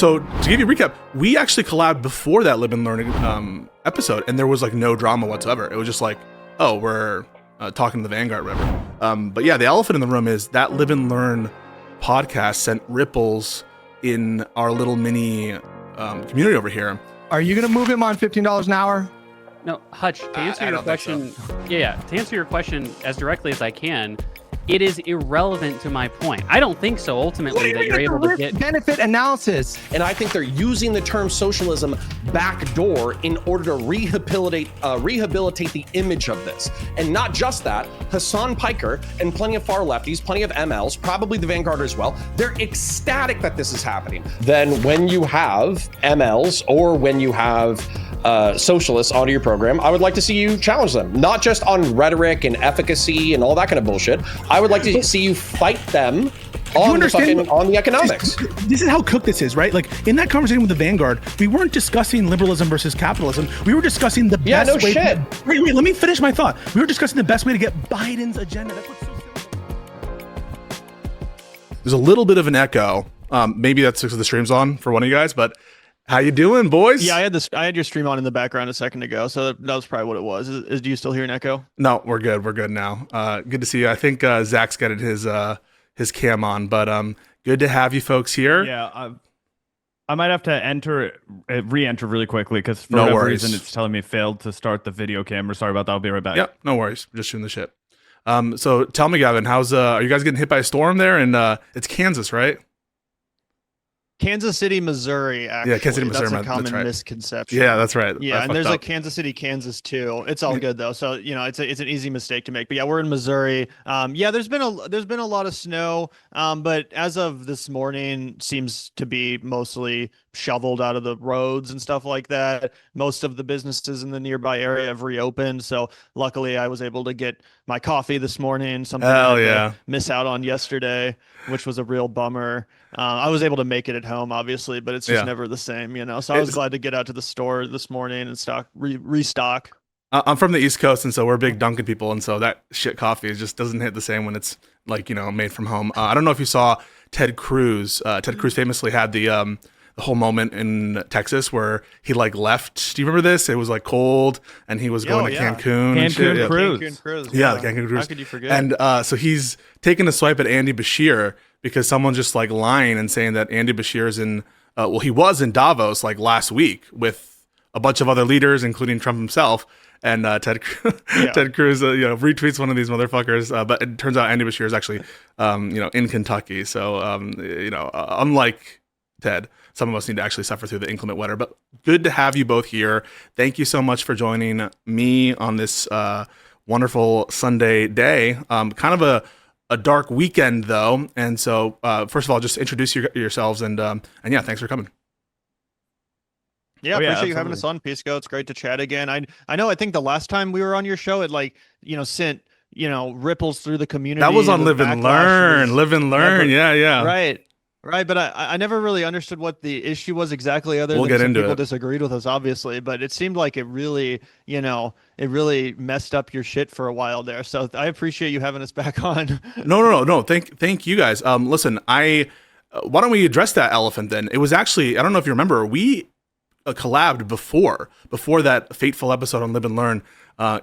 So to give you a recap, we actually collabed before that Live and Learn episode, and there was like no drama whatsoever. It was just like, oh, we're talking to the Vanguard, or whatever. But yeah, the elephant in the room is that Live and Learn podcast sent ripples in our little mini community over here. Are you going to move him on $15 an hour? No, Hutch, to answer your question, to answer your question as directly as I can, it is irrelevant to my point. I don't think so, ultimately, that you're able to get benefit analysis. And I think they're using the term socialism backdoor in order to rehabilitate the image of this. And not just that, Hassan Piker and plenty of far lefties, plenty of MLs, probably the Vanguard as well, they're ecstatic that this is happening. Then when you have MLs or when you have socialists onto your program, I would like to see you challenge them, not just on rhetoric and efficacy and all that kind of bullshit. I would like to see you fight them on the economics. This is how cooked this is, right? Like in that conversation with the Vanguard, we weren't discussing liberalism versus capitalism. We were discussing the best way. Shit. Wait, let me finish my thought. We were discussing the best way to get Biden's agenda. That's what's so silly. There's a little bit of an echo. Maybe that's because the stream's on for one of you guys, but how you doing, boys? Yeah, I had your stream on in the background a second ago, so that was probably what it was. Do you still hear an echo? No, we're good. We're good now. Good to see you. I think Zach's got his cam on, but good to have you folks here. Yeah, I might have to re-enter really quickly because for whatever reason it's telling me failed to start the video camera. Sorry about that. I'll be right back. Yep, no worries. We're just shooting the shit. So tell me, Gavin, are you guys getting hit by a storm there? And it's Kansas, right? Kansas City, Missouri, actually. Yeah, Kansas City, Missouri. That's a common that's right. misconception. Yeah, that's right. Yeah, and there's a Kansas City, Kansas too. It's all good though. So, it's an easy mistake to make. But yeah, we're in Missouri. There's been a lot of snow. But as of this morning, seems to be mostly shoveled out of the roads and stuff like that. Most of the businesses in the nearby area have reopened. So luckily I was able to get my coffee this morning, something I miss out on yesterday, which was a real bummer. I was able to make it at home, obviously, but it's just never the same, So I was glad to get out to the store this morning and restock. I'm from the East Coast, and so we're big Dunkin' people, and so that shit coffee just doesn't hit the same when it's like made from home. I don't know if you saw Ted Cruz. Ted Cruz famously had the whole moment in Texas where he left. Do you remember this? It was cold, and he was going to Cancun. Cancun Cruz. Cancun Cruz. Yeah, the Cancun Cruz. How could you forget? And so he's taking a swipe at Andy Bashir because someone's just lying and saying that Andy Bashir is in. He was in Davos last week with a bunch of other leaders, including Trump himself. And Ted Cruz, retweets one of these motherfuckers. But it turns out Andy Bashir is actually, in Kentucky. So, unlike Ted, some of us need to actually suffer through the inclement weather. But good to have you both here. Thank you so much for joining me on this wonderful Sunday day. Kind of a dark weekend though. And so, first of all, just introduce yourselves and yeah, thanks for coming. Yeah, appreciate you having us on, Pisco. It's great to chat again. I think the last time we were on your show, it sent ripples through the community. That was on Live and Learn. Yeah. Right. But I never really understood what the issue was exactly, other than some people disagreed with us, obviously. But it seemed like it really messed up your shit for a while there. So I appreciate you having us back on. No. Thank you guys. Listen, why don't we address that elephant then? It was actually, I don't know if you remember, we collabed before that fateful episode on Live and Learn.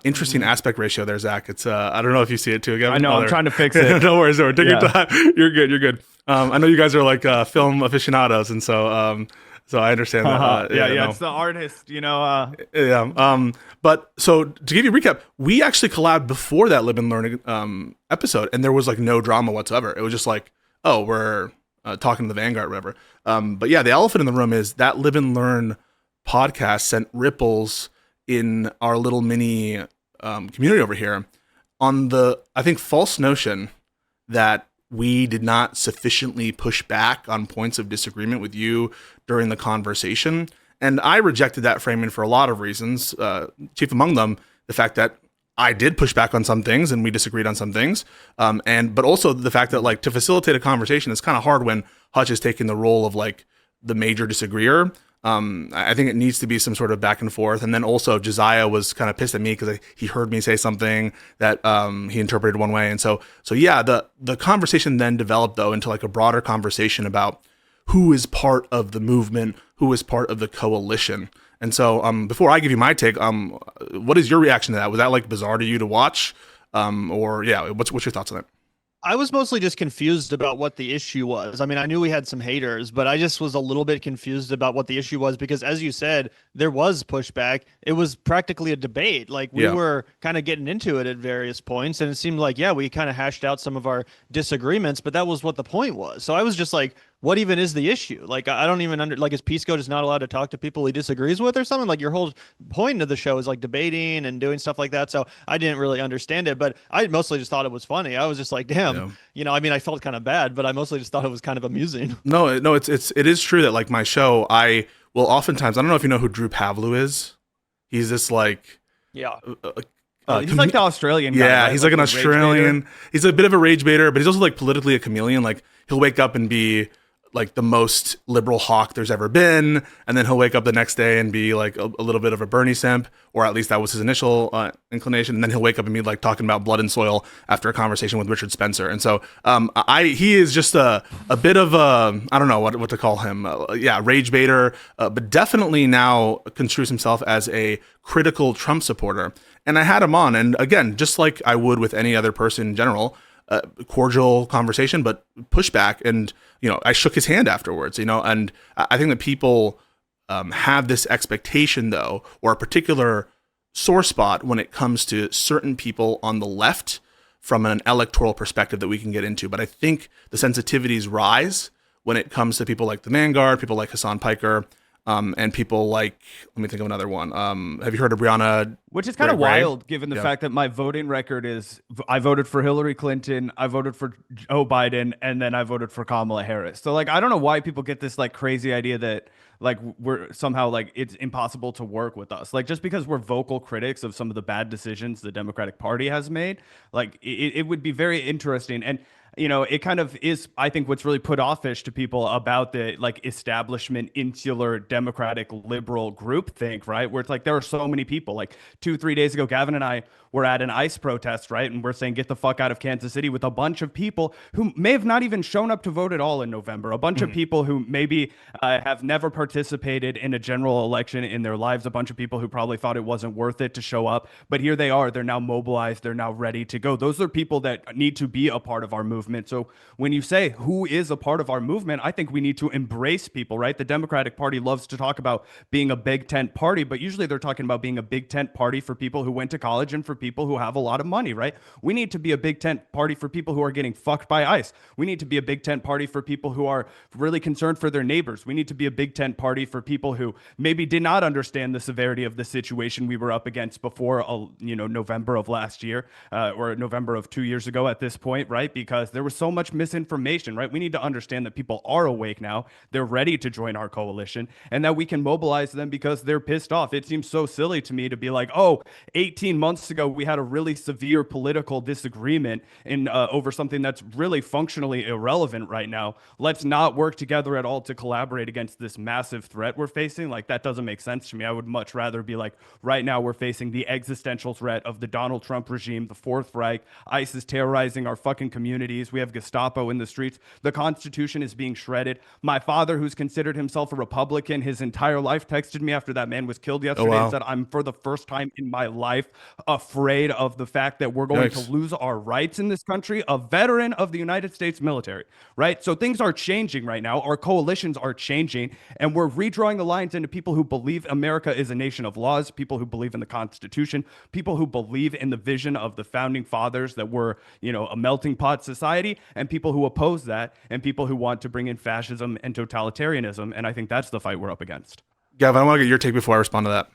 Interesting aspect ratio there, Zach. It's I don't know if you see it too. Again, I know. I'm trying to fix it. No worries. Take your time. You're good. I know you guys are film aficionados, and so so I understand that. It's the artist, But so to give you a recap, we actually collabed before that Live and Learn episode, and there was no drama whatsoever. It was just oh, we're talking to the Vanguard, or whatever. But yeah, the elephant in the room is that Live and Learn podcast sent ripples in our little mini community over here on the, I think, false notion that we did not sufficiently push back on points of disagreement with you during the conversation. And I rejected that framing for a lot of reasons, chief among them, the fact that I did push back on some things and we disagreed on some things. But also the fact that to facilitate a conversation, it's kind of hard when Hutch is taking the role of the major disagreeer. I think it needs to be some sort of back and forth. And then also Josiah was kind of pissed at me because he heard me say something that he interpreted one way. And so yeah, the conversation then developed though into a broader conversation about who is part of the movement, who is part of the coalition. And so before I give you my take, what is your reaction to that? Was that like bizarre to you to watch? Or yeah, what's your thoughts on that? I was mostly just confused about what the issue was. I mean, I knew we had some haters, but I just was a little bit confused about what the issue was because, as you said, there was pushback. It was practically a debate. Like, we were kind of getting into it at various points, and it seemed like, yeah, we kind of hashed out some of our disagreements, but that was what the point was. So I was just like, what even is the issue? Like, I don't even like, is Pisco just not allowed to talk to people he disagrees with or something? Like, your whole point of the show is like debating and doing stuff like that. So I didn't really understand it, but I mostly just thought it was funny. I was just like, damn, you know, I mean, I felt kind of bad, but I mostly just thought it was kind of amusing. No, it is true that like my show, I will oftentimes, I don't know if you know who Drew Pavlu is. He's this like, he's like the Australian guy. Yeah, right? he's like an Australian. He's a bit of a rage baiter, but he's also like politically a chameleon. Like he'll wake up and be like the most liberal hawk there's ever been, and then he'll wake up the next day and be like a little bit of a Bernie simp, or at least that was his initial inclination. And then he'll wake up and be like talking about blood and soil after a conversation with Richard Spencer. And so he is just a bit of a, I don't know what to call him. Rage baiter, but definitely now construes himself as a critical Trump supporter. And I had him on, and again, just like I would with any other person in general, cordial conversation, but pushback. And, you know, I shook his hand afterwards, you know, and I think that people have this expectation, though, or a particular sore spot when it comes to certain people on the left from an electoral perspective that we can get into. But I think the sensitivities rise when it comes to people like the Vanguard, people like Hassan Piker, and people like, let me think of another one. Have you heard of Brianna? Which is kind of wild, given the fact that my voting record is, I voted for Hillary Clinton, I voted for Joe Biden, and then I voted for Kamala Harris. So like, I don't know why people get this like crazy idea that like we're somehow like it's impossible to work with us. Like just because we're vocal critics of some of the bad decisions the Democratic Party has made, like it would be very interesting. And you know, it kind of is, I think, what's really put offish to people about the like establishment, insular, democratic, liberal groupthink, right? Where it's like there are so many people. Like 2-3 days ago, Gavin and I were at an ICE protest, right? And we're saying, get the fuck out of Kansas City, with a bunch of people who may have not even shown up to vote at all in November. A bunch of people who maybe have never participated in a general election in their lives. A bunch of people who probably thought it wasn't worth it to show up. But here they are. They're now mobilized. They're now ready to go. Those are people that need to be a part of our movement. So when you say who is a part of our movement, I think we need to embrace people, right? The Democratic Party loves to talk about being a big tent party, but usually they're talking about being a big tent party for people who went to college and for people who have a lot of money, right? We need to be a big tent party for people who are getting fucked by ICE. We need to be a big tent party for people who are really concerned for their neighbors. We need to be a big tent party for people who maybe did not understand the severity of the situation we were up against before, November of last year, or November of 2 years ago at this point, right? Because there was so much misinformation, right? We need to understand that people are awake now. They're ready to join our coalition, and that we can mobilize them because they're pissed off. It seems so silly to me to be like, 18 months ago, we had a really severe political disagreement over something that's really functionally irrelevant right now. Let's not work together at all to collaborate against this massive threat we're facing. Like, that doesn't make sense to me. I would much rather be like, right now we're facing the existential threat of the Donald Trump regime, the Fourth Reich. ICE is terrorizing our fucking communities. We have Gestapo in the streets. The Constitution is being shredded. My father, who's considered himself a Republican his entire life, texted me after that man was killed yesterday and said, I'm for the first time in my life afraid of the fact that we're going to lose our rights in this country. A veteran of the United States military, right? So things are changing right now. Our coalitions are changing, and we're redrawing the lines into people who believe America is a nation of laws, people who believe in the Constitution, people who believe in the vision of the founding fathers that we're, a melting pot society, and people who oppose that, and people who want to bring in fascism and totalitarianism. And I think that's the fight we're up against. Gavin, I want to get your take before I respond to that.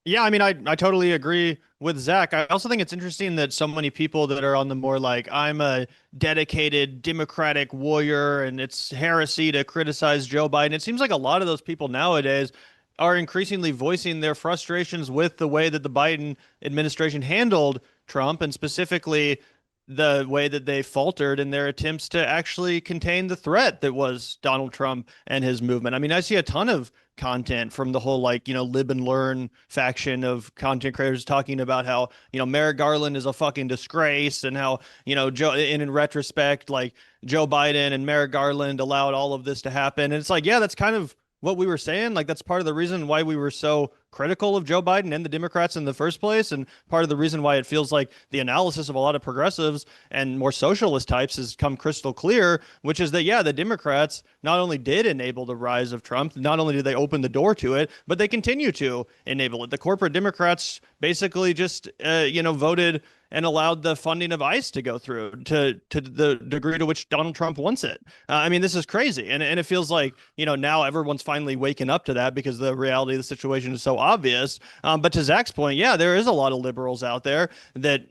Yeah, I mean, I totally agree with Zach. I also think it's interesting that so many people that are on the more like, I'm a dedicated Democratic warrior and it's heresy to criticize Joe Biden. It seems like a lot of those people nowadays are increasingly voicing their frustrations with the way that the Biden administration handled Trump, and specifically the way that they faltered in their attempts to actually contain the threat that was Donald Trump and his movement. I mean, I see a ton of content from the whole lib and learn faction of content creators talking about how Merrick Garland is a fucking disgrace, and how Joe, in retrospect, like Joe Biden and Merrick Garland allowed all of this to happen. And it's like, yeah, that's kind of what we were saying. Like, that's part of the reason why we were so critical of Joe Biden and the Democrats in the first place, and part of the reason why it feels like the analysis of a lot of progressives and more socialist types has come crystal clear, which is that, yeah, the Democrats not only did enable the rise of Trump, not only did they open the door to it, but they continue to enable it. The corporate Democrats basically just voted and allowed the funding of ICE to go through to the degree to which Donald Trump wants it. I mean, this is crazy. And it feels like, now everyone's finally waking up to that because the reality of the situation is so obvious. But to Zach's point, yeah, there is a lot of liberals out there that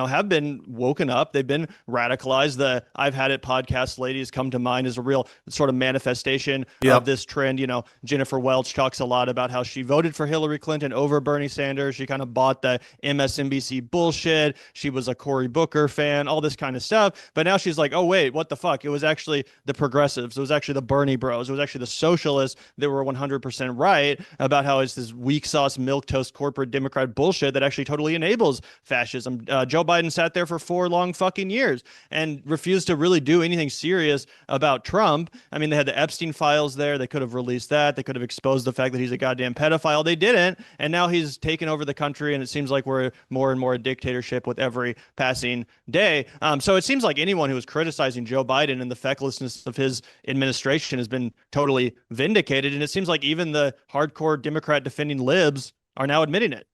have been woken up. They've been radicalized. The I've Had It podcast ladies come to mind as a real sort of manifestation of this trend. Jennifer Welch talks a lot about how she voted for Hillary Clinton over Bernie Sanders. She kind of bought the MSNBC bullshit. She was a Cory Booker fan, all this kind of stuff. But now she's like, oh, wait, what the fuck? It was actually the progressives. It was actually the Bernie bros. It was actually the socialists that were 100% right about how it's this weak sauce, milquetoast corporate Democrat bullshit that actually totally enables fascism. Joe Biden sat there for 4 long fucking years and refused to really do anything serious about Trump. I mean, they had the Epstein files there. They could have released that. They could have exposed the fact that he's a goddamn pedophile. They didn't. And now he's taken over the country, and it seems like we're more and more a dictatorship with every passing day. So it seems like anyone who was criticizing Joe Biden and the fecklessness of his administration has been totally vindicated. And it seems like even the hardcore Democrat defending libs are now admitting it.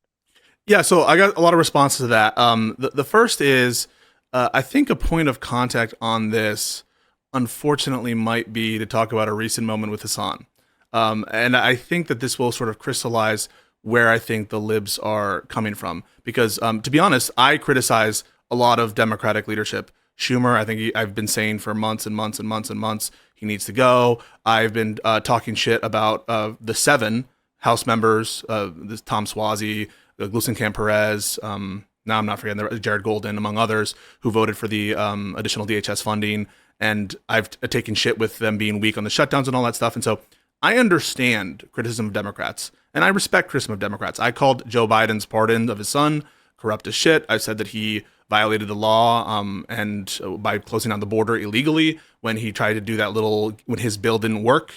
Yeah, so I got a lot of responses to that. The first is, I think a point of contact on this, unfortunately, might be to talk about a recent moment with Hassan. And I think that this will sort of crystallize where I think the libs are coming from. Because, to be honest, I criticize a lot of Democratic leadership. Schumer, I think I've been saying for months and months and months and months, he needs to go. I've been talking shit about the 7 House members, this Tom Suozzi, Glusenkamp Perez, now I'm not forgetting Jared Golden, among others, who voted for the additional DHS funding. And I've taken shit with them being weak on the shutdowns and all that stuff. And so I understand criticism of Democrats, and I respect criticism of Democrats. I called Joe Biden's pardon of his son corrupt as shit. I said that he violated the law and by closing down the border illegally when he tried to do that when his bill didn't work.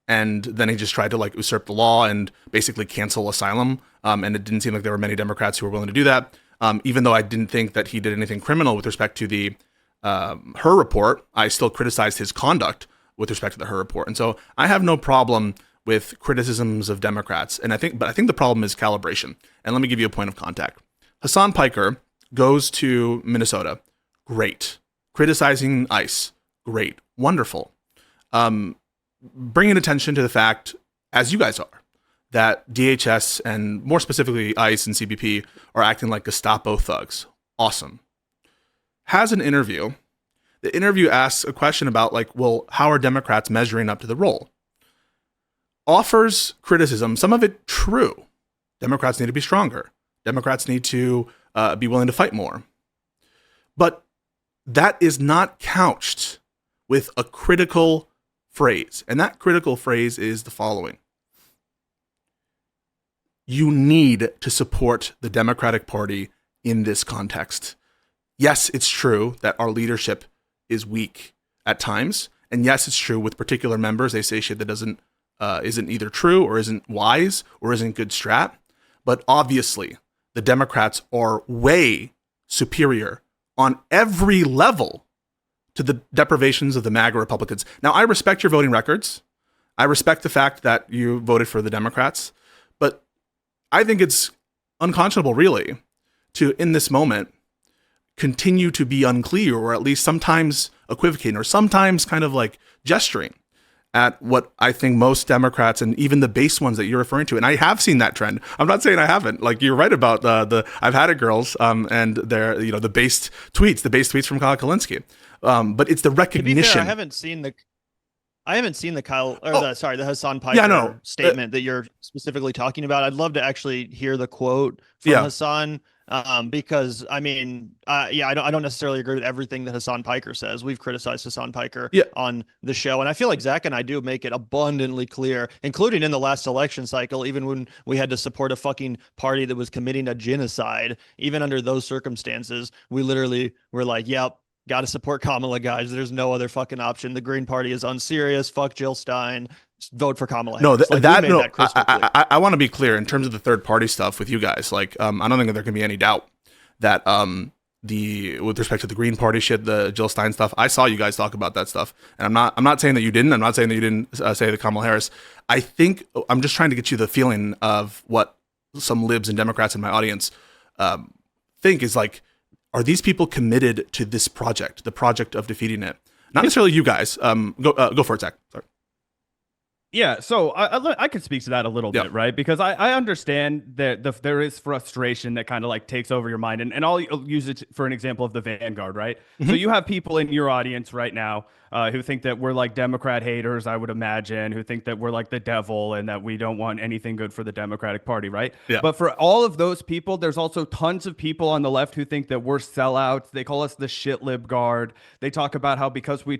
And then he just tried to usurp the law and basically cancel asylum. And it didn't seem like there were many Democrats who were willing to do that. Even though I didn't think that he did anything criminal with respect to the Her report, I still criticized his conduct with respect to the Her report. And so I have no problem with criticisms of Democrats. And I think the problem is calibration. And let me give you a point of contact. Hassan Piker goes to Minnesota. Great. Criticizing ICE. Great. Wonderful. Bringing attention to the fact, as you guys are, that DHS and more specifically ICE and CBP are acting like Gestapo thugs. Awesome. Has an interview. The interview asks a question about how are Democrats measuring up to the role? Offers criticism, some of it true. Democrats need to be stronger. Democrats need to be willing to fight more. But that is not couched with a critical phrase. And that critical phrase is the following. You need to support the Democratic Party in this context. Yes, it's true that our leadership is weak at times. And yes, it's true with particular members, they say shit that isn't either true or isn't wise or isn't good strat. But obviously, the Democrats are way superior on every level to the deprivations of the MAGA Republicans. Now, I respect your voting records. I respect the fact that you voted for the Democrats. But I think it's unconscionable, really, to, in this moment, continue to be unclear or at least sometimes equivocating or sometimes kind of gesturing at what I think most Democrats and even the base ones that you're referring to. And I have seen that trend. I'm not saying I haven't. You're right about the I've Had It girls and their, the based tweets from Kyle Kalinske. But it's the recognition. To be fair, I haven't seen the I haven't seen the the Hassan Yeah, Piker no. statement that you're specifically talking about. I'd love to actually hear the quote from Hassan, because I mean, I don't necessarily agree with everything that Hassan Piker says. We've criticized Hassan Piker on the show, and I feel like Zach and I do make it abundantly clear, including in the last election cycle, even when we had to support a fucking party that was committing a genocide. Even under those circumstances, we literally were like, "Yep. Got to support Kamala, guys. There's no other fucking option. The Green Party is unserious. Fuck Jill Stein. Just vote for Kamala Harris." I want to be clear in terms of the third party stuff with you guys. Like, I don't think there can be any doubt that with respect to the Green Party shit, the Jill Stein stuff, I saw you guys talk about that stuff, and I'm not saying that you didn't. I'm not saying that you didn't say the Kamala Harris. I think I'm just trying to get you the feeling of what some libs and Democrats in my audience think is like. Are these people committed to this project, the project of defeating it? Not necessarily you guys. Go for it, Zach. Sorry. Yeah, so I could speak to that a little bit, right? Because I understand that there is frustration that kind of like takes over your mind. And I'll use it for an example of the Vanguard, right? So you have people in your audience right now who think that we're like Democrat haters, I would imagine, who think that we're like the devil and that we don't want anything good for the Democratic Party, right? Yeah. But for all of those people, there's also tons of people on the left who think that we're sellouts. They call us the shit lib guard. They talk about how because we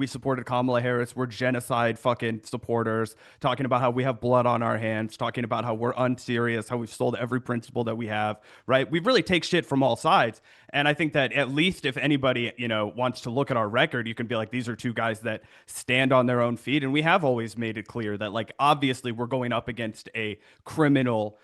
supported Kamala Harris, we're genocide fucking supporters, talking about how we have blood on our hands, talking about how we're unserious, how we've sold every principle that we have, right? We really take shit from all sides. And I think that at least if anybody, wants to look at our record, you can be like, these are two guys that stand on their own feet. And we have always made it clear that, like, obviously we're going up against a criminal,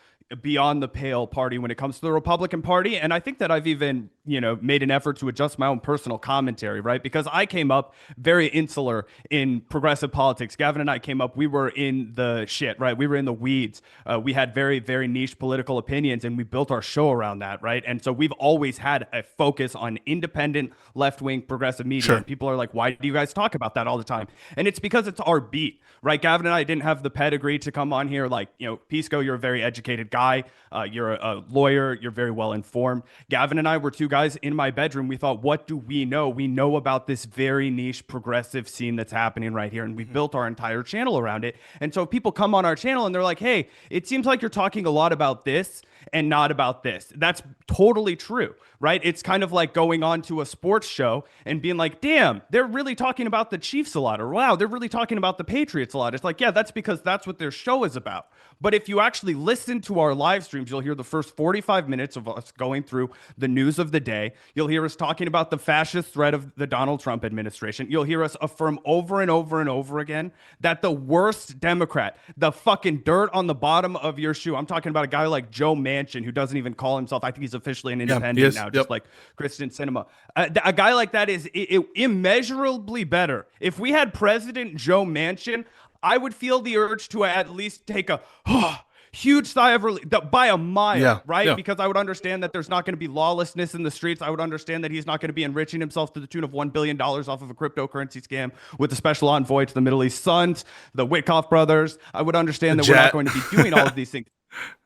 beyond the pale party when it comes to the Republican Party. And I think that I've even, made an effort to adjust my own personal commentary, right? Because I came up very insular in progressive politics. Gavin and I came up, we were in the shit, right? We were in the weeds. We had very, very niche political opinions, and we built our show around that, right? And so we've always had a focus on independent, left-wing progressive media. Sure. And people are like, why do you guys talk about that all the time? And it's because it's our beat, right? Gavin and I didn't have the pedigree to come on here. Like, Pisco, you're a very educated guy. You're a lawyer. You're very well informed. Gavin and I were two guys in my bedroom. We thought, what do we know? We know about this very niche progressive scene that's happening right here. And we built our entire channel around it. And so people come on our channel and they're like, hey, it seems like you're talking a lot about this and not about this. That's totally true, right? It's kind of like going on to a sports show and being like, damn, they're really talking about the Chiefs a lot, or wow, they're really talking about the Patriots a lot. It's like, yeah, that's because that's what their show is about. But if you actually listen to our live streams, you'll hear the first 45 minutes of us going through the news of the day. You'll hear us talking about the fascist threat of the Donald Trump administration. You'll hear us affirm over and over and over again that the worst Democrat, the fucking dirt on the bottom of your shoe, I'm talking about a guy like Joe Manchin, who doesn't even call himself, I think he's officially an independent now, just like Kristen Sinema. A guy like that is immeasurably better. If we had President Joe Manchin, I would feel the urge to at least take a huge sigh of relief by a mile, right? Yeah. Because I would understand that there's not going to be lawlessness in the streets. I would understand that he's not going to be enriching himself to the tune of $1 billion off of a cryptocurrency scam with the special envoy to the Middle East sons, the Witkoff brothers. I would understand that we're not going to be doing all of these things.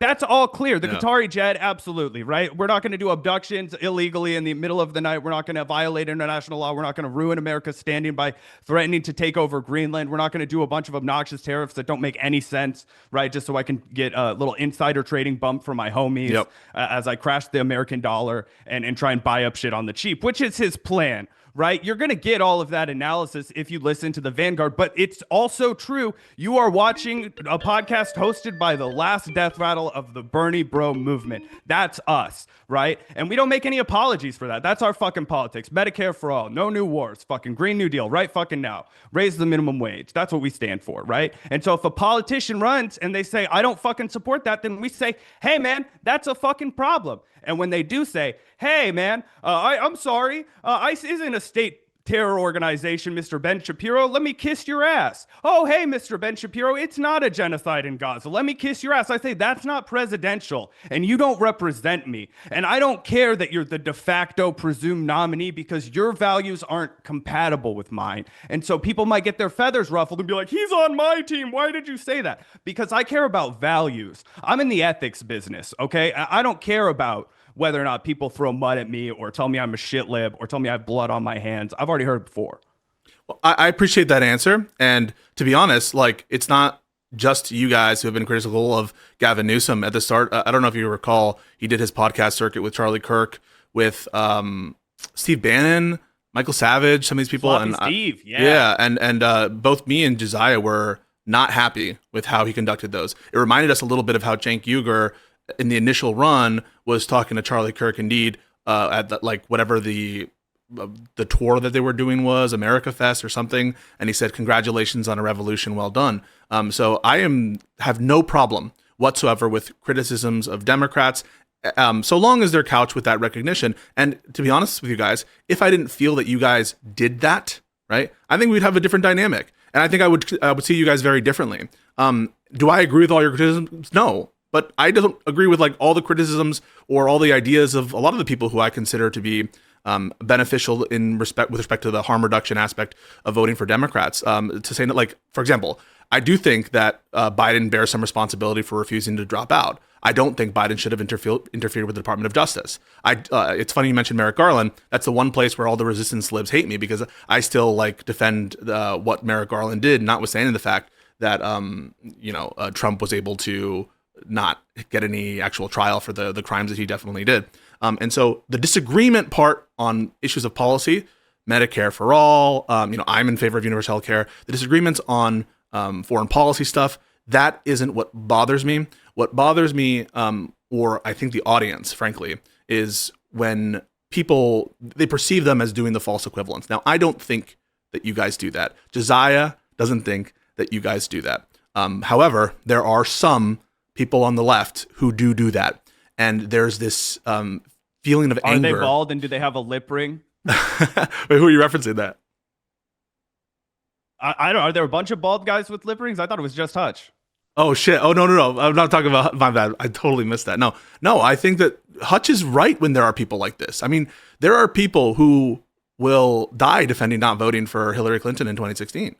That's all clear. The Qatari jet, absolutely, right? We're not going to do abductions illegally in the middle of the night. We're not going to violate international law. We're not going to ruin America's standing by threatening to take over Greenland. We're not going to do a bunch of obnoxious tariffs that don't make any sense, right? Just so I can get a little insider trading bump for my homies as I crash the American dollar and try and buy up shit on the cheap, which is his plan. Right? You're going to get all of that analysis if you listen to the Vanguard, but it's also true. You are watching a podcast hosted by the last death rattle of the Bernie bro movement. That's us, right? And we don't make any apologies for that. That's our fucking politics. Medicare for all, no new wars, fucking Green New Deal, right fucking now. Raise the minimum wage. That's what we stand for, right? And so if a politician runs and they say, I don't fucking support that, then we say, hey man, that's a fucking problem. And when they do say, hey, man, I'm sorry, ICE isn't a state terror organization, Mr. Ben Shapiro. Let me kiss your ass. Oh, hey, Mr. Ben Shapiro, it's not a genocide in Gaza. Let me kiss your ass. I say, that's not presidential, and you don't represent me. And I don't care that you're the de facto presumed nominee because your values aren't compatible with mine. And so people might get their feathers ruffled and be like, he's on my team. Why did you say that? Because I care about values. I'm in the ethics business, okay? I don't care about whether or not people throw mud at me or tell me I'm a shit lib or tell me I have blood on my hands. I've already heard it before. I appreciate that answer. And to be honest, like, it's not just you guys who have been critical of Gavin Newsom at the start. I don't know if you recall, he did his podcast circuit with Charlie Kirk, with Steve Bannon, Michael Savage, some of these people. Floppy And Steve, yeah. and both me and Josiah were not happy with how he conducted those. It reminded us a little bit of how Cenk Uygur in the initial run was talking to Charlie Kirk, indeed, at the, like, whatever the tour that they were doing was, America Fest or something, and he said, "Congratulations on a revolution, well done." So I have no problem whatsoever with criticisms of Democrats, so long as they're couched with that recognition. And to be honest with you guys, if I didn't feel that you guys did that, right, I think we'd have a different dynamic, and I think I would see you guys very differently. Do I agree with all your criticisms? No. But I don't agree with like all the criticisms or all the ideas of a lot of the people who I consider to be beneficial with respect to the harm reduction aspect of voting for Democrats. To say that, like, for example, I do think that Biden bears some responsibility for refusing to drop out. I don't think Biden should have interfered with the Department of Justice. It's funny you mentioned Merrick Garland. That's the one place where all the resistance libs hate me, because I still like defend what Merrick Garland did, notwithstanding the fact that Trump was able to not get any actual trial for the crimes that he definitely did. And so the disagreement part on issues of policy, Medicare for all, I'm in favor of universal health care. The disagreements on foreign policy stuff, that isn't what bothers me. What bothers me, or I think the audience, frankly, is when people, they perceive them as doing the false equivalence. Now, I don't think that you guys do that. Josiah doesn't think that you guys do that. However, there are some people on the left who do that. And there's this feeling of anger. Are they bald and do they have a lip ring? Wait, who are you referencing that? I don't know. Are there a bunch of bald guys with lip rings? I thought it was just Hutch. Oh, shit. Oh, no. I'm not talking about, my bad. I totally missed that. No, I think that Hutch is right when there are people like this. I mean, there are people who will die defending not voting for Hillary Clinton in 2016.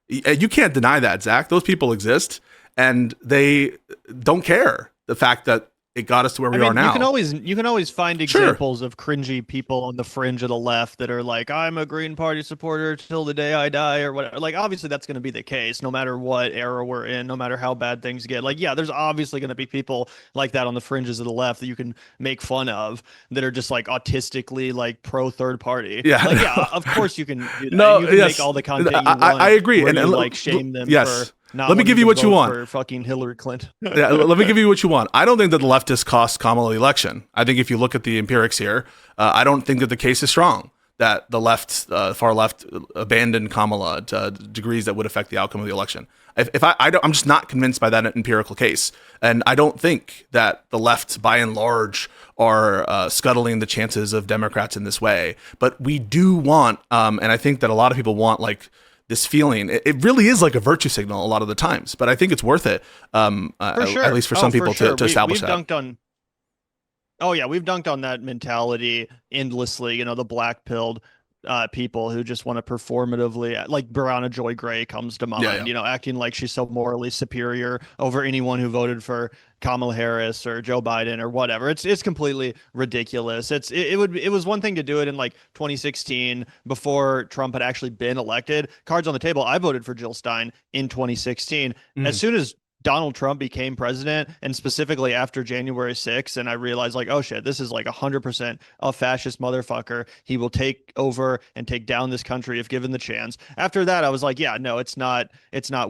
You can't deny that, Zach. Those people exist, and they don't care the fact that it got us to where we are now. You can always find examples of cringy people on the fringe of the left that are like, I'm a Green Party supporter till the day I die, or whatever. Like, obviously that's going to be the case no matter what era we're in, no matter how bad things get. Like, yeah, there's obviously going to be people like that on the fringes of the left that you can make fun of, that are just like autistically like pro third party. Yeah, like, yeah, of course you can do that. No, you can yes. make all the content you want. I agree, and you, like shame them yes. for not let me give you what you want for fucking Hillary Clinton. Yeah, let me give you what you want. I don't think that the leftists cost Kamala the election. I think if you look at the empirics here, I don't think that the case is strong that the left, far left, abandoned Kamala to degrees that would affect the outcome of the election. I'm just not convinced by that empirical case, and I don't think that the left, by and large, are scuttling the chances of Democrats in this way. But we do want, and I think that a lot of people want, like, this feeling. It really is like a virtue signal a lot of the times, but I think it's worth it, at least for some people, to establish that. We've dunked on that mentality endlessly. You know, the black pilled people who just want to performatively, like Brianna Joy Gray comes to mind, you know, acting like she's so morally superior over anyone who voted for Kamala Harris or Joe Biden or whatever. It's completely ridiculous. It was one thing to do it in like 2016 before Trump had actually been elected. Cards on the table. I voted for Jill Stein in 2016. As soon as Donald Trump became president, and specifically after January 6th, and I realized, like, oh shit, this is like 100% a fascist motherfucker. He will take over and take down this country if given the chance. After that, I was like, yeah, no, it's not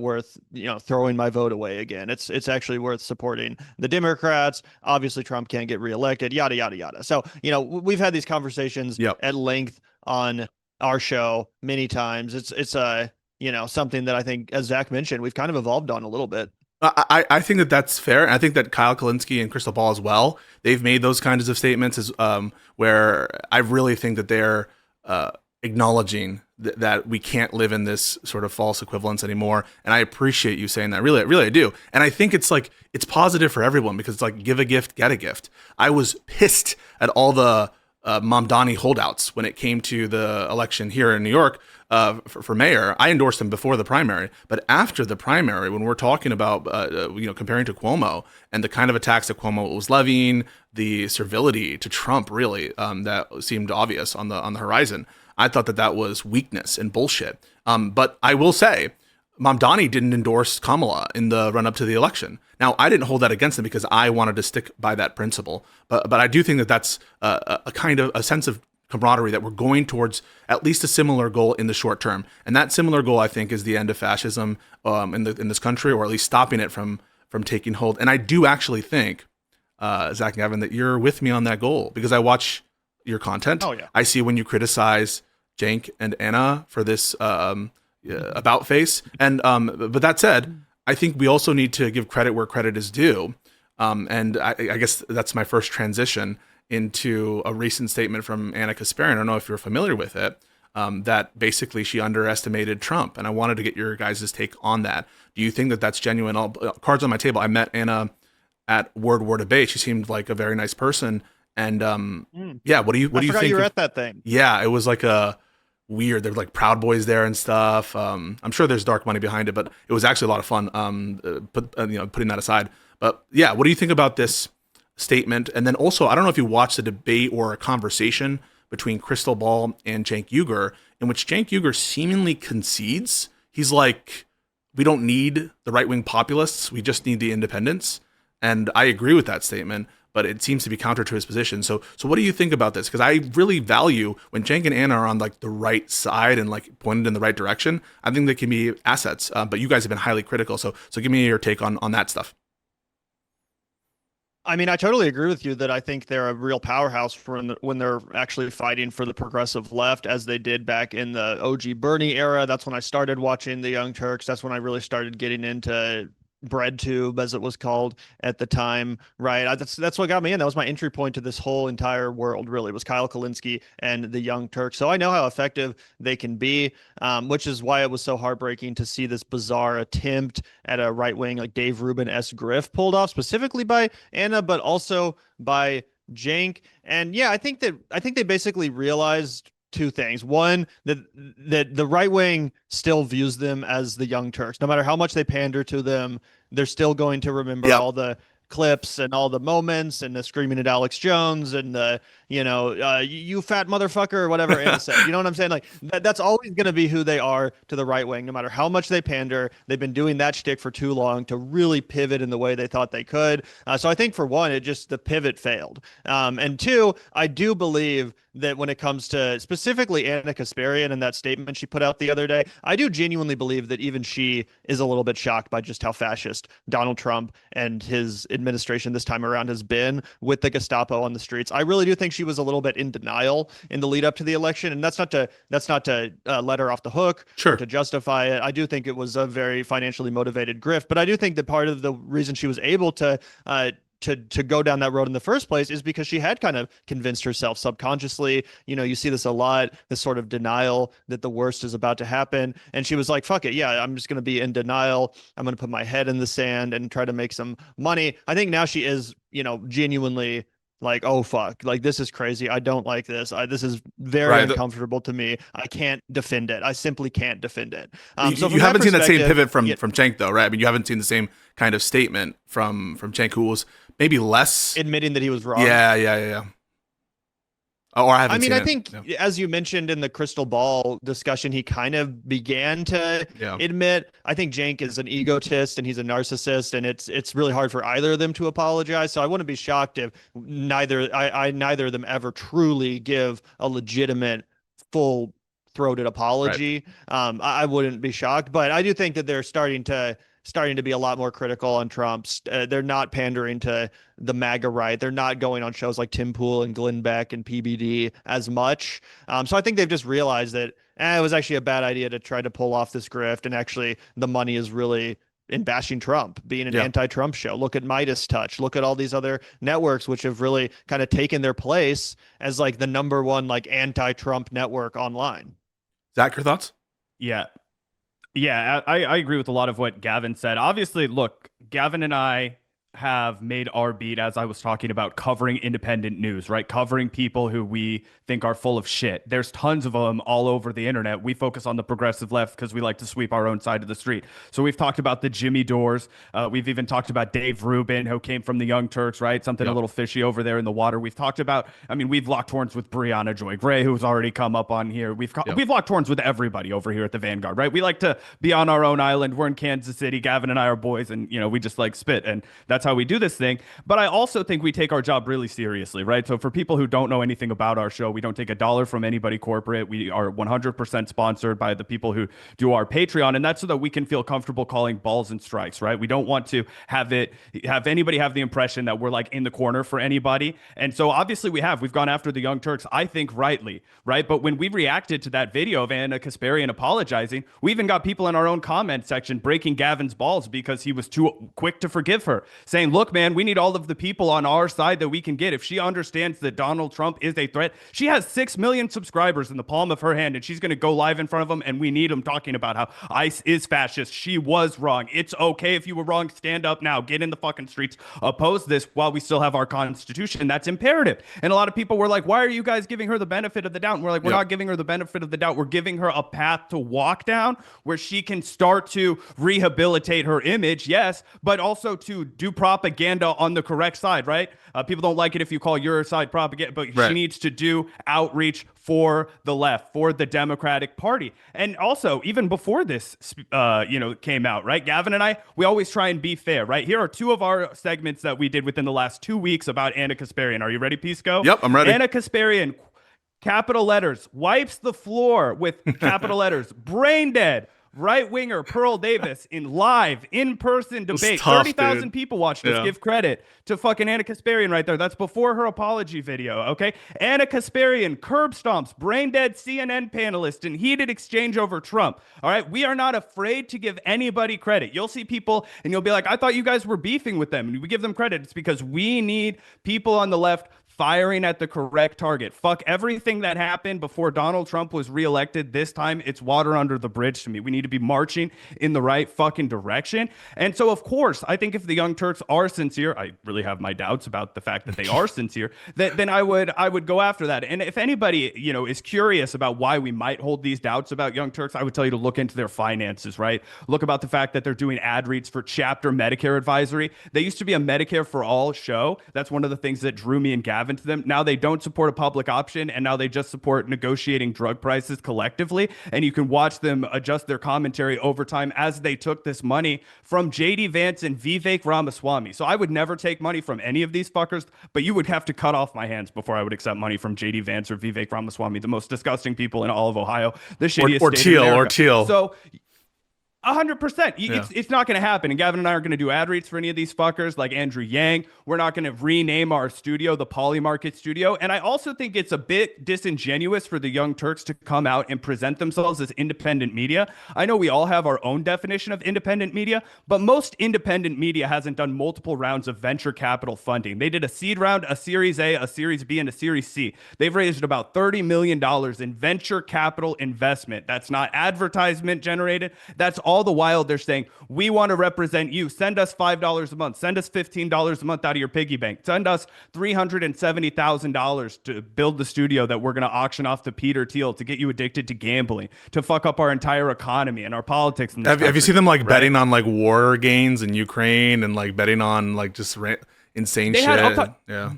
worth, you know, throwing my vote away again. It's actually worth supporting the Democrats. Obviously, Trump can't get reelected, yada, yada, yada. So, you know, we've had these conversations at length on our show many times. It's you know, something that I think, as Zach mentioned, we've kind of evolved on a little bit. I think that that's fair. And I think that Kyle Kalinske and Crystal Ball as well, they've made those kinds of statements as where I really think that they're acknowledging that we can't live in this sort of false equivalence anymore. And I appreciate you saying that. Really, I do. And I think it's like, it's positive for everyone, because it's like, give a gift, get a gift. I was pissed at all the Mamdani holdouts when it came to the election here in New York for mayor. I endorsed him before the primary, but after the primary, when we're talking about comparing to Cuomo and the kind of attacks that Cuomo was levying, the servility to Trump, really, that seemed obvious on the horizon. I thought that was weakness and bullshit. But I will say, Mamdani didn't endorse Kamala in the run up to the election. Now, I didn't hold that against him because I wanted to stick by that principle. But I do think that that's a kind of a sense of camaraderie that we're going towards at least a similar goal in the short term. And that similar goal, I think, is the end of fascism in this country, or at least stopping it from taking hold. And I do actually think, Zach and Gavin, that you're with me on that goal because I watch your content. Oh, yeah. I see when you criticize Cenk and Anna for this about face. And but that said, I think we also need to give credit where credit is due. And I guess that's my first transition into a recent statement from Anna Kasparian. I don't know if you're familiar with it. That basically she underestimated Trump, and I wanted to get your guys' take on that. Do you think that that's genuine? Cards on my table. I met Anna at Word War Debate. She seemed like a very nice person, and yeah. What do you think? You were at that thing. Yeah, it was like a weird. There were like Proud Boys there and stuff. I'm sure there's dark money behind it, but it was actually a lot of fun. Putting that aside, but yeah, what do you think about this statement? And then also, I don't know if you watched the debate or a conversation between Crystal Ball and Cenk Uygur, in which Cenk Uygur seemingly concedes. He's like, we don't need the right-wing populists, we just need the independents. And I agree with that statement, but it seems to be counter to his position. So what do you think about this? Because I really value when Cenk and Anna are on like the right side and like pointed in the right direction. I think they can be assets, but you guys have been highly critical. So give me your take on that stuff. I mean, I totally agree with you that I think they're a real powerhouse when they're actually fighting for the progressive left, as they did back in the OG Bernie era. That's when I started watching the Young Turks. That's when I really started getting into BreadTube, as it was called at the time, right? That's what got me in. That was my entry point to this whole entire world, really, was Kyle Kalinske and the Young Turks. So I know how effective they can be, which is why it was so heartbreaking to see this bizarre attempt at a right-wing, like Dave Rubin-esque grift pulled off, specifically by Anna, but also by Cenk. And yeah, I think they basically realized two things. One, that the right wing still views them as the Young Turks. No matter how much they pander to them, they're still going to remember all the clips and all the moments and the screaming at Alex Jones and the, you fat motherfucker or whatever Anna said. You know what I'm saying? Like that's always going to be who they are to the right wing, no matter how much they pander. They've been doing that shtick for too long to really pivot in the way they thought they could. So I think for one, the pivot failed. And two, I do believe that when it comes to specifically Anna Kasparian and that statement she put out the other day, I do genuinely believe that even she is a little bit shocked by just how fascist Donald Trump and his administration this time around has been with the Gestapo on the streets. I really do think she was a little bit in denial in the lead up to the election, and that's not to let her off the hook, sure, or to justify it. I do think it was a very financially motivated grift, but I do think that part of the reason she was able to go down that road in the first place is because she had kind of convinced herself subconsciously. You see this a lot, this sort of denial that the worst is about to happen. And she was like, fuck it. Yeah, I'm just going to be in denial. I'm going to put my head in the sand and try to make some money. I think now she is, genuinely like, oh, fuck, like this is crazy. I don't like this. This is very uncomfortable to me. I can't defend it. I simply can't defend it. So you haven't seen that same pivot from Cenk though, right? I mean, you haven't seen the same kind of statement from Cenk, who was maybe less admitting that he was wrong. Yeah. Or I haven't. I think as you mentioned in the crystal ball discussion, he kind of began to admit. I think Cenk is an egotist and he's a narcissist, and it's really hard for either of them to apologize. So I wouldn't be shocked if neither of them ever truly give a legitimate, full-throated apology. Right. I wouldn't be shocked, but I do think that they're starting to be a lot more critical on Trump's. They're not pandering to the MAGA right. They're not going on shows like Tim Pool and Glenn Beck and PBD as much. So I think they've just realized that it was actually a bad idea to try to pull off this grift. And actually the money is really in bashing Trump, being an anti-Trump show. Look at Midas Touch. Look at all these other networks, which have really kind of taken their place as like the number one, like anti-Trump network online. Zach, your thoughts? Yeah, I agree with a lot of what Gavin said. Obviously, look, Gavin and I have made our beat, as I was talking about, covering independent news, right? Covering people who we think are full of shit. There's tons of them all over the internet. We focus on the progressive left because we like to sweep our own side of the street. So we've talked about the Jimmy Dores. We've even talked about Dave Rubin, who came from the Young Turks, right? Something a little fishy over there in the water. We've talked about, I mean, we've locked horns with Brianna Joy Gray, who's already come up on here. We've locked horns with everybody over here at the Vanguard, right? We like to be on our own island. We're in Kansas City. Gavin and I are boys, and we just like spit, and that's how we do this thing. But I also think we take our job really seriously, right? So for people who don't know anything about our show, we don't take a dollar from anybody corporate. We are 100% sponsored by the people who do our Patreon, and that's so that we can feel comfortable calling balls and strikes, right? We don't want to have anybody have the impression that we're like in the corner for anybody. And so obviously we've gone after the Young Turks, I think rightly, right? But when we reacted to that video of Anna Kasparian apologizing, we even got people in our own comment section breaking Gavin's balls because he was too quick to forgive her, saying, look, man, we need all of the people on our side that we can get. If she understands that Donald Trump is a threat, she has 6 million subscribers in the palm of her hand, and she's going to go live in front of them, and we need them talking about how ICE is fascist. She was wrong. It's okay if you were wrong. Stand up now. Get in the fucking streets. Oppose this while we still have our Constitution. That's imperative. And a lot of people were like, why are you guys giving her the benefit of the doubt? And we're like, we're not giving her the benefit of the doubt. We're giving her a path to walk down where she can start to rehabilitate her image, yes, but also to do propaganda on the correct side, right? People don't like it if you call your side propaganda, but she needs to do outreach for the left, for the Democratic Party. And also, even before this, came out, right? Gavin and I, we always try and be fair, right? Here are 2 of our segments that we did within the last 2 weeks about Anna Kasparian. Are you ready, Pisco? Yep, I'm ready. Anna Kasparian, capital letters, wipes the floor with capital letters, brain dead. Right-winger Pearl Davis in live, in-person debate. 30,000 people watched this. Give credit to fucking Anna Kasparian right there. That's before her apology video, okay? Anna Kasparian, curb stomps, brain-dead CNN panelist in heated exchange over Trump. All right? We are not afraid to give anybody credit. You'll see people, and you'll be like, I thought you guys were beefing with them. And we give them credit. It's because we need people on the left firing at the correct target. Fuck everything that happened before Donald Trump was reelected. This time, it's water under the bridge to me. We need to be marching in the right fucking direction. And so, of course, I think if the Young Turks are sincere, I really have my doubts about the fact that they are sincere, then I would go after that. And if anybody, is curious about why we might hold these doubts about Young Turks, I would tell you to look into their finances, right? Look about the fact that they're doing ad reads for Chapter Medicare Advisory. They used to be a Medicare for All show. That's one of the things that drew me and Gavin to them. Now they don't support a public option, and now they just support negotiating drug prices collectively. And you can watch them adjust their commentary over time as they took this money from JD Vance and Vivek Ramaswamy. So I would never take money from any of these fuckers, but you would have to cut off my hands before I would accept money from JD Vance or Vivek Ramaswamy, the most disgusting people in all of Ohio, the shittiest state in America. Teal. So 100%. It's not going to happen. And Gavin and I aren't going to do ad reads for any of these fuckers like Andrew Yang. We're not going to rename our studio the Poly Market Studio. And I also think it's a bit disingenuous for the Young Turks to come out and present themselves as independent media. I know we all have our own definition of independent media, but most independent media hasn't done multiple rounds of venture capital funding. They did a seed round, a Series A, a Series B, and a Series C. They've raised about $30 million in venture capital investment. That's not advertisement generated. That's all the while they're saying, we want to represent you. Send us $5 a month. Send us $15 a month out of your piggy bank. Send us $370,000 to build the studio that we're going to auction off to Peter Thiel to get you addicted to gambling, to fuck up our entire economy and our politics. In this have you seen them like betting on like war gains in Ukraine and like betting on like just insane shit? Yeah.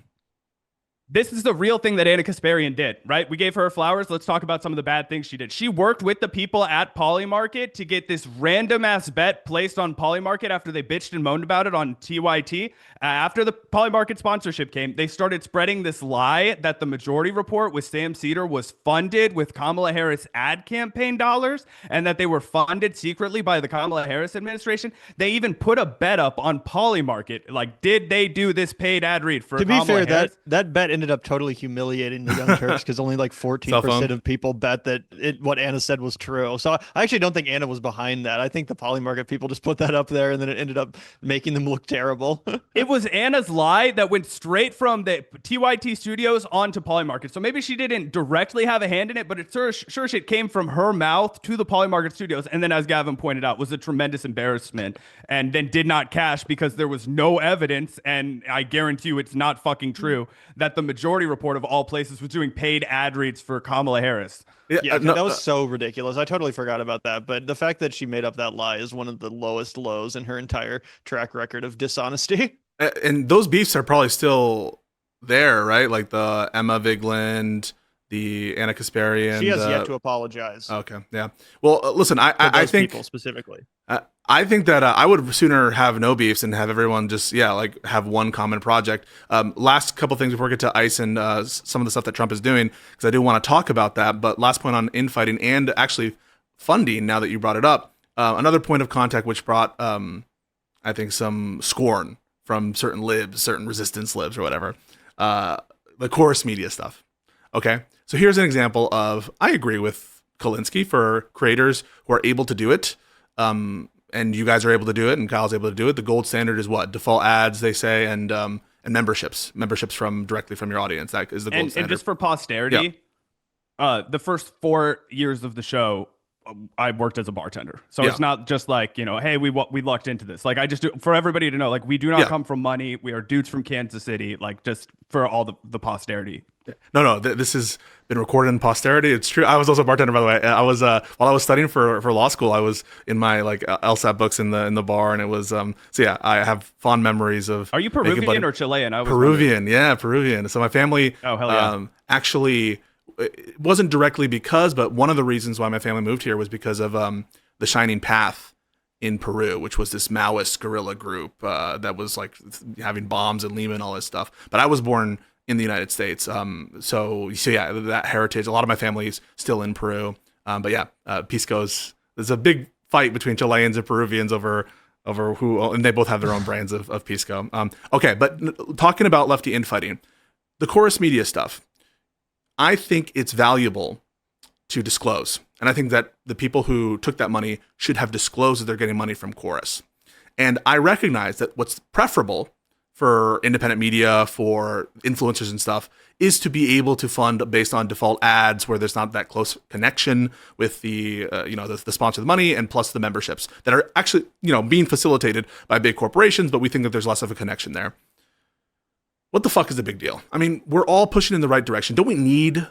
This is the real thing that Anna Kasparian did, right? We gave her flowers. Let's talk about some of the bad things she did. She worked with the people at Polymarket to get this random ass bet placed on Polymarket after they bitched and moaned about it on TYT. After the Polymarket sponsorship came, they started spreading this lie that the Majority Report with Sam Cedar was funded with Kamala Harris ad campaign dollars and that they were funded secretly by the Kamala Harris administration. They even put a bet up on Polymarket. Like, did they do this paid ad read for Kamala Harris? That bet ended ended up totally humiliating the Young Turks because only like 14% of people bet that what Anna said was true. So I actually don't think Anna was behind that. I think the Polymarket people just put that up there, and then it ended up making them look terrible. It was Anna's lie that went straight from the TYT studios onto Polymarket. So maybe she didn't directly have a hand in it, but it's sure shit came from her mouth to the Polymarket studios. And then, as Gavin pointed out, was a tremendous embarrassment, and then did not cash because there was no evidence. And I guarantee you it's not fucking true that the Majority Report of all places was doing paid ad reads for Kamala Harris. Yeah, that was so ridiculous. I totally forgot about that. But the fact that she made up that lie is one of the lowest lows in her entire track record of dishonesty. And those beefs are probably still there, right? Like the Emma Vigland, the Anna Kasparian. She has yet to apologize. Okay, yeah. Well, listen, I think people specifically. I think that I would sooner have no beefs and have everyone just like have one common project. Last couple things before we get to ICE and some of the stuff that Trump is doing, because I do want to talk about that. But last point on infighting and actually funding. Now that you brought it up, another point of contact which brought I think some scorn from certain libs, certain resistance libs or whatever, the chorus media stuff. Okay, so here's an example of, I agree with Kalinsky for creators who are able to do it, and you guys are able to do it, and Kyle's able to do it. The gold standard is what? Default ads, they say, and memberships from directly from your audience. That is the gold standard. And just for posterity, the first 4 years of the show, I worked as a bartender. So it's not just like, hey, we lucked into this. Like, I just do, for everybody to know, like, we do not come from money. We are dudes from Kansas City, like, just for all the posterity. No, this has been recorded in posterity. It's true. I was also a bartender, by the way. I was while I was studying for law school, I was in my like LSAT books in the bar, and it was so yeah. I have fond memories of. Are you Peruvian or Chilean? Peruvian, yeah, Peruvian. So my family, oh hell yeah, actually, it wasn't directly because, but one of the reasons why my family moved here was because of the Shining Path in Peru, which was this Maoist guerrilla group that was like having bombs in Lima and all this stuff. But I was born in the United States. So yeah, that heritage, a lot of my family is still in Peru. But yeah, Pisco's, there's a big fight between Chileans and Peruvians over who, and they both have their own brands of Pisco. Okay, but talking about lefty infighting, the chorus media stuff, I think it's valuable to disclose. And I think that the people who took that money should have disclosed that they're getting money from chorus. And I recognize that what's preferable for independent media, for influencers and stuff, is to be able to fund based on default ads where there's not that close connection with the the sponsor of the money, and plus the memberships that are actually being facilitated by big corporations, but we think that there's less of a connection there. What the fuck is the big deal? I mean, we're all pushing in the right direction. Don't we need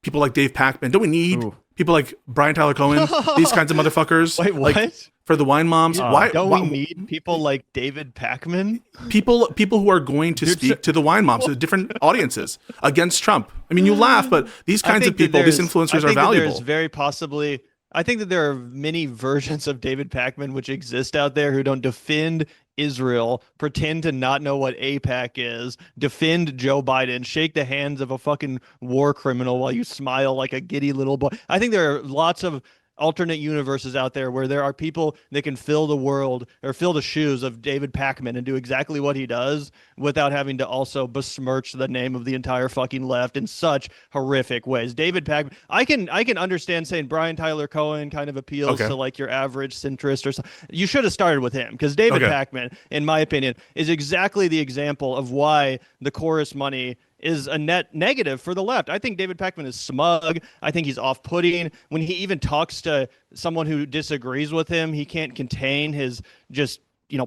people like Dave Pacman? Don't we need people like Brian Tyler Cohen? These kinds of motherfuckers. Wait, what? Like, for the wine moms, why we need people like David Pacman? People who are going to speak to the wine moms, to different audiences against Trump. I mean, you laugh, but these kinds of people, these influencers are valuable. There's very possibly, I think that there are many versions of David Pacman which exist out there who don't defend Israel, pretend to not know what AIPAC is, defend Joe Biden, shake the hands of a fucking war criminal while you smile like a giddy little boy. I think there are lots of alternate universes out there where there are people that can fill the world or fill the shoes of David Pacman and do exactly what he does without having to also besmirch the name of the entire fucking left in such horrific ways. David Pacman, I can understand saying Brian Tyler Cohen kind of appeals to like your average centrist or something. You should have started with him, because David Pacman, in my opinion, is exactly the example of why the chorus money is a net negative for the left. I think David Pacman is smug. I think he's off-putting. When he even talks to someone who disagrees with him, he can't contain his just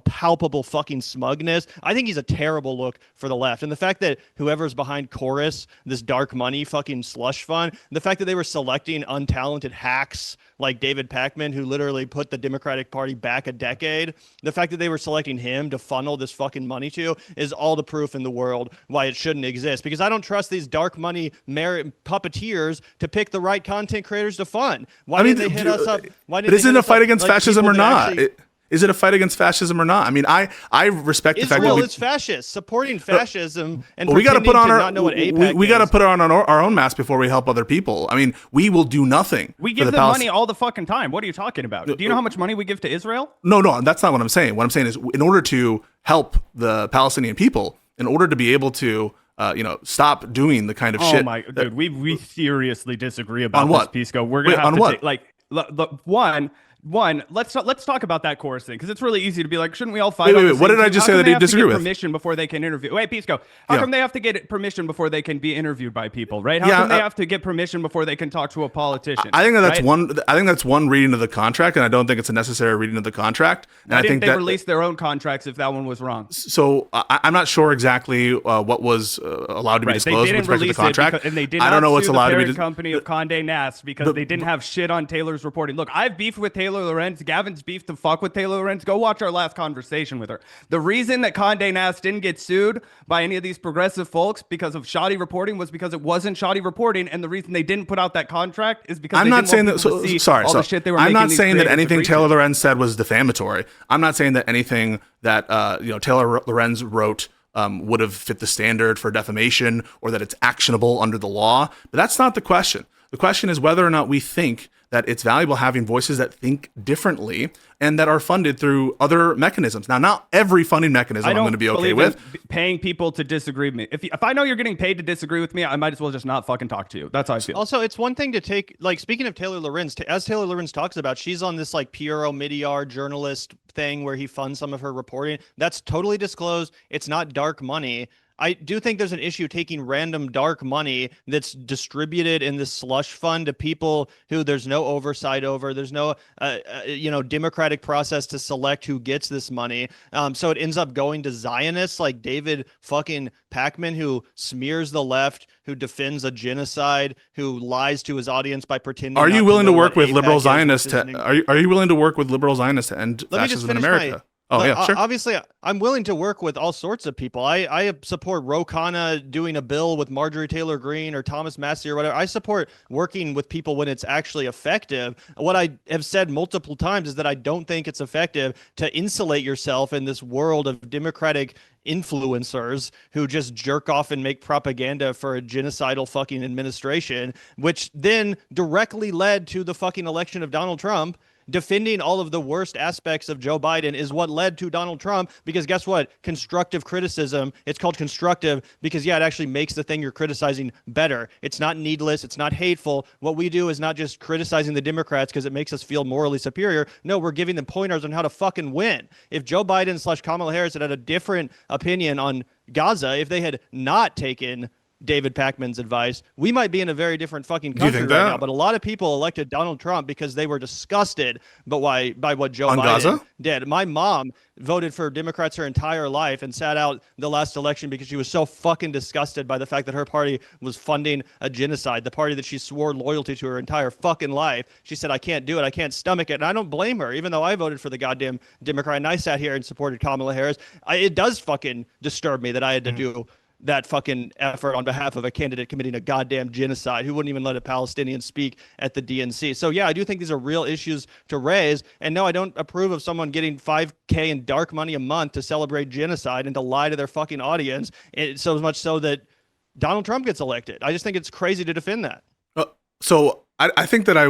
palpable fucking smugness. I think he's a terrible look for the left. And the fact that whoever's behind Chorus, this dark money fucking slush fund, the fact that they were selecting untalented hacks like David Pacman, who literally put the Democratic Party back a decade, the fact that they were selecting him to funnel this fucking money to is all the proof in the world why it shouldn't exist. Because I don't trust these dark money puppeteers to pick the right content creators to fund. Why did they hit us up? Why did it isn't a fight against fascism or not? Is it a fight against fascism or not? I mean, I respect the fact that it's fascist, supporting fascism, and we got to put on we got to put on our own mask before we help other people. I mean, we will do nothing. We give them money all the fucking time. What are you talking about? Do you know how much money we give to Israel? No, that's not what I'm saying. What I'm saying is, in order to help the Palestinian people, in order to be able to stop doing the kind of Oh shit. my dude, we seriously disagree about On what? this, Pisco. We're gonna Wait, have on to what? take, like one. Let's talk about that course thing, because it's really easy to be like, shouldn't we all fight? Wait, on the what same did I team? just How say come that they you have to disagree get with? permission before they can interview? Wait, Pisco, how Yeah. come they have to get permission before they can be interviewed by people, right? How Yeah, come they have to get permission before they can talk to a politician? I think that's right? one. I think that's one reading of the contract, and I don't think it's a necessary reading of the contract. And Why I didn't think they that release their own contracts if that one was wrong? so I'm not sure exactly what was allowed to be Right, they disclosed didn't with respect to release the contract. it, and they did I not don't know what's sue allowed the to be. parent company of Condé Nast because they didn't have shit on Taylor's reporting. Look, I've beefed with Taylor Lorenz. Gavin's beefed to fuck with Taylor Lorenz. Go watch our last conversation with her. The reason that Condé Nast didn't get sued by any of these progressive folks because of shoddy reporting was because it wasn't shoddy reporting, and the reason they didn't put out that contract is because I'm they not didn't saying want that. people to see Sorry, all the shit they were I'm making not these saying that creators anything agree to. Taylor Lorenz said was defamatory. I'm not saying that anything that Taylor Lorenz wrote would have fit the standard for defamation or that it's actionable under the law. But that's not the question. The question is whether or not we think that it's valuable having voices that think differently and that are funded through other mechanisms. Now, not every funding mechanism I'm going to be okay with. Paying people to disagree with me. If I know you're getting paid to disagree with me, I might as well just not fucking talk to you. That's how I feel. Also, it's one thing to take, like, speaking of Taylor Lorenz, as Taylor Lorenz talks about, she's on this like Piero Midyar journalist thing where he funds some of her reporting. That's totally disclosed. It's not dark money. I do think there's an issue taking random dark money that's distributed in this slush fund to people who there's no oversight over. There's no, democratic process to select who gets this money. So it ends up going to Zionists like David fucking Pakman, who smears the left, who defends a genocide, who lies to his audience by pretending. Are you willing to work with liberal Zionists? Are Are you willing to work with liberal Zionists to end fascism in America? Oh, yeah, sure. Obviously, I'm willing to work with all sorts of people. I support Ro Khanna doing a bill with Marjorie Taylor Greene or Thomas Massey or whatever. I support working with people when it's actually effective. What I have said multiple times is that I don't think it's effective to insulate yourself in this world of Democratic influencers who just jerk off and make propaganda for a genocidal fucking administration, which then directly led to the fucking election of Donald Trump. Defending all of the worst aspects of Joe Biden is what led to Donald Trump, because guess what? Constructive criticism, it's called constructive because, yeah, it actually makes the thing you're criticizing better. It's not needless. It's not hateful. What we do is not just criticizing the Democrats because it makes us feel morally superior. No, we're giving them pointers on how to fucking win. If Joe Biden / Kamala Harris had a different opinion on Gaza, if they had not taken David Pakman's advice, we might be in a very different fucking country right now. But a lot of people elected Donald Trump because they were disgusted by what Joe Biden did. My mom voted for Democrats her entire life and sat out the last election because she was so fucking disgusted by the fact that her party was funding a genocide, the party that she swore loyalty to her entire fucking life. She said, I can't do it. I can't stomach it. And I don't blame her, even though I voted for the goddamn Democrat and I sat here and supported Kamala Harris. It does fucking disturb me that I had to do that fucking effort on behalf of a candidate committing a goddamn genocide who wouldn't even let a Palestinian speak at the DNC. So yeah, I do think these are real issues to raise. And no, I don't approve of someone getting $5,000 in dark money a month to celebrate genocide and to lie to their fucking audience. So much so that Donald Trump gets elected. I just think it's crazy to defend that. So I think that I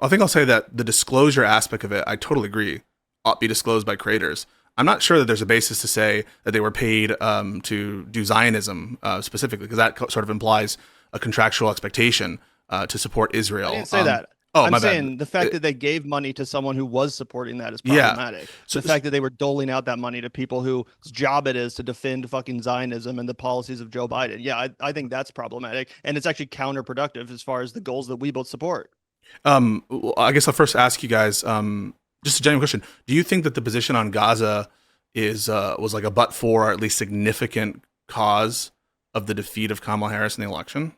think I'll say that the disclosure aspect of it, I totally agree, ought to be disclosed by creators. I'm not sure that there's a basis to say that they were paid to do Zionism specifically, because that sort of implies a contractual expectation to support Israel. I didn't say that. I'm saying the fact that they gave money to someone who was supporting that is problematic. So the fact that they were doling out that money to people whose job it is to defend fucking Zionism and the policies of Joe Biden. Yeah, I think that's problematic. And it's actually counterproductive as far as the goals that we both support. I guess I'll first ask you guys, just a genuine question. Do you think that the position on Gaza was like a but for, or at least significant cause of the defeat of Kamala Harris in the election?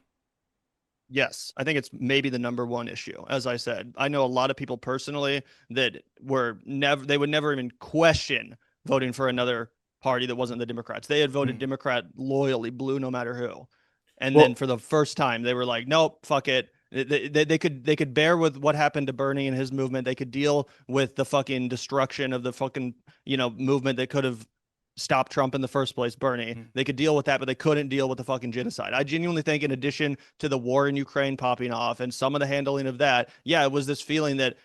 Yes, I think it's maybe the number one issue. As I said, I know a lot of people personally that would never even question voting for another party that wasn't the Democrats. They had voted Democrat loyally, blue no matter who. And then for the first time, they were like, nope, fuck it. They could bear with what happened to Bernie and his movement. They could deal with the fucking destruction of the fucking, movement that could have stopped Trump in the first place, Bernie. They could deal with that, but they couldn't deal with the fucking genocide. I genuinely think, in addition to the war in Ukraine popping off and some of the handling of that, yeah, it was this feeling that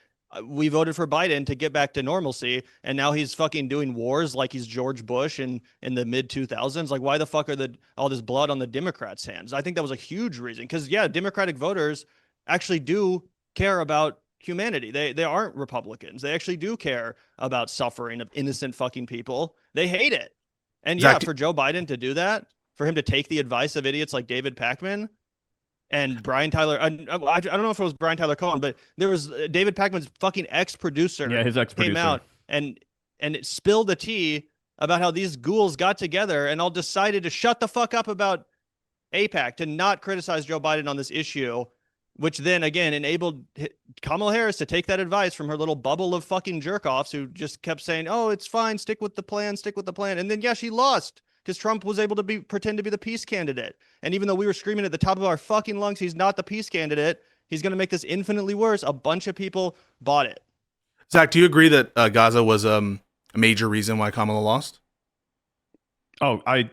we voted for Biden to get back to normalcy, and now he's fucking doing wars like he's George Bush in the mid 2000s. Like, why the fuck are all this blood on the Democrats' hands? I think that was a huge reason, because yeah, Democratic voters actually do care about humanity. They aren't Republicans. They actually do care about suffering of innocent fucking people. They hate it. And yeah, for Joe Biden to do that, for him to take the advice of idiots like David Pakman and Brian Tyler, I don't know if it was Brian Tyler Cohen, but there was David Pakman's fucking ex-producer. Yeah, his ex-producer came out and it spilled the tea about how these ghouls got together and all decided to shut the fuck up about AIPAC, to not criticize Joe Biden on this issue, which then again enabled Kamala Harris to take that advice from her little bubble of fucking jerk-offs who just kept saying, oh, it's fine, stick with the plan. And then, yeah, she lost because Trump was able to pretend to be the peace candidate. And even though we were screaming at the top of our fucking lungs, he's not the peace candidate, he's going to make this infinitely worse, a bunch of people bought it. Zach, do you agree that Gaza was a major reason why Kamala lost? Oh, I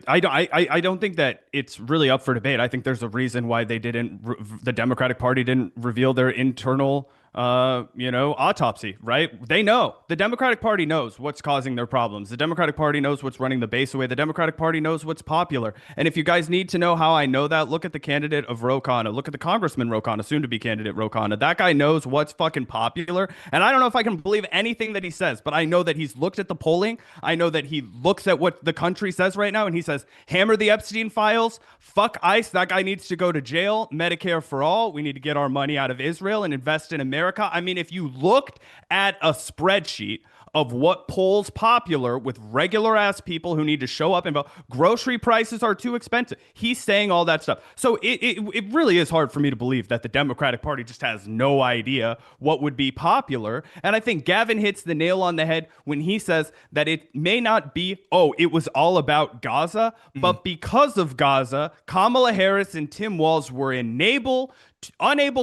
don't think that it's really up for debate. I think there's a reason why they didn't, the Democratic Party didn't reveal their internal, autopsy, right? They know. The Democratic Party knows what's causing their problems. The Democratic Party knows what's running the base away. The Democratic Party knows what's popular. And if you guys need to know how I know that, look at the candidate of Ro Khanna. Look at the Congressman Ro Khanna, soon-to-be candidate Ro Khanna. That guy knows what's fucking popular. And I don't know if I can believe anything that he says, but I know that he's looked at the polling. I know that he looks at what the country says right now, and he says, hammer the Epstein files, fuck ICE, that guy needs to go to jail, Medicare for all, we need to get our money out of Israel and invest in America. I mean, if you looked at a spreadsheet of what polls popular with regular ass people who need to show up and vote, grocery prices are too expensive. He's saying all that stuff. So it really is hard for me to believe that the Democratic Party just has no idea what would be popular. And I think Gavin hits the nail on the head when he says that it may not be, oh, it was all about Gaza, but because of Gaza, Kamala Harris and Tim Walz were unable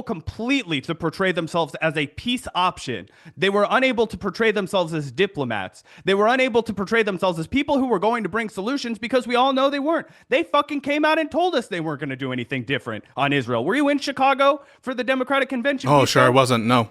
completely to portray themselves as a peace option. They were unable to portray themselves as diplomats. They were unable to portray themselves as people who were going to bring solutions, because we all know they weren't. They fucking came out and told us they weren't going to do anything different on Israel. Were you in Chicago for the Democratic Convention? Oh, sure, I wasn't. No.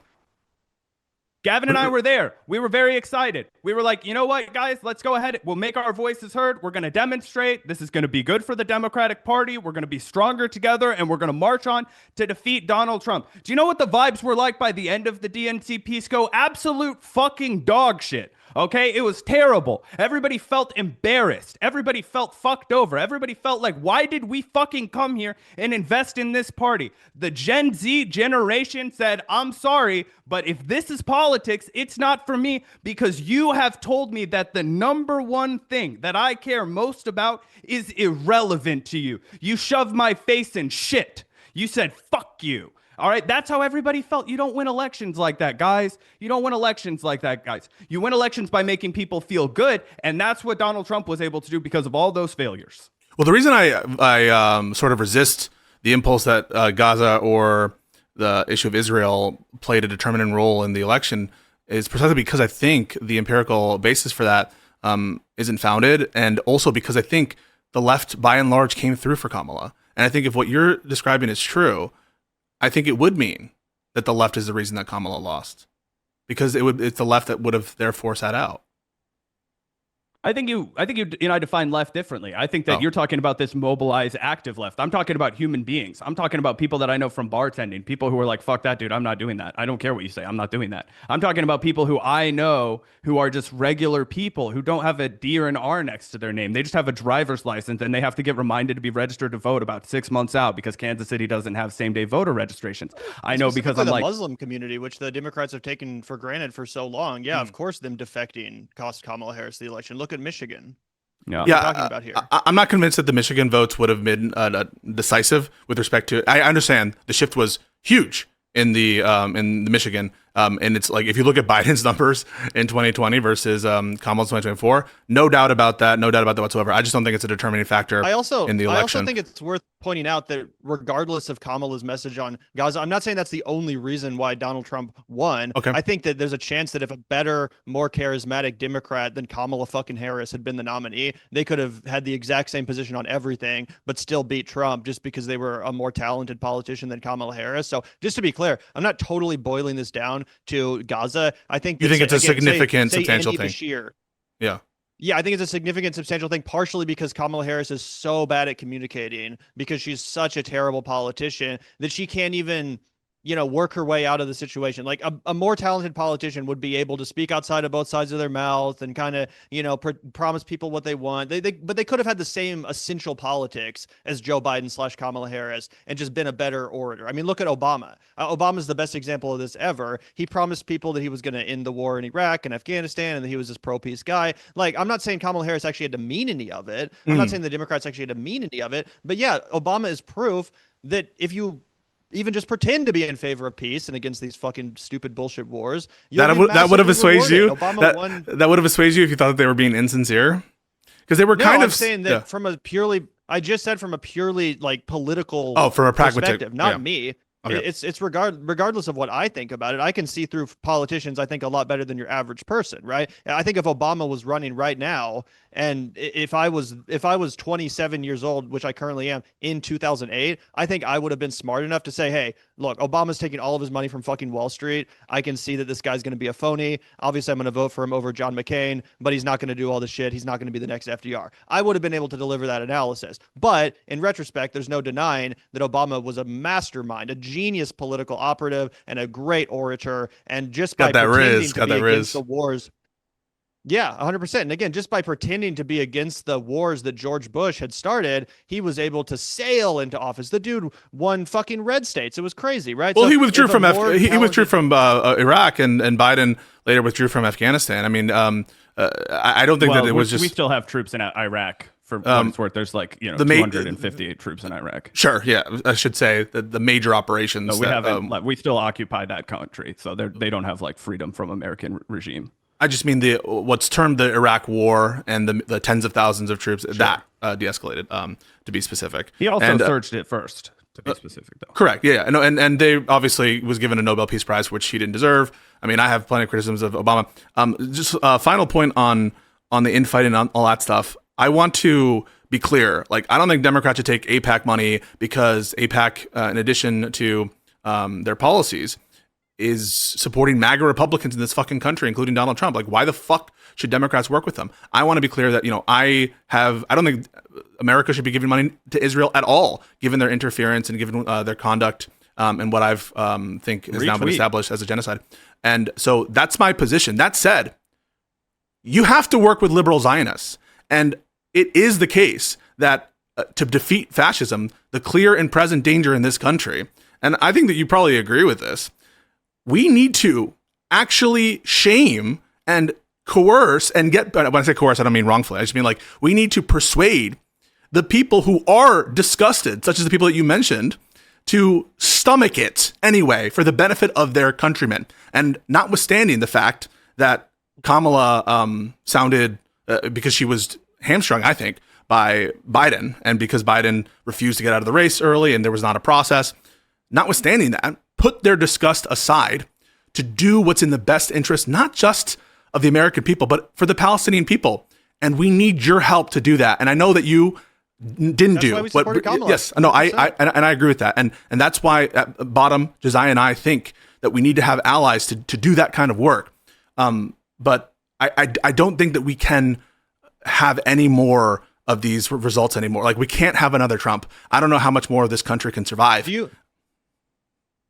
Gavin and I were there. We were very excited. We were like, you know what, guys, let's go ahead. We'll make our voices heard. We're going to demonstrate. This is going to be good for the Democratic Party. We're going to be stronger together, and we're going to march on to defeat Donald Trump. Do you know what the vibes were like by the end of the DNC Pisco? Absolute fucking dog shit. Okay, it was terrible. Everybody felt embarrassed. Everybody felt fucked over. Everybody felt like, why did we fucking come here and invest in this party? The Gen Z generation said, I'm sorry, but if this is politics, it's not for me, because you have told me that the number one thing that I care most about is irrelevant to you. You shoved my face in shit. You said, fuck you. All right, that's how everybody felt. You don't win elections like that, guys. You don't win elections like that, guys. You win elections by making people feel good, and that's what Donald Trump was able to do because of all those failures. Well, the reason I sort of resist the impulse that Gaza or the issue of Israel played a determinant role in the election is precisely because I think the empirical basis for that isn't founded, and also because I think the left, by and large, came through for Kamala. And I think if what you're describing is true, I think it would mean that the left is the reason that Kamala lost, because it's the left that would have therefore sat out. I think you and I define left differently. I think that you're talking about this mobilized, active left. I'm talking about human beings. I'm talking about people that I know from bartending, people who are like, fuck that, dude, I'm not doing that. I don't care what you say. I'm not doing that. I'm talking about people who I know who are just regular people who don't have a D or an R next to their name. They just have a driver's license, and they have to get reminded to be registered to vote about 6 months out because Kansas City doesn't have same-day voter registrations. I know because I'm the like... Muslim community, which the Democrats have taken for granted for so long. Yeah, of course, them defecting cost Kamala Harris the election. Look at Michigan. Yeah, talking about here. I'm not convinced that the Michigan votes would have been decisive with respect to. I understand the shift was huge in the Michigan, and it's like if you look at Biden's numbers in 2020 versus Kamala's 2024, no doubt about that whatsoever. I just don't think it's a determining factor. In the election. I also think it's worth pointing out that regardless of Kamala's message on Gaza, I'm not saying that's the only reason why Donald Trump won. Okay. I think that there's a chance that if a better, more charismatic Democrat than Kamala fucking Harris had been the nominee, they could have had the exact same position on everything, but still beat Trump just because they were a more talented politician than Kamala Harris. So just to be clear, I'm not totally boiling this down to Gaza. I think you think it's a significant, substantial Andy thing. Bashir, Yeah. Yeah, I think it's a significant, substantial thing, partially because Kamala Harris is so bad at communicating, because she's such a terrible politician that she can't even, work her way out of the situation. Like a more talented politician would be able to speak outside of both sides of their mouth and kind of, promise people what they want. But they could have had the same essential politics as Joe Biden / Kamala Harris and just been a better orator. I mean, look at Obama. Obama's the best example of this ever. He promised people that he was going to end the war in Iraq and Afghanistan and that he was this pro-peace guy. Like, I'm not saying Kamala Harris actually had to mean any of it. I'm not saying the Democrats actually had to mean any of it. But yeah, Obama is proof that if you even just pretend to be in favor of peace and against these fucking stupid bullshit wars, that would have assuaged you. That would have assuaged you if you thought that they were being insincere, because they were I'm saying that from a purely, I just said from a purely like political, from a pragmatic perspective, not me. Okay. It's regardless of what I think about it, I can see through politicians, I think, a lot better than your average person, right? I think if Obama was running right now, and if I was 27 years old, which I currently am, in 2008, I think I would have been smart enough to say, hey, look, Obama's taking all of his money from fucking Wall Street. I can see that this guy's going to be a phony. Obviously, I'm going to vote for him over John McCain, but he's not going to do all this shit. He's not going to be the next FDR. I would have been able to deliver that analysis. But in retrospect, there's no denying that Obama was a mastermind, a genius political operative, and a great orator. And just by pretending to be against the wars, yeah, 100%. And again, just by pretending to be against the wars that George Bush had started, he was able to sail into office. The dude won fucking red states. It was crazy, right? Well, so he withdrew from he withdrew from Iraq, and Biden later withdrew from Afghanistan. I mean, I don't think that it was just. We still have troops in Iraq. For what it's worth, there's 258 troops in Iraq. Sure, yeah, I should say the major operations. No, we still occupy that country, so they don't have freedom from American regime. I just mean what's termed the Iraq War and the tens of thousands of troops that de-escalated. To be specific, he also surged it first. To be specific, though, correct. Yeah, no, and they obviously was given a Nobel Peace Prize, which he didn't deserve. I mean, I have plenty of criticisms of Obama. Just final point on the infighting and all that stuff. I want to be clear. I don't think Democrats should take AIPAC money because AIPAC, in addition to their policies, is supporting MAGA Republicans in this fucking country, including Donald Trump. Why the fuck should Democrats work with them? I want to be clear that, I don't think America should be giving money to Israel at all, given their interference and given their conduct and what I've think has now been established as a genocide. And so that's my position. That said, you have to work with liberal Zionists. And it is the case that to defeat fascism, the clear and present danger in this country, and I think that you probably agree with this, we need to actually shame and coerce and get, when I say coerce, I don't mean wrongfully. I just mean we need to persuade the people who are disgusted, such as the people that you mentioned, to stomach it anyway for the benefit of their countrymen. And notwithstanding the fact that Kamala sounded, because she was hamstrung, I think, by Biden, and because Biden refused to get out of the race early and there was not a process, notwithstanding that, put their disgust aside to do what's in the best interest, not just of the American people, but for the Palestinian people. And we need your help to do that. And I know that you didn't that's do. Why we supported Kamala. Yes, no, I agree with that. And that's why at bottom, Josiah and I think that we need to have allies to do that kind of work. But I don't think that we can have any more of these results anymore. We can't have another Trump. I don't know how much more of this country can survive.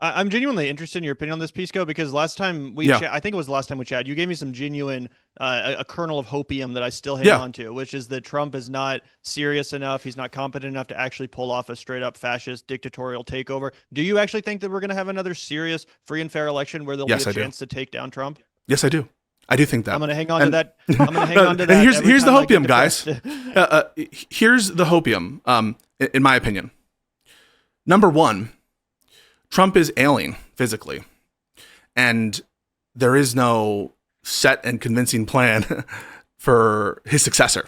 I'm genuinely interested in your opinion on this, Pisco, because last time I think it was the last time we chatted, you gave me some genuine, a kernel of hopium that I still hang on to, which is that Trump is not serious enough. He's not competent enough to actually pull off a straight up fascist dictatorial takeover. Do you actually think that we're going to have another serious free and fair election where there'll be a chance to take down Trump? Yes, I do. I do think that. I'm going to hang on to that. I'm going to hang on to that. And here's the hopium, guys. Here's the hopium, in my opinion. Number one, Trump is ailing physically, and there is no set and convincing plan for his successor.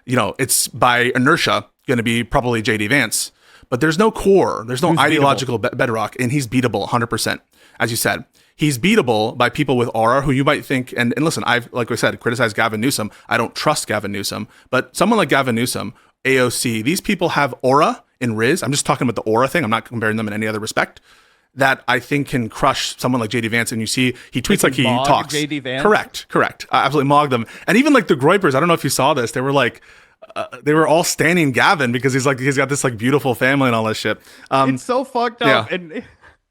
It's by inertia going to be probably J.D. Vance, but there's no core, there's no Who's ideological bedrock, and he's beatable 100%. As you said, he's beatable by people with aura who you might think, and listen, I've, like I said, criticized Gavin Newsom. I don't trust Gavin Newsom, but someone like Gavin Newsom, AOC, these people have aura in Riz. I'm just talking about the aura thing. I'm not comparing them in any other respect. That I think can crush someone like JD Vance. And you see, he tweets like he Mog talks. JD Vance? Correct. I absolutely mogged them. And even like the Groypers, I don't know if you saw this. They were like, they were all standing Gavin because he's got this like beautiful family and all this shit. It's so fucked up. Yeah.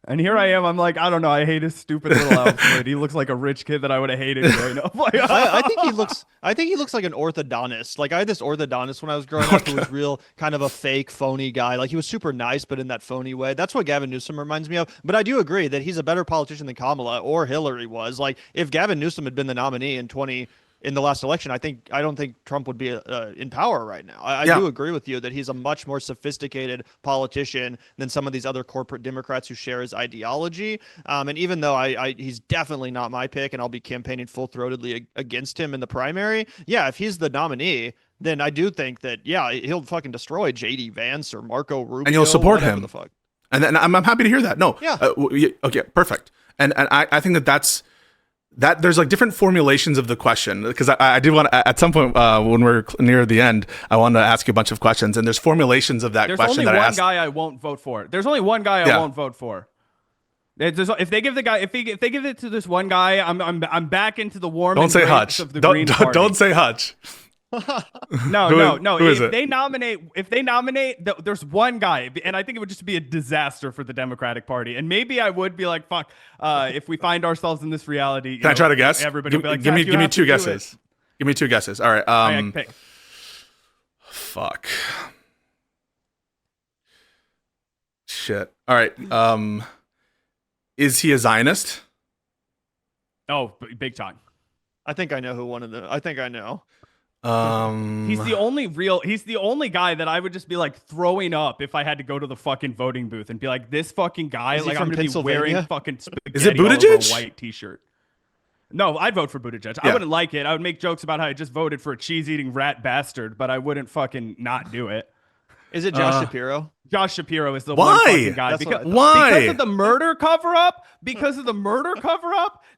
And here I am. I'm like, I don't know. I hate his stupid little outfit. He looks like a rich kid that I would have hated growing up. Like, I think he looks. I think he looks like an orthodontist. Like I had this orthodontist when I was growing up, who was real kind of a fake, phony guy. Like he was super nice, but in that phony way. That's what Gavin Newsom reminds me of. But I do agree that he's a better politician than Kamala or Hillary was. Like if Gavin Newsom had been the nominee in the last election, I don't think Trump would be in power right now. I do agree with you that he's a much more sophisticated politician than some of these other corporate Democrats who share his ideology. And even though he's definitely not my pick, and I'll be campaigning full-throatedly against him in the primary. Yeah, if he's the nominee, then I do think that he'll fucking destroy JD Vance or Marco Rubio, and you'll support him. The fuck. And then I'm happy to hear that. No, yeah, okay, perfect. And I think that's. That there's like different formulations of the question, because I did want to, at some point when we're near the end, I wanted to ask you a bunch of questions, and there's formulations of that question that I asked. There's only one guy I won't vote for. There's only one guy I won't vote for. If they give the guy, if they give it to this one guy, I'm back into the warm. Don't say Hutch. Of the Green Party. Don't say Hutch. No. Who is if it? they nominate, there's one guy, and I think it would just be a disaster for the Democratic Party. And maybe I would be like, fuck, if we find ourselves in this reality. Can I try to guess? Everybody would be like, give me two guesses. Give me two guesses. All right. Pick. Fuck. Shit. All right. Is he a Zionist? Oh, big time. I think I know who one of them. I think I know. He's the only guy that I would just be like throwing up if I had to go to the fucking voting booth and be like, this fucking guy, like I'm gonna be wearing fucking spaghetti Is it all over Buttigieg? a white t-shirt. No, I'd vote for Buttigieg. I wouldn't like it. I would make jokes about how I just voted for a cheese-eating rat bastard, but I wouldn't fucking not do it. Is it Josh Shapiro? Josh Shapiro is the Why? one fucking guy. Why? Because of the murder cover-up.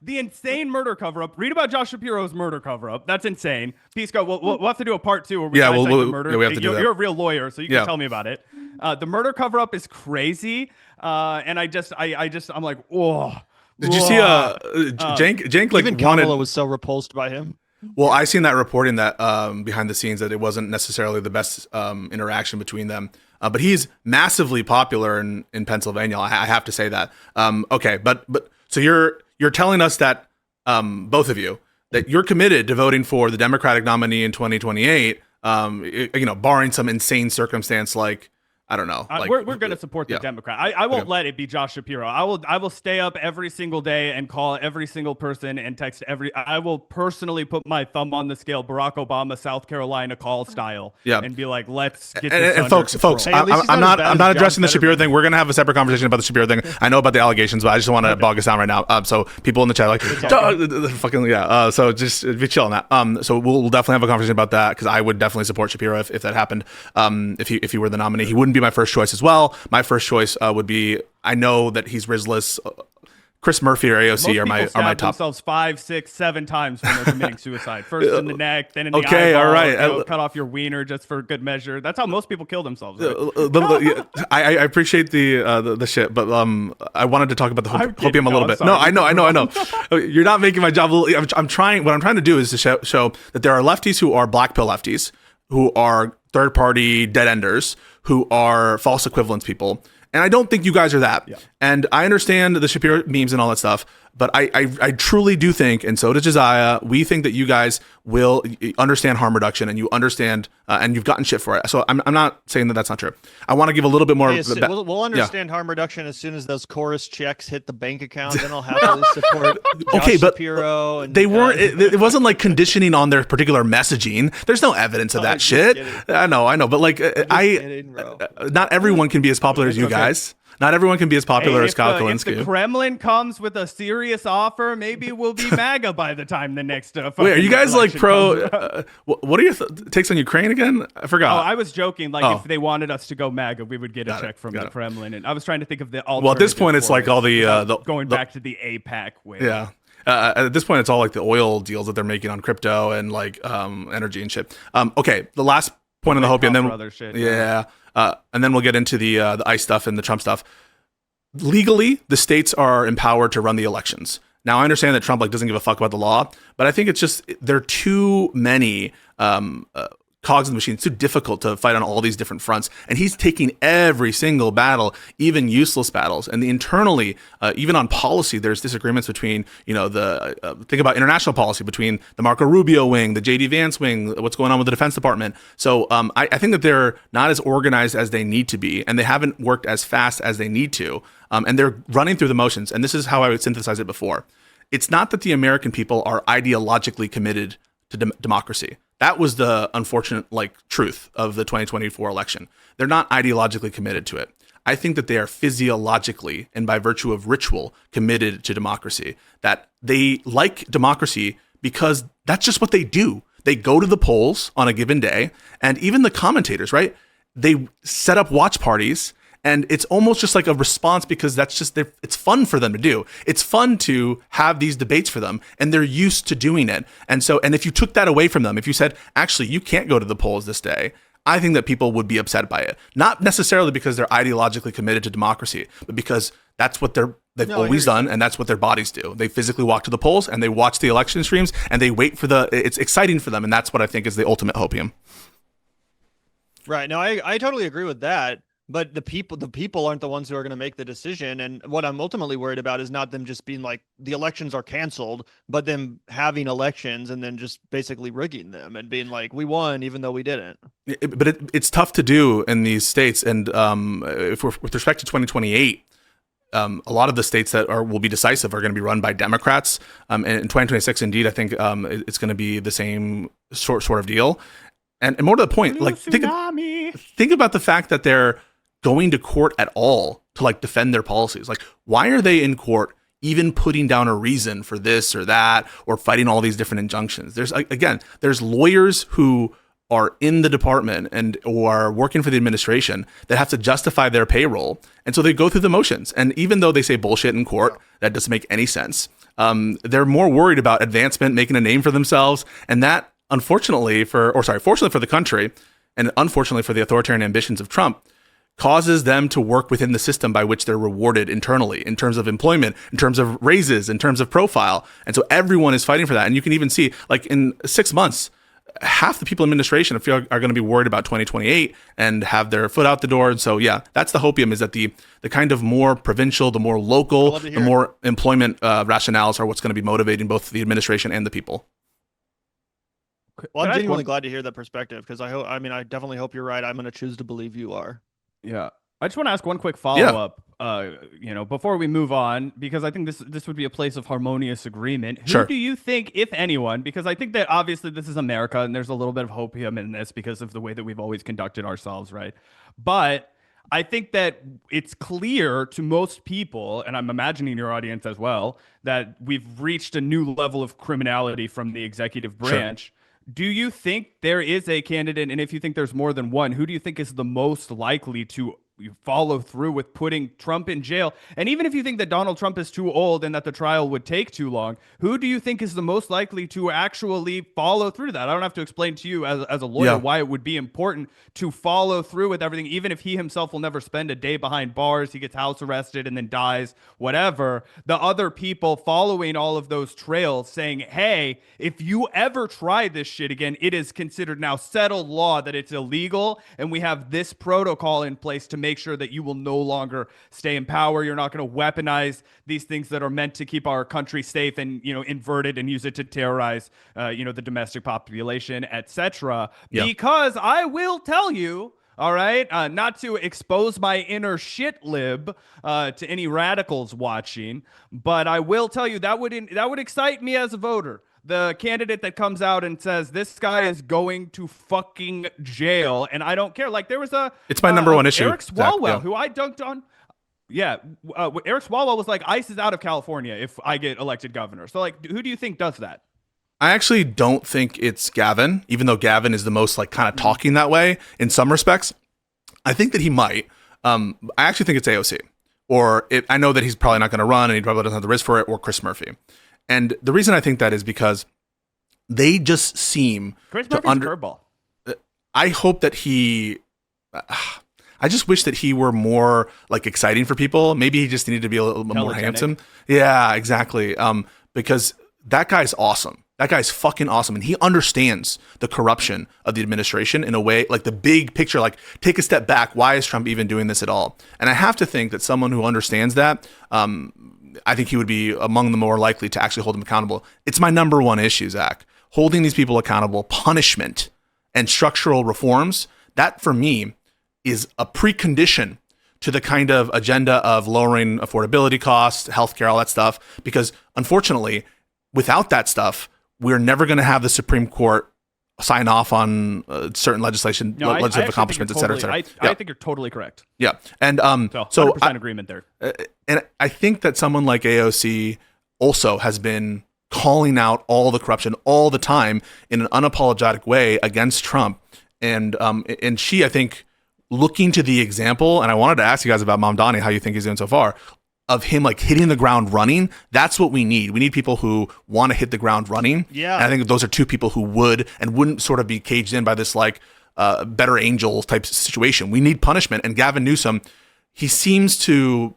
The insane murder cover-up. Read about Josh Shapiro's murder cover-up. That's insane. Pisco, we'll have to do a part 2 where we dissect the murder. We have to do that. You're a real lawyer, so you can tell me about it. The murder cover-up is crazy, and I'm like, whoa. Did you see Cenk like even Kamala was so repulsed by him? Well, I seen that reporting that behind the scenes that it wasn't necessarily the best interaction between them. But he's massively popular in Pennsylvania. I have to say that. Okay, but so you're telling us that both of you that you're committed to voting for the Democratic nominee in 2028. Barring some insane circumstance like. I don't know. We're going to support the Democrat. I won't let it be Josh Shapiro. I will stay up every single day and call every single person and text I will personally put my thumb on the scale, Barack Obama, South Carolina call style, and be like, let's get this and folks, Hey, I'm not addressing the Shapiro Fetterman. thing. We're gonna have a separate conversation about the Shapiro thing. I know about the allegations, but I just want to bog us down right now. So people in the chat are like, fucking so just be chill on that. So we'll definitely have a conversation about that because I would definitely support Shapiro if that happened. If he were the nominee, he wouldn't be my first choice as well. My first choice would be, I know that he's Rizless. Chris Murphy or AOC are my top. Themselves 5, 6, 7 times when they're committing suicide. First in the neck, then in the okay, eyeball, all right. Cut off your wiener just for good measure. That's how most people kill themselves. Right? I appreciate the shit, but I wanted to talk about the hopium a little bit. No, I know. You're not making my job. I'm trying. What I'm trying to do is to show that there are lefties who are black pill lefties, who are third party dead enders, who are false equivalence people. And I don't think you guys are that. Yeah. And I understand the Shapiro memes and all that stuff, but I truly do think, and so does Josiah, we think that you guys will understand harm reduction and you understand, and you've gotten shit for it. So I'm not saying that that's not true. I want to give a little bit more. We'll understand harm reduction as soon as those chorus checks hit the bank account. Then I'll happily support Josh Shapiro. And, they weren't. It wasn't like conditioning on their particular messaging. There's no evidence of that shit. I know. But like, not everyone can be as popular as you guys. Not everyone can be as popular as Kyle If the Kalinske. Kremlin comes with a serious offer, maybe we'll be MAGA by the time the next. Wait, are you guys like election pro? comes up. What are your takes on Ukraine again? I forgot. Oh, I was joking. Like if they wanted us to go MAGA, we would get a check from the Kremlin. And I was trying to think of the alternative. Well, at this point, it's like all the going back to the APAC way. Yeah. At this point, it's all like the oil deals that they're making on crypto and like energy and shit. Okay, the last point on the Hopi, and then other shit, and then we'll get into the ICE stuff and the Trump stuff. Legally, the states are empowered to run the elections. Now, I understand that Trump like doesn't give a fuck about the law, but I think it's just there are too many cogs in the machine. It's too difficult to fight on all these different fronts, and he's taking every single battle, even useless battles. And internally, even on policy, there's disagreements between think about international policy between the Marco Rubio wing, the JD Vance wing, what's going on with the Defense Department. So I think that they're not as organized as they need to be, and they haven't worked as fast as they need to, and they're running through the motions. And this is how I would synthesize it before. It's not that the American people are ideologically committed to democracy. That was the unfortunate truth of the 2024 election. They're not ideologically committed to it. I think that they are physiologically and by virtue of ritual committed to democracy. That they like democracy because that's just what they do. They go to the polls on a given day, and even the commentators, right? They set up watch parties. And it's almost just like a response because that's just it's fun for them to do. It's fun to have these debates for them, and they're used to doing it. And if you took that away from them, if you said, actually, you can't go to the polls this day, I think that people would be upset by it. Not necessarily because they're ideologically committed to democracy, but because that's what they've always done, and that's what their bodies do. They physically walk to the polls, and they watch the election streams, and they wait for it's exciting for them, and that's what I think is the ultimate hopium. Right. No, I totally agree with that. But the people aren't the ones who are going to make the decision. And what I'm ultimately worried about is not them just being like, the elections are canceled, but them having elections and then just basically rigging them and being like, we won, even though we didn't. But it's tough to do in these states. And if we're with respect to 2028, a lot of the states that will be decisive are going to be run by Democrats. And in 2026, indeed, I think it's going to be the same sort of deal. And more to the point, think about the fact that they're going to court at all to defend their policies. Why are they in court even putting down a reason for this or that, or fighting all these different injunctions? There's lawyers who are in the department and or are working for the administration that have to justify their payroll. And so they go through the motions. And even though they say bullshit in court, that doesn't make any sense. They're more worried about advancement, making a name for themselves. And that, fortunately for the country, and unfortunately for the authoritarian ambitions of Trump, causes them to work within the system by which they're rewarded internally in terms of employment, in terms of raises, in terms of profile. And so everyone is fighting for that. And you can even see, in 6 months, half the people in administration are going to be worried about 2028 and have their foot out the door. And so, yeah, that's the hopium, is that the kind of more provincial, the more local, the more employment rationales are what's going to be motivating both the administration and the people. Well, I'm genuinely glad to hear that perspective, because I definitely hope you're right. I'm going to choose to believe you are. Yeah. I just want to ask one quick follow-up, before we move on, because I think this would be a place of harmonious agreement. Who do you think, if anyone, because I think that obviously this is America and there's a little bit of hopium in this because of the way that we've always conducted ourselves, right? But I think that it's clear to most people, and I'm imagining your audience as well, that we've reached a new level of criminality from the executive branch. Sure. Do you think there is a candidate, and if you think there's more than one, who do you think is the most likely to follow through with putting Trump in jail? And even if you think that Donald Trump is too old and that the trial would take too long, who do you think is the most likely to actually follow through that? I don't have to explain to you as a lawyer why it would be important to follow through with everything, even if he himself will never spend a day behind bars, he gets house arrested and then dies, whatever. The other people following all of those trails saying, hey, if you ever try this shit again, it is considered now settled law that it's illegal, and we have this protocol in place to make sure that you will no longer stay in power. You're not going to weaponize these things that are meant to keep our country safe and, invert it and use it to terrorize, the domestic population, etc. Yeah. Because I will tell you, all right, not to expose my inner shit lib to any radicals watching, but I will tell you that would excite me as a voter. The candidate that comes out and says, this guy is going to fucking jail, and I don't care. Like, there was it's my number one issue. Eric Swalwell, who I dunked on. Yeah, Eric Swalwell was like, ICE is out of California if I get elected governor. So like, who do you think does that? I actually don't think it's Gavin, even though Gavin is the most like kind of talking that way in some respects. I think that he might. I actually think it's AOC, I know that he's probably not going to run, and he probably doesn't have the risk for it, or Chris Murphy. And the reason I think that is because they just seem Chris to Murphy's curveball. I hope that he. I just wish that he were more like exciting for people. Maybe he just needed to be a little bit more handsome. Yeah, exactly. Because that guy's awesome. That guy's fucking awesome. And he understands the corruption of the administration in a way, like the big picture, like take a step back. Why is Trump even doing this at all? And I have to think that someone who understands that, I think he would be among the more likely to actually hold them accountable. It's my number one issue, Zach. Holding these people accountable, punishment and structural reforms, that for me is a precondition to the kind of agenda of lowering affordability costs, healthcare, all that stuff. Because unfortunately, without that stuff, we're never going to have the Supreme Court sign off on certain legislation, legislative accomplishments, et cetera, et cetera. I think you're totally correct. Yeah. And so 100% agreement there. And I think that someone like AOC also has been calling out all the corruption all the time in an unapologetic way against Trump. And she, I think, looking to the example, and I wanted to ask you guys about Mamdani, how you think he's doing so far, of him like hitting the ground running. That's what we need. We need people who want to hit the ground running. Yeah. And I think those are two people who would and wouldn't sort of be caged in by this like better angels type situation. We need punishment. And Gavin Newsom, he seems to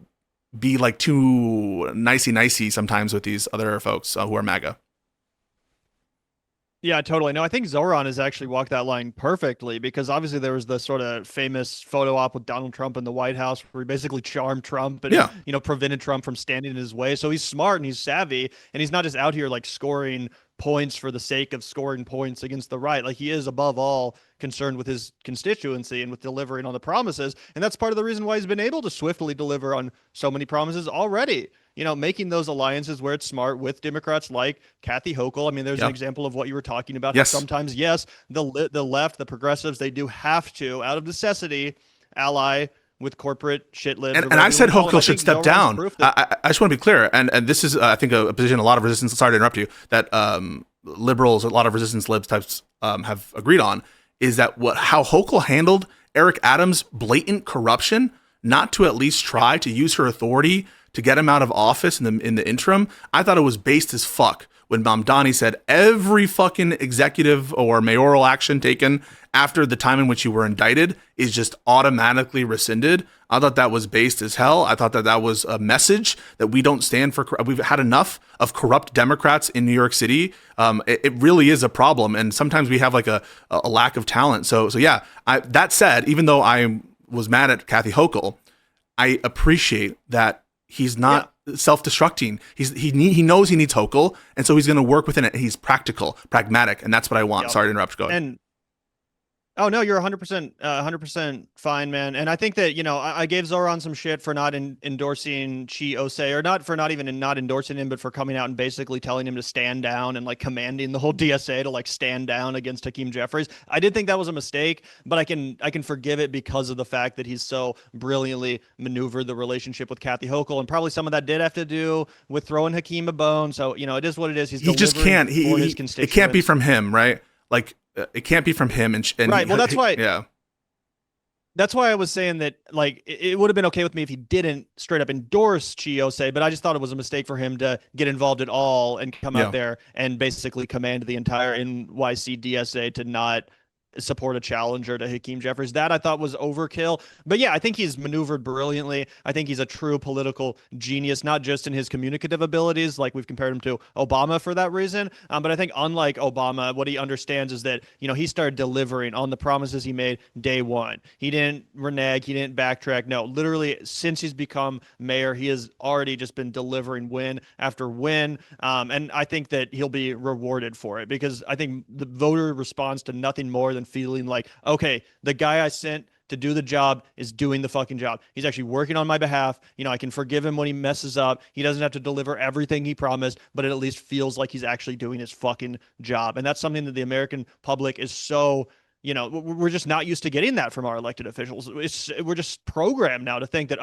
be like too nicey sometimes with these other folks who are MAGA. Yeah, totally. No, I think Zoran has actually walked that line perfectly, because obviously there was the sort of famous photo op with Donald Trump in the White House where he basically charmed Trump and, prevented Trump from standing in his way. So he's smart and he's savvy, and he's not just out here like scoring points for the sake of scoring points against the right. Like, he is above all concerned with his constituency and with delivering on the promises. And that's part of the reason why he's been able to swiftly deliver on so many promises already. Making those alliances where it's smart with Democrats like Kathy Hochul. I mean, there's an example of what you were talking about. Yes. Sometimes, yes, the left, the progressives, they do have to, out of necessity, ally with corporate shit libs. And I said Hochul should step down. I just want to be clear. And this is, I think, a position a lot of resistance, sorry to interrupt you, that liberals, a lot of resistance libs types have agreed on, is that how Hochul handled Eric Adams' blatant corruption, not to at least try to use her authority to get him out of office in the interim. I thought it was based as fuck when Mamdani said every fucking executive or mayoral action taken after the time in which you were indicted is just automatically rescinded. I thought that was based as hell. I thought that was a message that we don't stand for. We've had enough of corrupt Democrats in New York City. It really is a problem. And sometimes we have like a lack of talent. So yeah, that said, even though I was mad at Kathy Hochul, I appreciate that he's not self-destructing. He knows he needs Hochul, and so he's going to work within it. He's practical, pragmatic, and that's what I want. Sorry to interrupt. Go ahead. Oh no, you're 100% fine, man. And I think that, I gave Zoran some shit for not endorsing Chi Osei, or not even not endorsing him, but for coming out and basically telling him to stand down and like commanding the whole DSA to like stand down against Hakeem Jeffries. I did think that was a mistake, but I can forgive it because of the fact that he's so brilliantly maneuvered the relationship with Kathy Hochul, and probably some of that did have to do with throwing Hakeem a bone. So, it is what it is. He just can't. It can't be from him, right? Like, it can't be from him. And right. Well, that's why. Yeah. That's why I was saying that, like, it would have been okay with me if he didn't straight up endorse Chi Osei, but I just thought it was a mistake for him to get involved at all and come out there and basically command the entire NYC DSA to not support a challenger to Hakeem Jeffries. That I thought was overkill. But yeah, I think he's maneuvered brilliantly. I think he's a true political genius, not just in his communicative abilities, like we've compared him to Obama for that reason. But I think unlike Obama, what he understands is that, he started delivering on the promises he made day one. He didn't renege. He didn't backtrack. No, literally since he's become mayor, he has already just been delivering win after win. And I think that he'll be rewarded for it, because I think the voter responds to nothing more than feeling like, okay, the guy I sent to do the job is doing the fucking job. He's actually working on my behalf. I can forgive him when he messes up. He doesn't have to deliver everything he promised, but it at least feels like he's actually doing his fucking job. And that's something that the American public is so we're just not used to getting that from our elected officials. We're just programmed now to think that,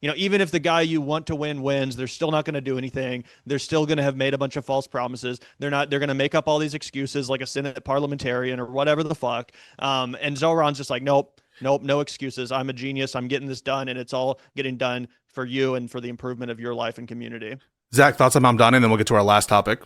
even if the guy you want to win wins, they're still not going to do anything. They're still going to have made a bunch of false promises. They're going to make up all these excuses like a Senate parliamentarian or whatever the fuck. And Zoran's just like, nope, no excuses. I'm a genius. I'm getting this done, and it's all getting done for you and for the improvement of your life and community. Zach, thoughts on Mamdani, and then we'll get to our last topic.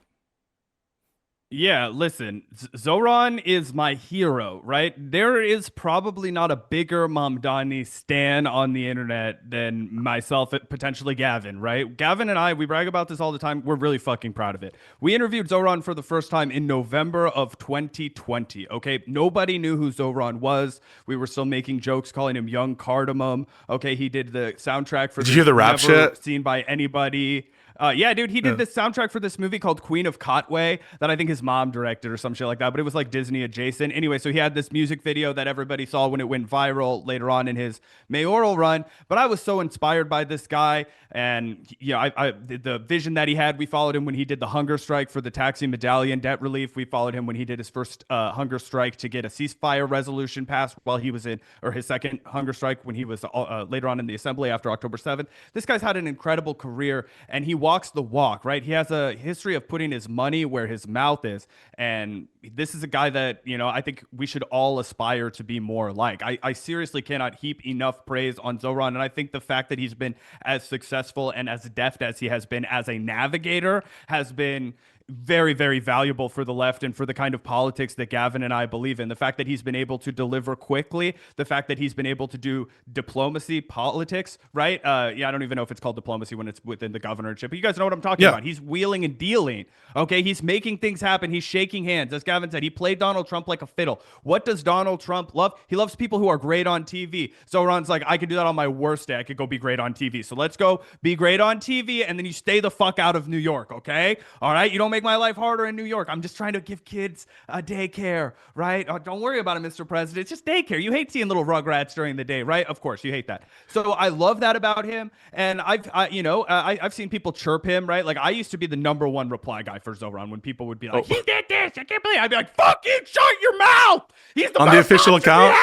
Yeah, listen, Zoran is my hero, right? There is probably not a bigger Mamdani stan on the internet than myself, potentially Gavin, right? Gavin and I, we brag about this all the time. We're really fucking proud of it. We interviewed Zoran for the first time in November of 2020, okay? Nobody knew who Zoran was. We were still making jokes, calling him Young Cardamom, okay? He did the soundtrack for Did you hear the rap Never shit? Seen by Anybody. Yeah, dude, he did this soundtrack for this movie called Queen of Kotway that I think his mom directed or some shit like that, but it was like Disney adjacent. Anyway, so he had this music video that everybody saw when it went viral later on in his mayoral run. But I was so inspired by this guy, and the vision that he had. We followed him when he did the hunger strike for the taxi medallion debt relief. We followed him when he did his first hunger strike to get a ceasefire resolution passed while he was or his second hunger strike when he was later on in the assembly after October 7th. This guy's had an incredible career, and he walks the walk, right? He has a history of putting his money where his mouth is. And this is a guy that, I think we should all aspire to be more like. I seriously cannot heap enough praise on Zoran. And I think the fact that he's been as successful and as deft as he has been as a navigator has been very, very valuable for the left and for the kind of politics that Gavin and I believe in. The fact that he's been able to deliver quickly, the fact that he's been able to do diplomacy politics, right? I don't even know if it's called diplomacy when it's within the governorship, but you guys know what I'm talking about. He's wheeling and dealing, okay? He's making things happen. He's shaking hands. As Gavin said, he played Donald Trump like a fiddle. What does Donald Trump love? He loves people who are great on TV. Zoran's like, I could do that on my worst day. I could go be great on TV. So let's go be great on TV, and then you stay the fuck out of New York, okay? All right? You don't make my life harder in New York. I'm just trying to give kids a daycare, right? Don't worry about it, Mr. President. It's just daycare. You hate seeing little rugrats during the day, right? Of course, you hate that. So I love that about him. And I've seen people chirp him, right? Like I used to be the number one reply guy for Zoran when people would be like, he did this. I can't believe it. I'd be like, fucking shut your mouth. He's the on the official account.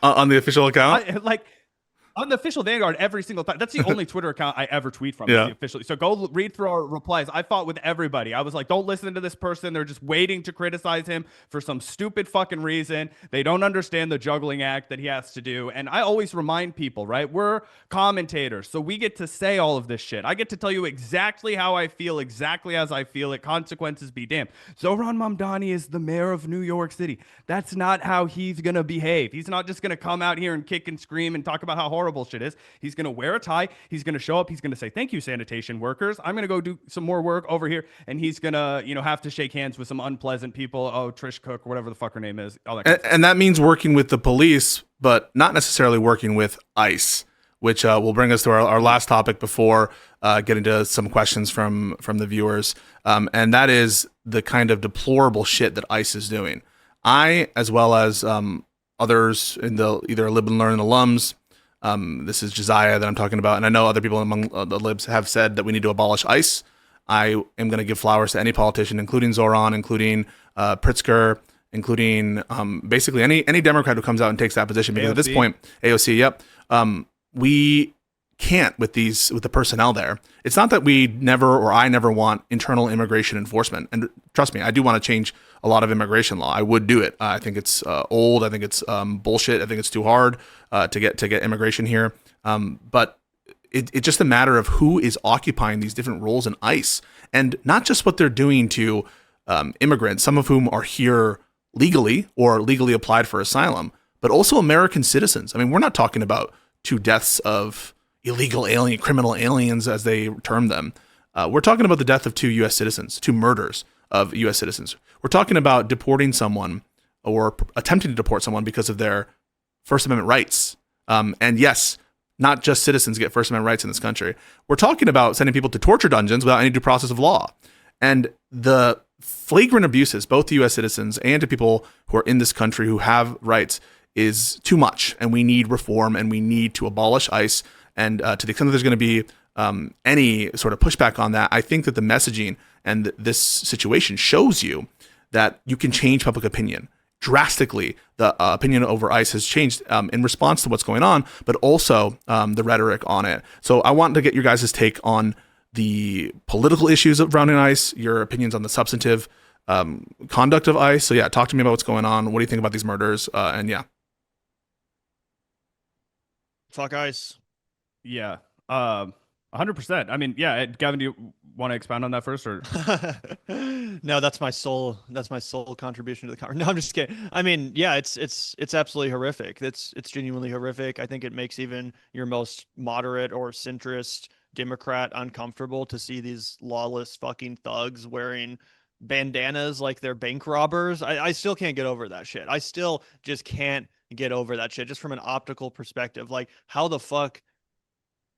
On the official account. On the official Vanguard, every single time. That's the only Twitter account I ever tweet from. Yeah. Officially. So go read through our replies. I fought with everybody. I was like, don't listen to this person. They're just waiting to criticize him for some stupid fucking reason. They don't understand the juggling act that he has to do. And I always remind people, right? We're commentators, so we get to say all of this shit. I get to tell you exactly how I feel, exactly as I feel it. Consequences be damned. Zoran Mamdani is the mayor of New York City. That's not how he's going to behave. He's not just going to come out here and kick and scream and talk about how horrible shit is. He's going to wear a tie. He's going to show up. He's going to say, thank you, sanitation workers. I'm going to go do some more work over here. And he's going to, have to shake hands with some unpleasant people. Oh, Trish Cook, or whatever the fuck her name is. All that kind of stuff. And that means working with the police, but not necessarily working with ICE, which will bring us to our last topic before getting to some questions from the viewers. And that is the kind of deplorable shit that ICE is doing. I, as well as others in the either Live and Learn alums, this is Josiah that I'm talking about, and I know other people among the libs have said that we need to abolish ICE. I am going to give flowers to any politician, including Zoran, including Pritzker, including basically any Democrat who comes out and takes that position. Because AOC. At this point, AOC, yep, we can't with the personnel there. It's not that I never want internal immigration enforcement. And trust me, I do want to change a lot of immigration law. I would do it. I think it's old. I think it's bullshit. I think it's too hard to get immigration here. But it's just a matter of who is occupying these different roles in ICE, and not just what they're doing to immigrants, some of whom are here legally or legally applied for asylum, but also American citizens. I mean, we're not talking about 2 deaths of criminal aliens, as they term them. We're talking about the death of 2 U.S. citizens, 2 murders of U.S. citizens. We're talking about deporting someone or attempting to deport someone because of their First Amendment rights. And yes, not just citizens get First Amendment rights in this country. We're talking about sending people to torture dungeons without any due process of law. And the flagrant abuses, both to U.S. citizens and to people who are in this country who have rights, is too much. And we need reform, and we need to abolish ICE. And to the extent that there's going to be any sort of pushback on that, I think that the messaging and this situation shows you that you can change public opinion. drastically the opinion over ICE has changed in response to what's going on, but also the rhetoric on it. So I want to get your guys' take on the political issues surrounding ICE, your opinions on the substantive conduct of ICE. So yeah, talk to me about what's going on. What do you think about these murders? And yeah. Fuck ICE. Yeah. 100%. I mean, yeah, Gavin, do you want to expound on that first, or? No, that's my sole contribution to the conversation. No, I'm just kidding. I mean, yeah, it's absolutely horrific. It's genuinely horrific. I think it makes even your most moderate or centrist Democrat uncomfortable to see these lawless fucking thugs wearing bandanas like they're bank robbers. I still can't get over that shit. I still just can't get over that shit, just from an optical perspective. Like, how the fuck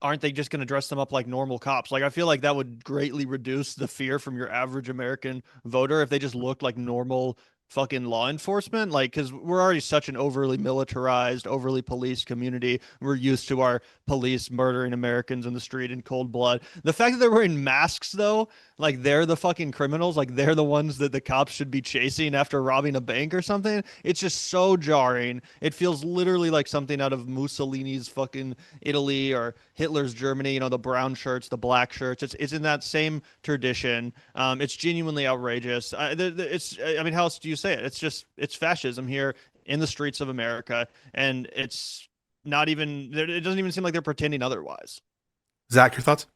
aren't they just going to dress them up like normal cops? Like, I feel like that would greatly reduce the fear from your average American voter if they just looked like normal fucking law enforcement. Like, because we're already such an overly militarized, overly policed community. We're used to our police murdering Americans in the street in cold blood. The fact that they're wearing masks, though, like they're the fucking criminals, like they're the ones that the cops should be chasing after robbing a bank or something. It's just so jarring. It feels literally like something out of Mussolini's fucking Italy or Hitler's Germany, you know, the brown shirts, the black shirts. It's in that same tradition. It's genuinely outrageous. I mean, how else do you say it? It's fascism here in the streets of America, and it's not even, it doesn't even seem like they're pretending otherwise. Zach, your thoughts?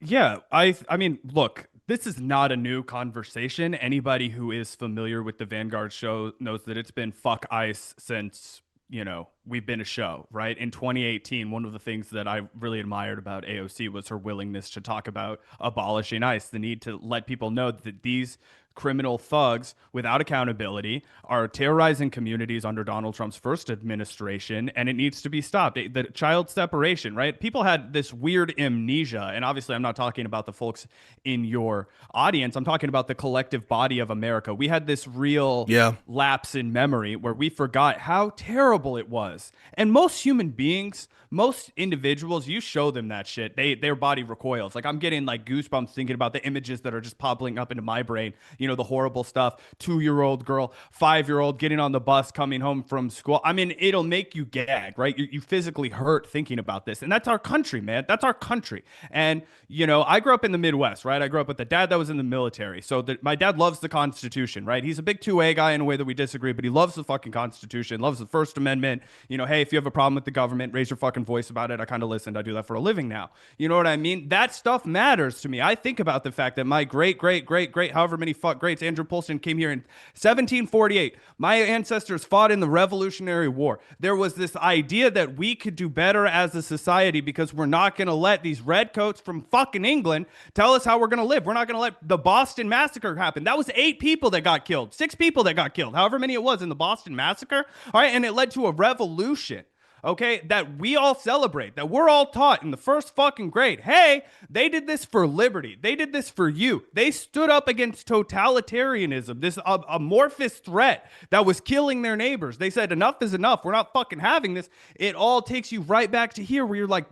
Yeah, I mean, look, this is not a new conversation. Anybody who is familiar with the Vanguard show knows that it's been fuck ICE since, you know, we've been a show, right? In 2018, one of the things that I really admired about AOC was her willingness to talk about abolishing ICE, the need to let people know that these criminal thugs without accountability are terrorizing communities under Donald Trump's first administration, and it needs to be stopped. The child separation, right? People had this weird amnesia, and obviously I'm not talking about the folks in your audience. I'm talking about the collective body of America. We had this real lapse in memory where we forgot how terrible it was. And most human beings, most individuals, you show them that shit, their body recoils. Like, I'm getting like goosebumps thinking about the images that are just popping up into my brain. You know, the horrible stuff, 2-year-old girl, 5-year-old getting on the bus, coming home from school. I mean, it'll make you gag, right? You physically hurt thinking about this. And that's our country, man. That's our country. And, you know, I grew up in the Midwest, right? I grew up with a dad that was in the military. So my dad loves the Constitution, right? He's a big 2A guy in a way that we disagree, but he loves the fucking Constitution, loves the First Amendment. You know, hey, if you have a problem with the government, raise your fucking voice about it. I kind of listened. I do that for a living now. You know what I mean? That stuff matters to me. I think about the fact that my great, however many greats, Andrew Polson, came here in 1748. My ancestors fought in the Revolutionary War. There was this idea that we could do better as a society because we're not going to let these redcoats from fucking England tell us how we're going to live. We're not going to let the Boston Massacre happen. That was 8 people that got killed, 6 people that got killed, however many it was in the Boston Massacre. All right, and it led to a revolution. Okay, that we all celebrate, that we're all taught in the first fucking grade. Hey, they did this for liberty. They did this for you. They stood up against totalitarianism, this amorphous threat that was killing their neighbors. They said, enough is enough. We're not fucking having this. It all takes you right back to here where you're like,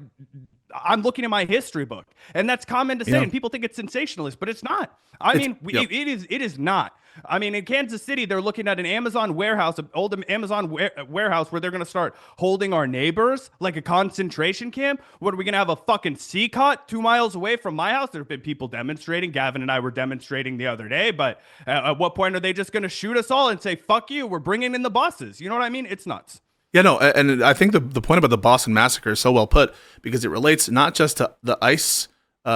I'm looking at my history book. And that's common to say, and people think it's sensationalist, but it's not. It is not. I mean, in Kansas City, they're looking at an Amazon warehouse, an old Amazon warehouse where they're going to start holding our neighbors like a concentration camp. What, are we going to have a fucking CCOT 2 miles away from my house? There have been people demonstrating. Gavin and I were demonstrating the other day, but at what point are they just going to shoot us all and say, fuck you, we're bringing in the buses? You know what I mean? It's nuts. Yeah, no, and I think the point about the Boston Massacre is so well put because it relates not just to the ICE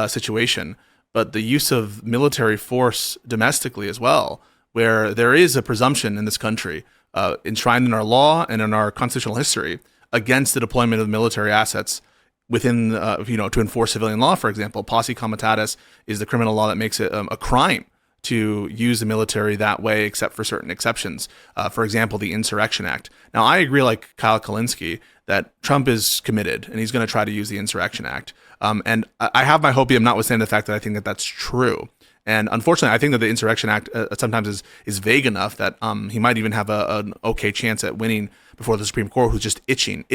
situation, but the use of military force domestically as well, where there is a presumption in this country, enshrined in our law and in our constitutional history, against the deployment of military assets within, to enforce civilian law, for example. Posse comitatus is the criminal law that makes it a crime to use the military that way, except for certain exceptions. For example, the Insurrection Act. Now, I agree, like Kyle Kalinske, that Trump is committed and he's going to try to use the Insurrection Act. And I have my hopium, notwithstanding the fact that I think that that's true. And unfortunately, I think that the Insurrection Act sometimes is vague enough that he might even have an okay chance at winning before the Supreme Court, who's just itching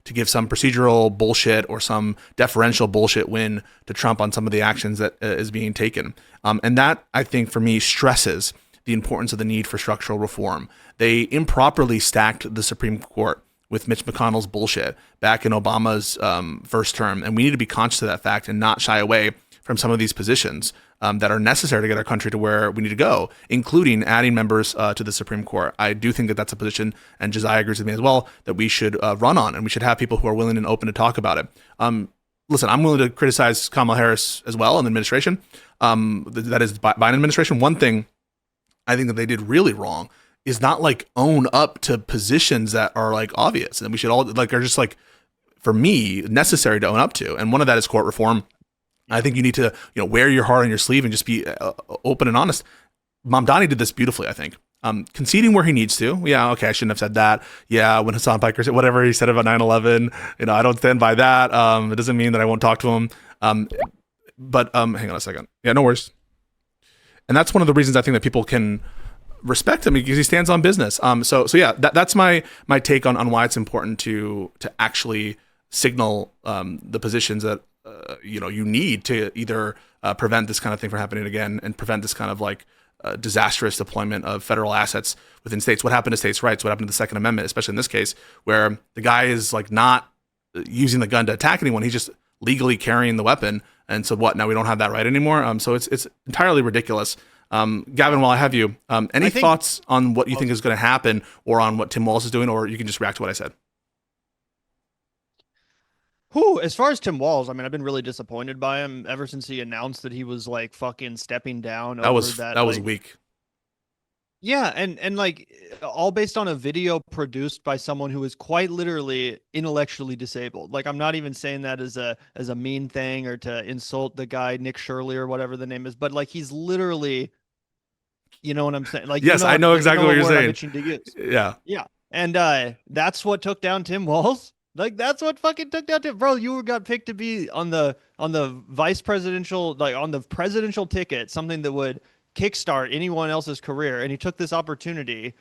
to give some procedural bullshit or some deferential bullshit win to Trump on some of the actions that is being taken. And that, I think, for me, stresses the importance of the need for structural reform. They improperly stacked the Supreme Court with Mitch McConnell's bullshit back in Obama's first term. And we need to be conscious of that fact and not shy away from some of these positions that are necessary to get our country to where we need to go, including adding members to the Supreme Court. I do think that that's a position, and Josiah agrees with me as well, that we should run on, and we should have people who are willing and open to talk about it. Listen, I'm willing to criticize Kamala Harris as well and the administration. That is Biden administration. One thing I think that they did really wrong is not like own up to positions that are like obvious, and we should all like are just like, for me, necessary to own up to. And one of that is court reform. I think you need to, wear your heart on your sleeve and just be open and honest. Mamdani did this beautifully, I think. Conceding where he needs to. Yeah, okay, I shouldn't have said that. Yeah, when Hassan Piker said whatever he said about 9/11, I don't stand by that. It doesn't mean that I won't talk to him. But hang on a second. Yeah, no worries. And that's one of the reasons I think that people can respect him, because he stands on business. So yeah, that's my take on why it's important to actually signal the positions that you need to either prevent this kind of thing from happening again and prevent this kind of like disastrous deployment of federal assets within states. What happened to states' rights? What happened to the Second Amendment, especially in this case, where the guy is like not using the gun to attack anyone. He's just legally carrying the weapon. And so what? Now we don't have that right anymore. So it's entirely ridiculous. Gavin, while I have you, any thoughts on what you think is going to happen, or on what Tim Walz is doing, or you can just react to what I said? As far as Tim Walz, I mean, I've been really disappointed by him ever since he announced that he was like fucking stepping down. That was weak. Yeah, and like all based on a video produced by someone who is quite literally intellectually disabled. Like, I'm not even saying that as a mean thing or to insult the guy Nick Shirley or whatever the name is, but like he's literally, you know what I'm saying? Like, yes, I know exactly what you're saying. Yeah, yeah, and that's what took down Tim Walz. Like, that's what fucking took down Tim. Bro, you got picked to be on the vice presidential, like on the presidential ticket, something that would kickstart anyone else's career, and he took this opportunity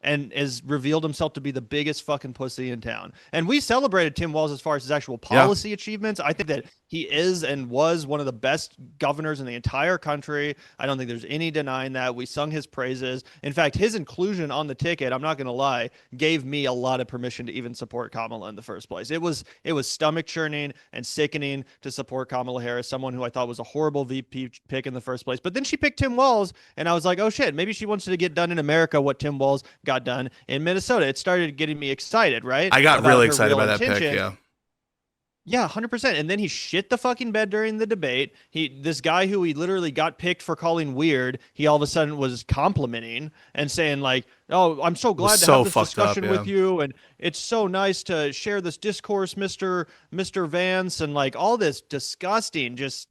and has revealed himself to be the biggest fucking pussy in town. And we celebrated Tim Walz as far as his actual policy achievements. I think that he is and was one of the best governors in the entire country. I don't think there's any denying that. We sung his praises. In fact, his inclusion on the ticket, I'm not going to lie, gave me a lot of permission to even support Kamala in the first place. It was stomach churning and sickening to support Kamala Harris, someone who I thought was a horrible VP pick in the first place. But then she picked Tim Walz, and I was like, oh shit, maybe she wants to get done in America what Tim Walz got done in Minnesota. It started getting me excited, right? I got really excited by that pick, Yeah, 100%. And then he shit the fucking bed during the debate. This guy who he literally got picked for calling weird, he all of a sudden was complimenting and saying like, oh, I'm so glad to have this discussion with you, and it's so nice to share this discourse, Mr. Vance, and like all this disgusting, just,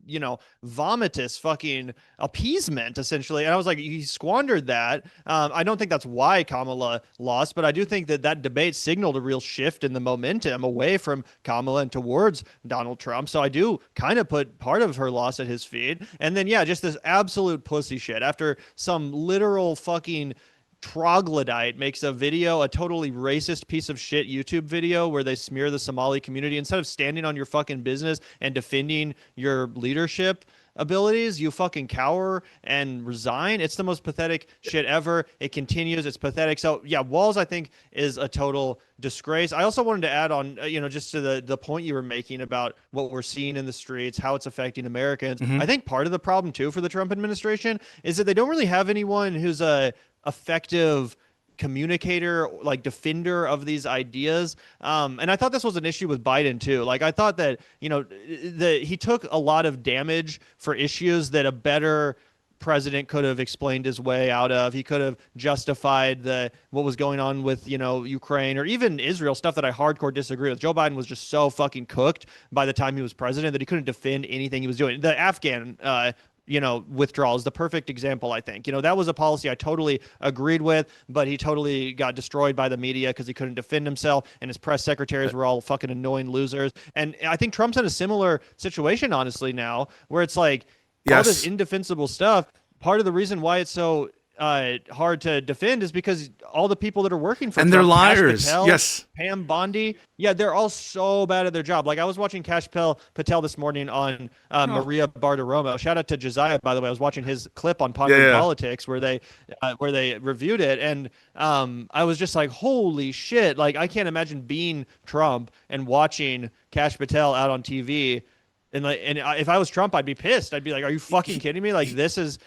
vomitous fucking appeasement, essentially. And I was like, he squandered that. I don't think that's why Kamala lost, but I do think that debate signaled a real shift in the momentum away from Kamala and towards Donald Trump. So I do kind of put part of her loss at his feet. And then, yeah, just this absolute pussy shit after some literal fucking troglodyte makes a totally racist piece of shit YouTube video where they smear the Somali community. Instead of standing on your fucking business and defending your leadership abilities, you fucking cower and resign. It's the most pathetic shit ever. It continues. It's pathetic. So yeah, Walz, I think, is a total disgrace. I also wanted to add on, just to the point you were making about what we're seeing in the streets, how it's affecting Americans. Mm-hmm. I think part of the problem too for the Trump administration is that they don't really have anyone who's a effective communicator, like defender of these ideas. And I thought this was an issue with Biden too. Like, I thought that, he took a lot of damage for issues that a better president could have explained his way out of. He could have justified what was going on with, Ukraine or even Israel, stuff that I hardcore disagree with. Joe Biden was just so fucking cooked by the time he was president that he couldn't defend anything he was doing. The Afghan, withdrawal is the perfect example, I think. That was a policy I totally agreed with, but he totally got destroyed by the media because he couldn't defend himself, and his press secretaries were all fucking annoying losers. And I think Trump's in a similar situation, honestly, now, where it's like all this indefensible stuff. Part of the reason why it's so hard to defend is because all the people that are working for and Trump, they're Kash liars. Patel, Yes. Pam Bondi, yeah, they're all so bad at their job. Like I was watching Kash Patel this morning on Maria Bartiromo. Shout out to Josiah, by the way. I was watching his clip on Pondering Politics where they reviewed it, and I was just like, holy shit! Like I can't imagine being Trump and watching Kash Patel out on TV. And if I was Trump, I'd be pissed. I'd be like, "Are you fucking kidding me? Like this is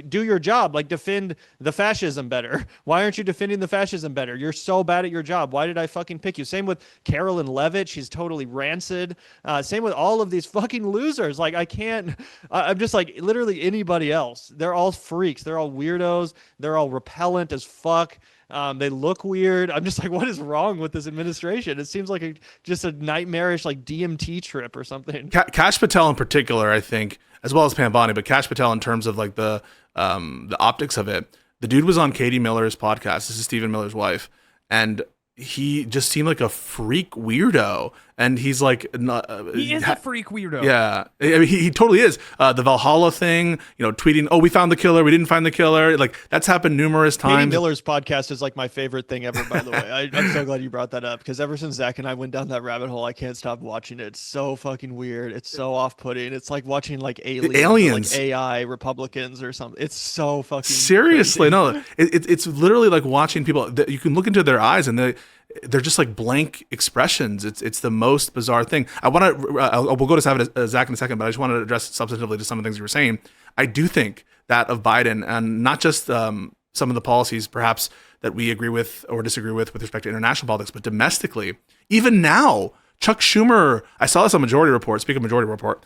do your job. Like defend the fascism better. Why aren't you defending the fascism better? You're so bad at your job. Why did I fucking pick you?" Same with Carolyn Levitt. She's totally rancid. Same with all of these fucking losers. Like I can't. I'm just like literally anybody else. They're all freaks. They're all weirdos. They're all repellent as fuck. They look weird. I'm just like, what is wrong with this administration? It seems like just a nightmarish like DMT trip or something. Kash Patel in particular, I think, as well as Pam Bondi, but Kash Patel in terms of like the optics of it. The dude was on Katie Miller's podcast. This is Stephen Miller's wife, and he just seemed like a freak weirdo. And he's like, he is a freak weirdo. Yeah, I mean, he totally is. The Valhalla thing, tweeting, "Oh, we found the killer. We didn't find the killer." Like that's happened numerous times. Katie Miller's podcast is like my favorite thing ever. By the way, I'm so glad you brought that up because ever since Zach and I went down that rabbit hole, I can't stop watching it. It's so fucking weird. It's so off-putting. It's like watching like aliens, like AI Republicans or something. It's so fucking seriously. crazy. No, it's literally like watching people. You can look into their eyes and they're just like blank expressions. It's the most bizarre thing. I want to. We'll go to Zach in a second, but I just wanted to address substantively to some of the things you were saying. I do think that of Biden, and not just some of the policies, perhaps that we agree with or disagree with respect to international politics, but domestically, even now, Chuck Schumer. I saw this on Majority Report. Speaking of Majority Report,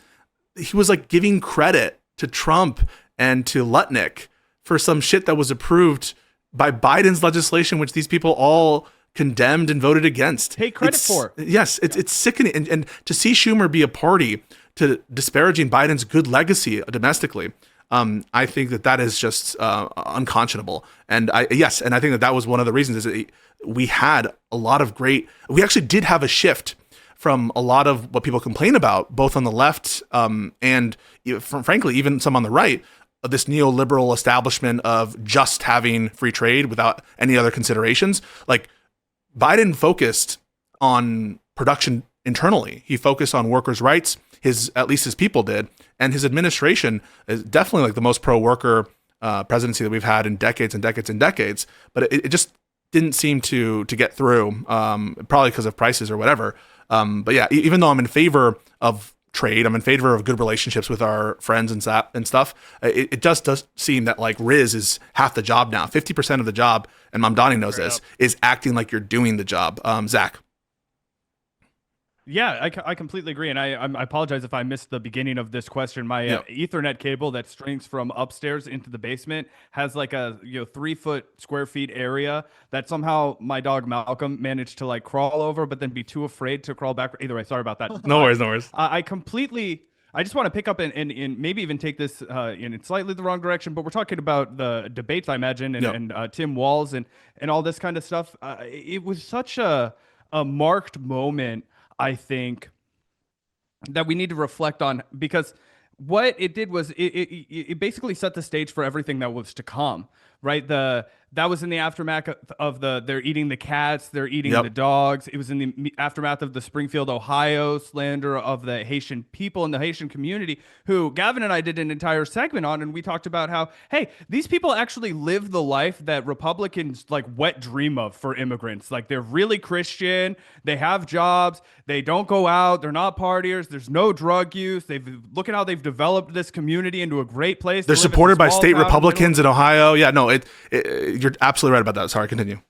he was like giving credit to Trump and to Lutnick for some shit that was approved by Biden's legislation, which these people all condemned and voted against. Take credit for. Yes, it's sickening. And to see Schumer be a party to disparaging Biden's good legacy domestically, I think that is just unconscionable. And I think that was one of the reasons is that we had a lot of we actually did have a shift from a lot of what people complain about, both on the left and frankly, even some on the right, of this neoliberal establishment of just having free trade without any other considerations. Like, Biden focused on production internally. He focused on workers' rights. At least his people did, and his administration is definitely like the most pro-worker presidency that we've had in decades and decades and decades. But it just didn't seem to get through, probably because of prices or whatever. But yeah, even though I'm in favor of trade, I'm in favor of good relationships with our friends and stuff. It just does seem that like Riz is half the job now. 50% of the job, and Mamdani knows this, is acting like you're doing the job. Zach. Yeah, I completely agree, and I apologize if I missed the beginning of this question. My Ethernet cable that strings from upstairs into the basement has like a 3 square feet area that somehow my dog Malcolm managed to like crawl over, but then be too afraid to crawl back. Either way, sorry about that. No worries. I just want to pick up and maybe even take this in slightly the wrong direction, but we're talking about the debates, I imagine, and Tim Walz and all this kind of stuff. It was such a marked moment, I think, that we need to reflect on, because what it did was it basically set the stage for everything that was to come, right? That was in the aftermath of they're eating the cats, they're eating the dogs. It was in the aftermath of the Springfield, Ohio slander of the Haitian people and the Haitian community, who Gavin and I did an entire segment on, and we talked about how, hey, these people actually live the life that Republicans like wet dream of for immigrants. Like, they're really Christian, they have jobs, they don't go out, they're not partiers, there's no drug use. Look at how they've developed this community into a great place. They're supported by state Republicans in Ohio. Yeah, no, you're absolutely right about that. Sorry, continue.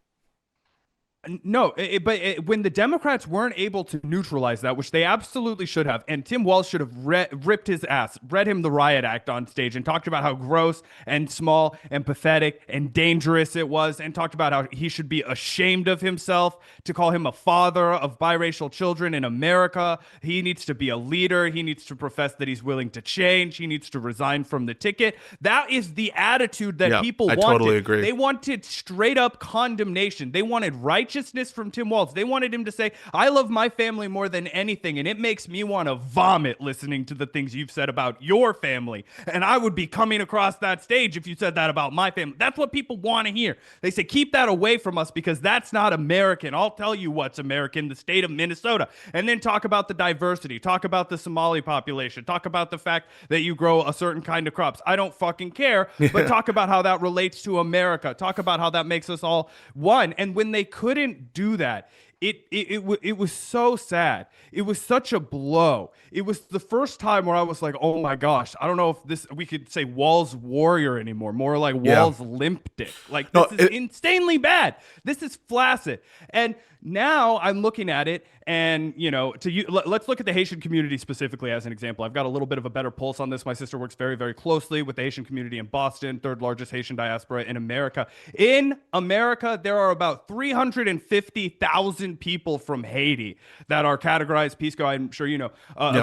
No, but when the Democrats weren't able to neutralize that, which they absolutely should have, and Tim Walz should have ripped his ass, read him the riot act on stage, and talked about how gross and small and pathetic and dangerous it was, and talked about how he should be ashamed of himself to call him a father of biracial children in America. He needs to be a leader. He needs to profess that he's willing to change. He needs to resign from the ticket. That is the attitude that people wanted. Totally agree. They wanted straight up condemnation. They wanted right righteousness from Tim Walz. They wanted him to say, I love my family more than anything, and it makes me want to vomit listening to the things you've said about your family. And I would be coming across that stage if you said that about my family. That's what people want to hear. They say, keep that away from us because that's not American. I'll tell you what's American, the state of Minnesota. And then talk about the diversity, talk about the Somali population, talk about the fact that you grow a certain kind of crops. I don't fucking care, but talk about how that relates to America. Talk about how that makes us all one. And when they couldn't do that, it was so sad. It was such a blow. It was the first time where I was like, oh my gosh, I don't know if we could say Walz warrior anymore, more like Walz limp dick. Like, this is insanely bad. This is flaccid. And now I'm looking at it, and let's look at the Haitian community specifically as an example. I've got a little bit of a better pulse on this. My sister works very, very closely with the Haitian community in Boston, third largest Haitian diaspora in America. In America, there are about 350,000 people from Haiti that are categorized, Pisco, I'm sure you know,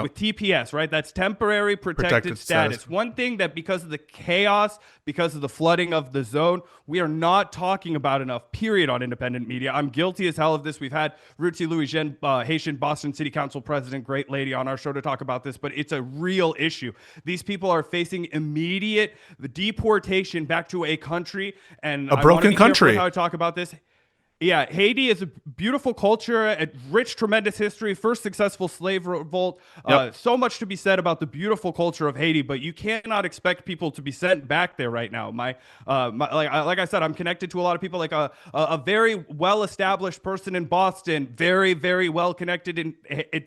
with TPS, right? That's temporary protected status. One thing that because of the chaos, because of the flooding of the zone, we are not talking about enough, period, on independent media. I'm guilty as hell of this. We've had Ruti Louis-Jean, Haitian Boston City Council president, great lady, on our show to talk about this, but it's a real issue. These people are facing immediate deportation back to a country, and a broken country. How I talk about this. Yeah, Haiti is a beautiful culture, a rich, tremendous history, first successful slave revolt. So much to be said about the beautiful culture of Haiti, but you cannot expect people to be sent back there right now. Like I said, I'm connected to a lot of people, like a very well-established person in Boston, very, very well connected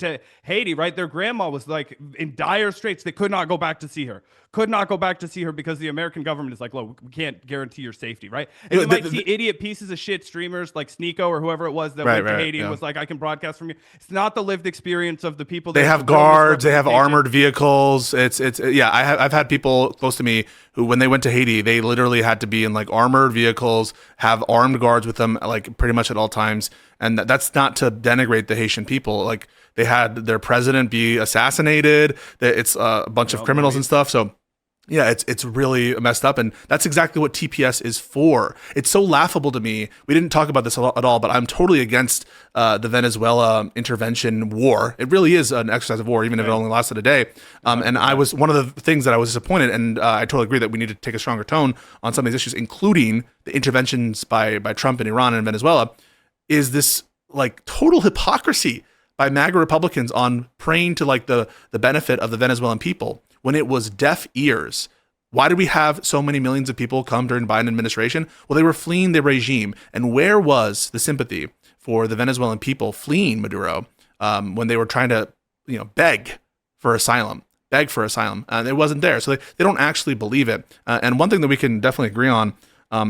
to Haiti, right? Their grandma was like in dire straits. They could not go back to see her. Because the American government is like, look, we can't guarantee your safety, right? And you might see idiot pieces of shit streamers like Sneeko or whoever it was that went to Haiti and was like, I can broadcast from you. It's not the lived experience of the people. They have guards, they have armored vehicles. I've had people close to me who, when they went to Haiti, they literally had to be in like armored vehicles, have armed guards with them, like pretty much at all times. And that's not to denigrate the Haitian people. Like, they had their president be assassinated. It's a bunch of criminals and stuff. So yeah, it's really messed up, and that's exactly what TPS is for. It's so laughable to me. We didn't talk about this at all, but I'm totally against the Venezuela intervention war. It really is an exercise of war, even if it only lasted a day. And I was one of the things that I was disappointed, and I totally agree that we need to take a stronger tone on some of these issues, including the interventions by Trump in Iran and Venezuela. Is this like total hypocrisy by MAGA Republicans on praying to like the benefit of the Venezuelan people, when it was deaf ears? Why did we have so many millions of people come during the Biden administration? Well, they were fleeing the regime. And where was the sympathy for the Venezuelan people fleeing Maduro when they were trying to, beg for asylum? It wasn't there. So they don't actually believe it. And one thing that we can definitely agree on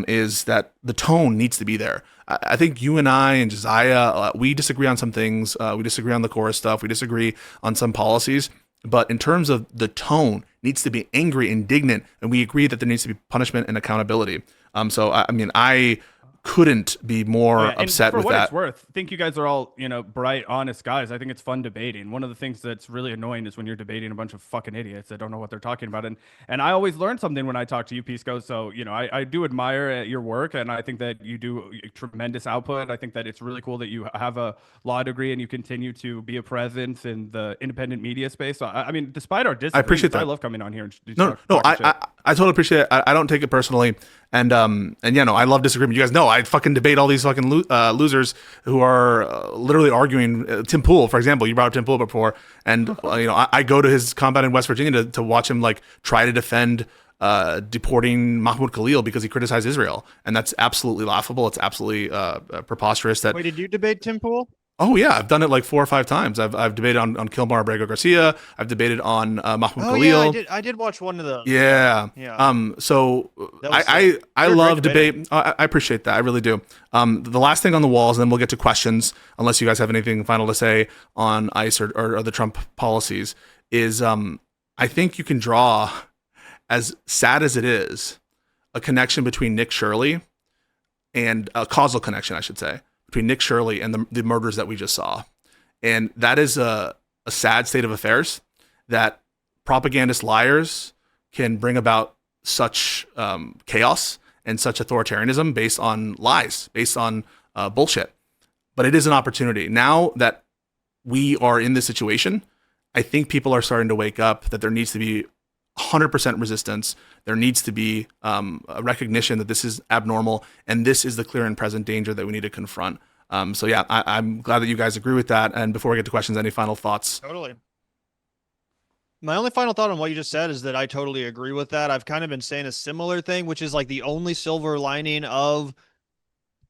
is that the tone needs to be there. I think you and I and Josiah, we disagree on some things. We disagree on the core stuff. We disagree on some policies. But in terms of the tone, needs to be angry, indignant, and we agree that there needs to be punishment and accountability. I couldn't be more upset with that. For what it's worth, I think you guys are all, bright, honest guys. I think it's fun debating. One of the things that's really annoying is when you're debating a bunch of fucking idiots that don't know what they're talking about. And I always learn something when I talk to you, Pisco. So, I do admire your work, and I think that you do tremendous output. I think that it's really cool that you have a law degree and you continue to be a presence in the independent media space. So, despite our disagreements, I appreciate that. I love coming on here. I totally appreciate it. I don't take it personally. And I love disagreement. You guys know I fucking debate all these fucking losers who are literally arguing. Tim Pool, for example, you brought up Tim Pool before, and I go to his compound in West Virginia to watch him like try to defend deporting Mahmoud Khalil because he criticized Israel, and that's absolutely laughable. It's absolutely preposterous. Wait, did you debate Tim Pool? Oh yeah, I've done it like 4 or 5 times. I've debated on Kilmar Abrego Garcia. I've debated on Mahmoud Khalil. Yeah, I did watch one of those. Yeah. So I love debate. I appreciate that. I really do. The last thing on the walls, and then we'll get to questions, unless you guys have anything final to say on ICE or the Trump policies, is I think you can draw, as sad as it is, a connection between Nick Shirley, and a causal connection, I should say, between Nick Shirley and the murders that we just saw. And that is a sad state of affairs, that propagandist liars can bring about such chaos and such authoritarianism based on lies, based on bullshit. but it is an opportunity. Now that we are in this situation, I think people are starting to wake up that there needs to be 100% resistance. There needs to be a recognition that this is abnormal and this is the clear and present danger that we need to confront. So yeah, I'm glad that you guys agree with that. And before we get to questions, any final thoughts? Totally. My only final thought on what you just said is that I totally agree with that. I've kind of been saying a similar thing, which is like the only silver lining of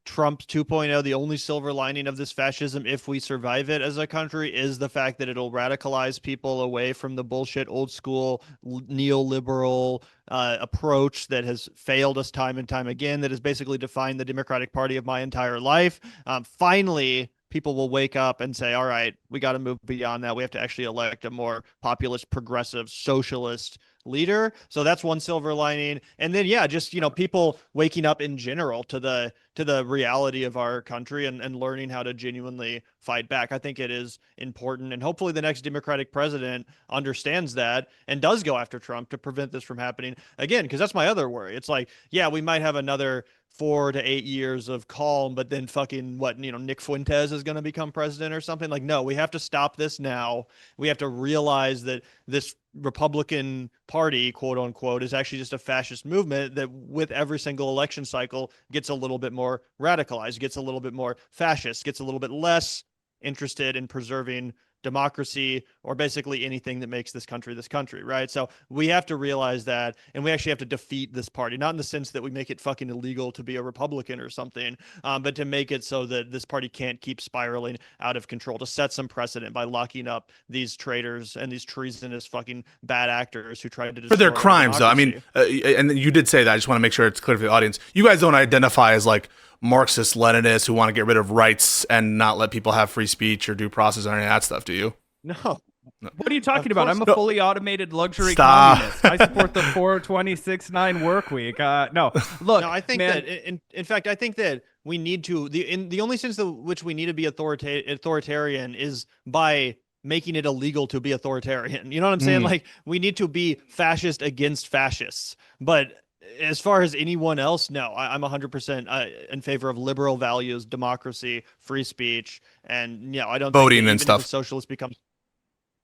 Trump 2.0, the only silver lining of this fascism, if we survive it as a country, is the fact that it'll radicalize people away from the bullshit old school neoliberal approach that has failed us time and time again, that has basically defined the Democratic Party of my entire life. Finally, people will wake up and say, all right, we got to move beyond that. We have to actually elect a more populist, progressive, socialist leader. So that's one silver lining. And then, yeah, just, people waking up in general to the reality of our country and learning how to genuinely fight back. I think it is important. And hopefully the next Democratic president understands that and does go after Trump to prevent this from happening again, because that's my other worry. It's like, yeah, we might have another 4 to 8 years of calm, but then fucking Nick Fuentes is going to become president or something. Like, no, we have to stop this now. We have to realize that this Republican Party, quote unquote, is actually just a fascist movement that with every single election cycle gets a little bit more radicalized, gets a little bit more fascist, gets a little bit less interested in preserving democracy or basically anything that makes this country, right? So we have to realize that, and we actually have to defeat this party, not in the sense that we make it fucking illegal to be a Republican or something, but to make it so that this party can't keep spiraling out of control, to set some precedent by locking up these traitors and these treasonous fucking bad actors who tried to destroy for their crimes, though. I mean, and you did say that. I just want to make sure it's clear for the audience. You guys don't identify as like Marxist Leninists who want to get rid of rights and not let people have free speech or due process or any of that stuff, do you? No. What are you talking about? I'm a fully automated luxury Stop. communist. I support the 4/26/9 work week. No, look. No, I think man, that in fact, I think that we need to the only sense in which we need to be authoritarian is by making it illegal to be authoritarian. You know what I'm saying? Like, we need to be fascist against fascists. But as far as anyone else, no, I'm 100% in favor of liberal values, democracy, free speech, and I don't voting think that and even stuff. if a socialist becomes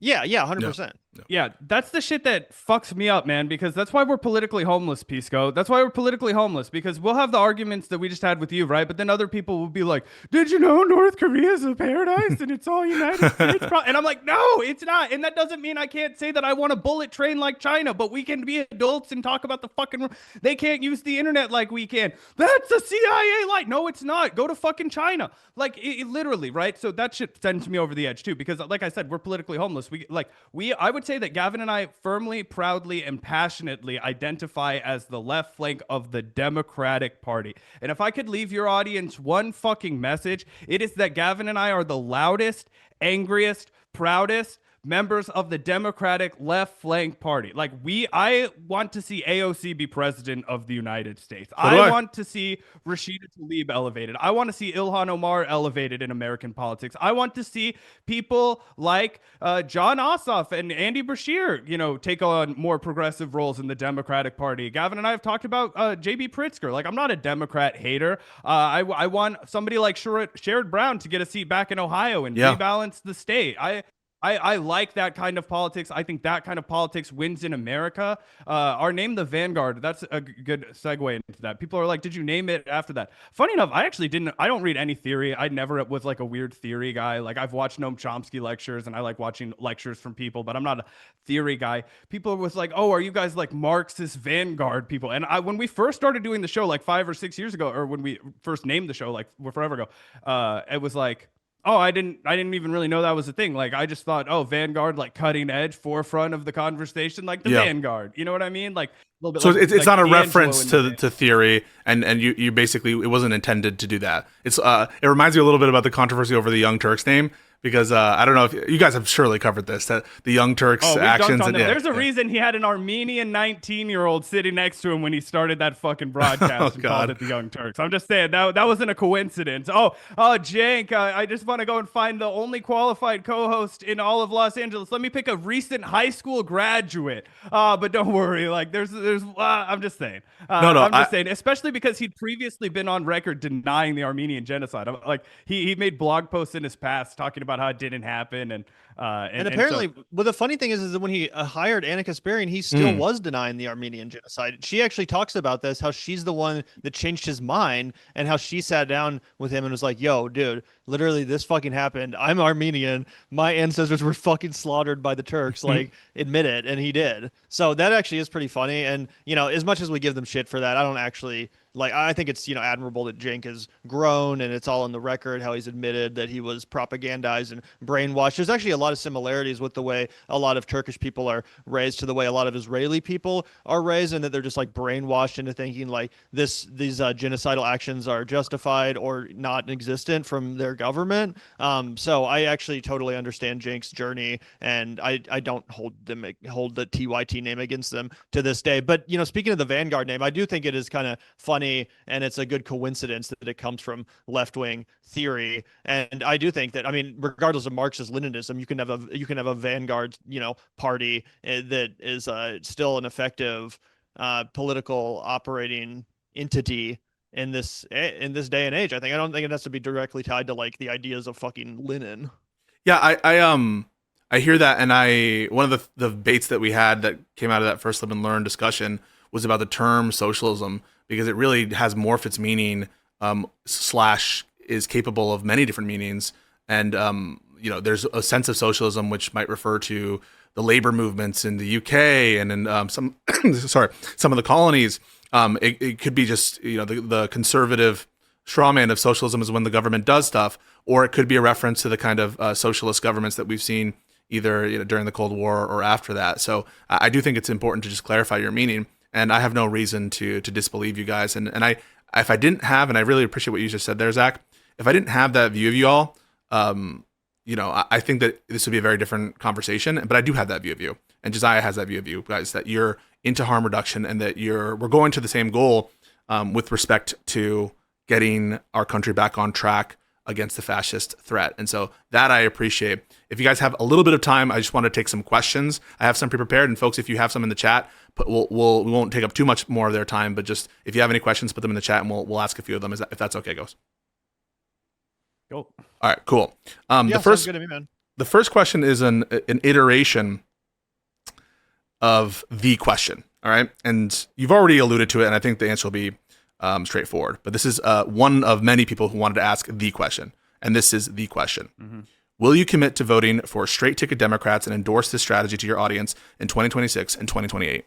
100%. Yeah, that's the shit that fucks me up, man, because that's why we're politically homeless, Pisco. That's why we're politically homeless, because we'll have the arguments that we just had with you, right? But then other people will be like, did you know North Korea is a paradise and it's all United States? And I'm like, no, it's not. And that doesn't mean I can't say that I want a bullet train like China, but we can be adults and talk about the fucking... They can't use the internet like we can. That's a CIA light. No, it's not. Go to fucking China. Like, it literally, right? So that shit sends me over the edge, too, because like I said, we're politically homeless. I would say that Gavin and I firmly, proudly, and passionately identify as the left flank of the Democratic Party. And if I could leave your audience one fucking message, it is that Gavin and I are the loudest, angriest, proudest members of the Democratic left flank party. Like, I want to see AOC be president of the United States. I want to see Rashida Tlaib elevated. I want to see Ilhan Omar elevated in American politics. I want to see people like John Ossoff and Andy Beshear, take on more progressive roles in the Democratic Party. Gavin and I have talked about J.B. Pritzker. Like, I'm not a Democrat hater. I want somebody like Sherrod Brown to get a seat back in Ohio and rebalance the state. I like that kind of politics. I think that kind of politics wins in America. Our name, the Vanguard, that's a good segue into that. People are like, did you name it after that? Funny enough, I actually didn't. I don't read any theory. I never was like a weird theory guy. Like, I've watched Noam Chomsky lectures and I like watching lectures from people, but I'm not a theory guy. People was like, oh, are you guys like Marxist Vanguard people? And when we first started doing the show like 5 or 6 years ago, or when we first named the show like forever ago, it was like, oh, I didn't even really know that was a thing. Like, I just thought, oh, Vanguard, like cutting edge, forefront of the conversation, like the Vanguard. You know what I mean? Like, a little bit. So like, it's like not a D'Angelo reference to theory, and you basically, it wasn't intended to do that. It reminds me a little bit about the controversy over the Young Turks name. because I don't know if you guys have surely covered this, that the Young Turks we actions. dunked on them. Yeah, There's a reason he had an Armenian 19-year-old sitting next to him when he started that fucking broadcast and called it the Young Turks. I'm just saying that wasn't a coincidence. Cenk, I just want to go and find the only qualified co-host in all of Los Angeles. Let me pick a recent high school graduate. But don't worry, like there's I'm just saying. I'm just saying, especially because he'd previously been on record denying the Armenian genocide. Like he made blog posts in his past talking about how it didn't happen, and apparently, well, the funny thing is that when he hired Anna Kasparian, he still was denying the Armenian genocide. She actually talks about this, how she's the one that changed his mind, and how she sat down with him and was like, "Yo, dude, literally this fucking happened. I'm Armenian. My ancestors were fucking slaughtered by the Turks. Like, admit it," and he did. So that actually is pretty funny. And as much as we give them shit for that, I don't actually. Like, I think it's, admirable that Cenk has grown, and it's all on the record how he's admitted that he was propagandized and brainwashed. There's actually a lot of similarities with the way a lot of Turkish people are raised to the way a lot of Israeli people are raised, and that they're just like brainwashed into thinking like these genocidal actions are justified or not existent from their government. So I actually totally understand Cenk's journey, and I don't hold the TYT name against them to this day. But speaking of the Vanguard name, I do think it is kind of funny, and it's a good coincidence that it comes from left-wing theory. And I do think that, I mean, regardless of Marxist Leninism, you can have a Vanguard, party that is still an effective political operating entity in this day and age. I don't think it has to be directly tied to like the ideas of fucking Lenin. Yeah, I hear that, and one of the debates that we had that came out of that first Live and Learn discussion was about the term socialism, because it really has morphed its meaning, / is capable of many different meanings. And, there's a sense of socialism which might refer to the labor movements in the UK and in some of the colonies. It could be just, the conservative straw man of socialism is when the government does stuff, or it could be a reference to the kind of socialist governments that we've seen either during the Cold War or after that. So I do think it's important to just clarify your meaning. And I have no reason to disbelieve you guys. And if I didn't have, and I really appreciate what you just said there, Zach, if I didn't have that view of you all, I think that this would be a very different conversation. But I do have that view of you, and Josiah has that view of you guys, that you're into harm reduction, and that we're going to the same goal with respect to getting our country back on track against the fascist threat. And so that I appreciate. If you guys have a little bit of time, I just want to take some questions. I have some pre-prepared, and folks, if you have some in the chat, we won't take up too much more of their time, but just if you have any questions, put them in the chat, and we'll ask a few of them, if that's okay, guys. Cool. All right, cool. The first good to me, man. The first question is an iteration of the question. All right, and you've already alluded to it, and I think the answer will be straightforward. But this is one of many people who wanted to ask the question, and this is the question. Mm-hmm. Will you commit to voting for straight ticket Democrats and endorse this strategy to your audience in 2026 and 2028?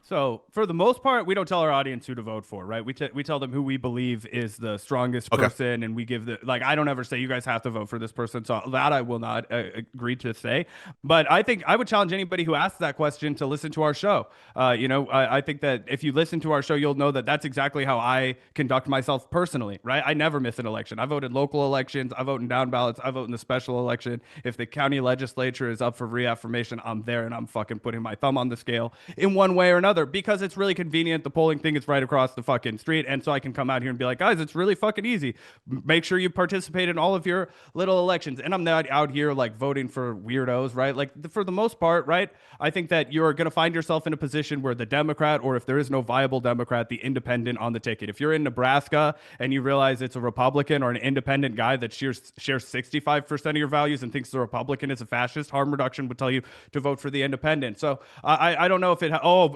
So for the most part, we don't tell our audience who to vote for, right? We tell them who we believe is the strongest person, and we give I don't ever say you guys have to vote for this person. So that I will not agree to say. But I think I would challenge anybody who asks that question to listen to our show. I think that if you listen to our show, you'll know that that's exactly how I conduct myself personally, right? I never miss an election. I vote in local elections. I vote in down ballots. I vote in the special election. If the county legislature is up for reaffirmation, I'm there, and I'm fucking putting my thumb on the scale in one way or another. Because it's really convenient. The polling thing is right across the fucking street. And so I can come out here and be like, guys, it's really fucking easy. Make sure you participate in all of your little elections. And I'm not out here like voting for weirdos, right? Like for the most part, right? I think that you're going to find yourself in a position where the Democrat, or if there is no viable Democrat, the independent on the ticket. If you're in Nebraska and you realize it's a Republican or an independent guy that shares 65% of your values and thinks the Republican is a fascist, harm reduction would tell you to vote for the independent. So I don't know if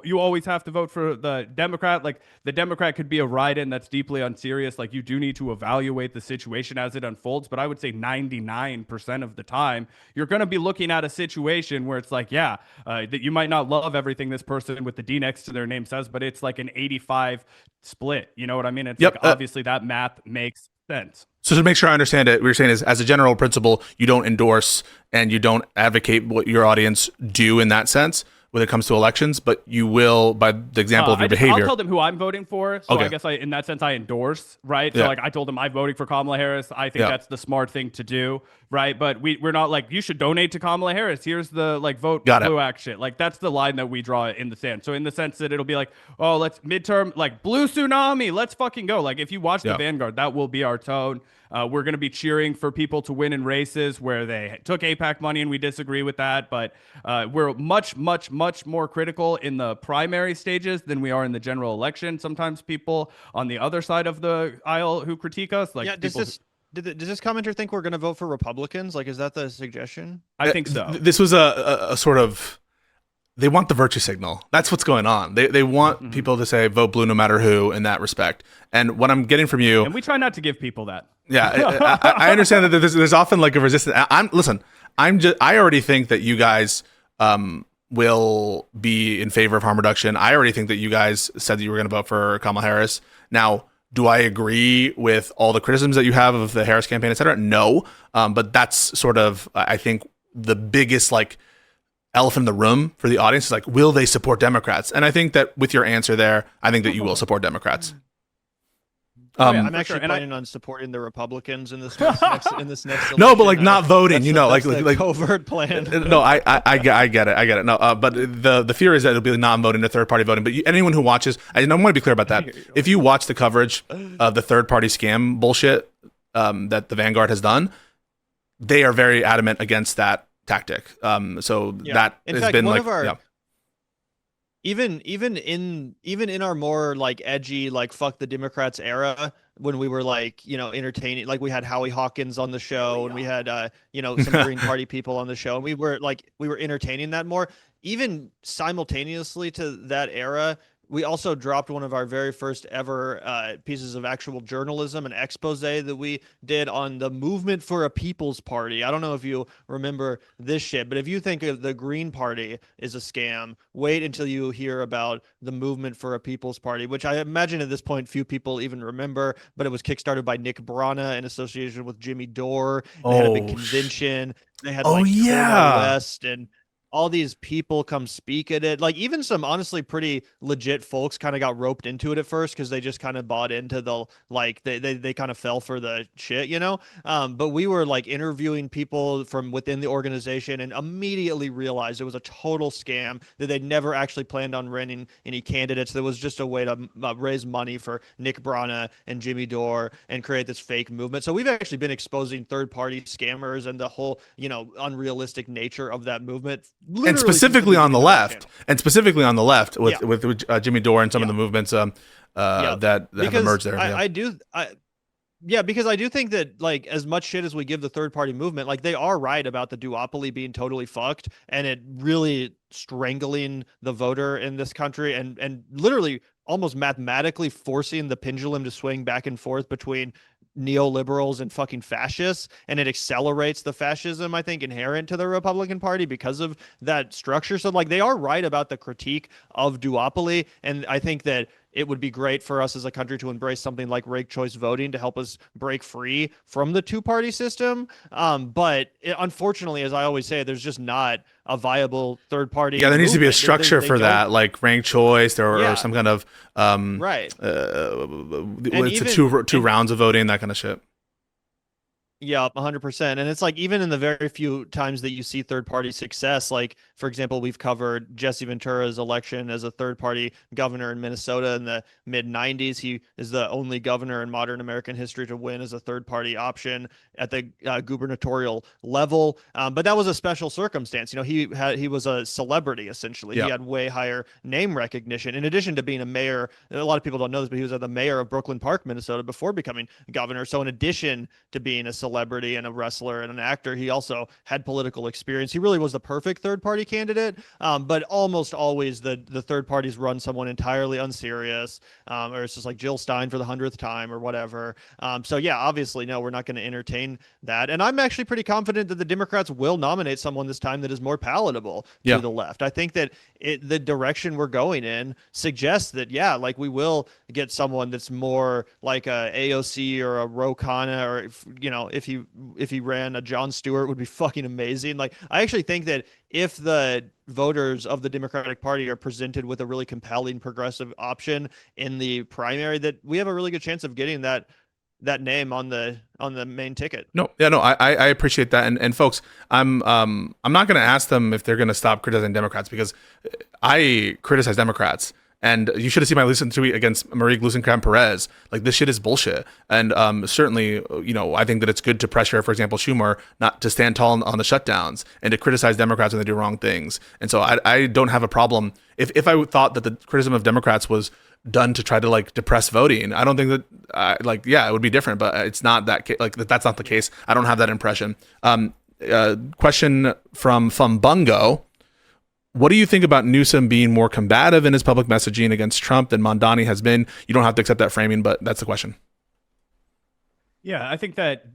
you always have to vote for the Democrat. Like the Democrat could be a write-in that's deeply unserious. Like you do need to evaluate the situation as it unfolds. But I would say 99% of the time, you're going to be looking at a situation where it's like, that you might not love everything this person with the D next to their name says, but it's like an 85 split. You know what I mean? It's like obviously that math makes sense. So to make sure I understand it, what you're saying is, as a general principle, you don't endorse and you don't advocate what your audience do in that sense. when it comes to elections, but you will by the example of your behavior. I'll tell them who I'm voting for. So Okay. I guess in that sense, I endorse, right? So Yeah. like I told them I'm voting for Kamala Harris. I think that's the smart thing to do, right? But we're not like, you should donate to Kamala Harris. Here's the like vote blue action. Like that's the line that we draw in the sand. So in the sense that it'll be like, oh, let's midterm, like blue tsunami, let's fucking go. Like if you watch the Vanguard, that will be our tone. We're going to be cheering for people to win in races where they took AIPAC money and we disagree with that. But we're much, much, much more critical in the primary stages than we are in the general election. Sometimes people on the other side of the aisle who critique us, like, does this commenter think we're going to vote for Republicans? Like, is that the suggestion? I think so. This was a sort of, they want the virtue signal. That's what's going on. They want people to say vote blue no matter who in that respect. And what I'm getting from you, and we try not to give people that. Yeah, I understand that there's often like a resistance. I already think that you guys will be in favor of harm reduction. I already think that you guys said that you were going to vote for Kamala Harris. Now, do I agree with all the criticisms that you have of the Harris campaign, et cetera? No, but that's sort of, I think, the biggest like elephant in the room for the audience is like, will they support Democrats? And I think that with your answer there, I think that you will support Democrats. I'm actually planning on supporting the Republicans in this next election. No, but like not voting, you know, like covert plan. No, I get it. No, but the fear is that it'll be non-voting, the third party voting. But anyone who watches, I want to be clear about that. If you watch the coverage of the third party scam bullshit that the Vanguard has done, they are very adamant against that tactic. So that in has fact, been one like of our, even in our more like edgy, like fuck the Democrats era, when we were like, you know, entertaining, like we had Howie Hawkins on the show and we had you know, some Green Party people on the show, and we were entertaining that more. Even simultaneously to that era, we also dropped one of our very first ever pieces of actual journalism, an expose that we did on the movement for a People's Party. I don't know if you remember this shit, but if you think of the Green Party is a scam, wait until you hear about the movement for a People's Party, which I imagine at this point few people even remember, but it was kickstarted by Nick Brana in association with Jimmy Dore. They had a big convention. They had Cornel West and all these people come speak at it. Like even some honestly pretty legit folks kind of got roped into it at first because they just kind of bought into the, like they kind of fell for the shit, you know? But we were like interviewing people from within the organization and immediately realized it was a total scam, that they'd never actually planned on running any candidates. There was just a way to raise money for Nick Brana and Jimmy Dore and create this fake movement. So we've actually been exposing third-party scammers and the whole, you know, unrealistic nature of that movement. And specifically on the left, with Jimmy Dore and some of the movements that have emerged there. Because I do think that, like, as much shit as we give the third party movement, like they are right about the duopoly being totally fucked and it really strangling the voter in this country and literally almost mathematically forcing the pendulum to swing back and forth between neoliberals and fucking fascists, and it accelerates the fascism, I think, inherent to the Republican Party because of that structure. So like they are right about the critique of duopoly, and I think that it would be great for us as a country to embrace something like ranked choice voting to help us break free from the two-party system. But unfortunately, as I always say, there's just not a viable third party. Yeah, there needs to be a structure for that, like ranked choice or some kind of right. It's two rounds of voting, that kind of shit. Yeah, 100%. And it's like, even in the very few times that you see third-party success, like, for example, we've covered Jesse Ventura's election as a third-party governor in Minnesota in the mid-90s. He is the only governor in modern American history to win as a third-party option at the gubernatorial level. But that was a special circumstance. You know, he was a celebrity, essentially. He had way higher name recognition. In addition to being a mayor, a lot of people don't know this, but he was the mayor of Brooklyn Park, Minnesota, before becoming governor. So in addition to being a celebrity and a wrestler and an actor, he also had political experience. He really was the perfect third party candidate. But almost always the third parties run someone entirely unserious, or it's just like Jill Stein for the 100th time or whatever. So yeah, obviously, no, we're not going to entertain that. And I'm actually pretty confident that the Democrats will nominate someone this time that is more palatable to the left. I think that the direction we're going in suggests that, yeah, like we will get someone that's more like a AOC or a Ro Khanna, or, you know, if he ran a Jon Stewart would be fucking amazing. Like, I actually think that if the voters of the Democratic Party are presented with a really compelling progressive option in the primary, that we have a really good chance of getting that name on the main ticket. No, yeah, no, I appreciate that, and folks, I'm not going to ask them if they're going to stop criticizing Democrats, because I criticize Democrats. And you should have seen my recent tweet against Marie Gluesenkamp Perez. Like, this shit is bullshit. And certainly, I think that it's good to pressure, for example, Schumer not to stand tall on the shutdowns and to criticize Democrats when they do wrong things. And so I don't have a problem. If I thought that the criticism of Democrats was done to try to like depress voting, I don't think that it would be different. But it's not that that's not the case. I don't have that impression. Question from Bungo. What do you think about Newsom being more combative in his public messaging against Trump than Mondani has been? You don't have to accept that framing, but that's the question. Yeah, I think that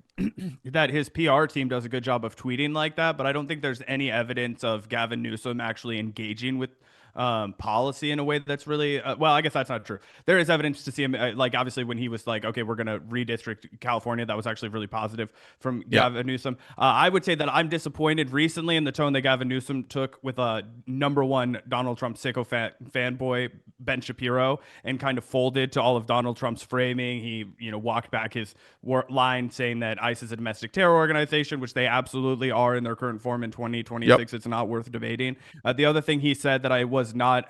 that his PR team does a good job of tweeting like that, but I don't think there's any evidence of Gavin Newsom actually engaging with policy in a way that's really well, I guess that's not true. There is evidence to see him like, obviously, when he was like, okay, we're gonna redistrict California, that was actually really positive from Gavin Newsom. I would say that I'm disappointed recently in the tone that Gavin Newsom took with #1 Donald Trump sycophant fanboy Ben Shapiro, and kind of folded to all of Donald Trump's framing. He walked back his line saying that ISIS is a domestic terror organization, which they absolutely are in their current form in 2026. It's not worth debating. The other thing he said that I was not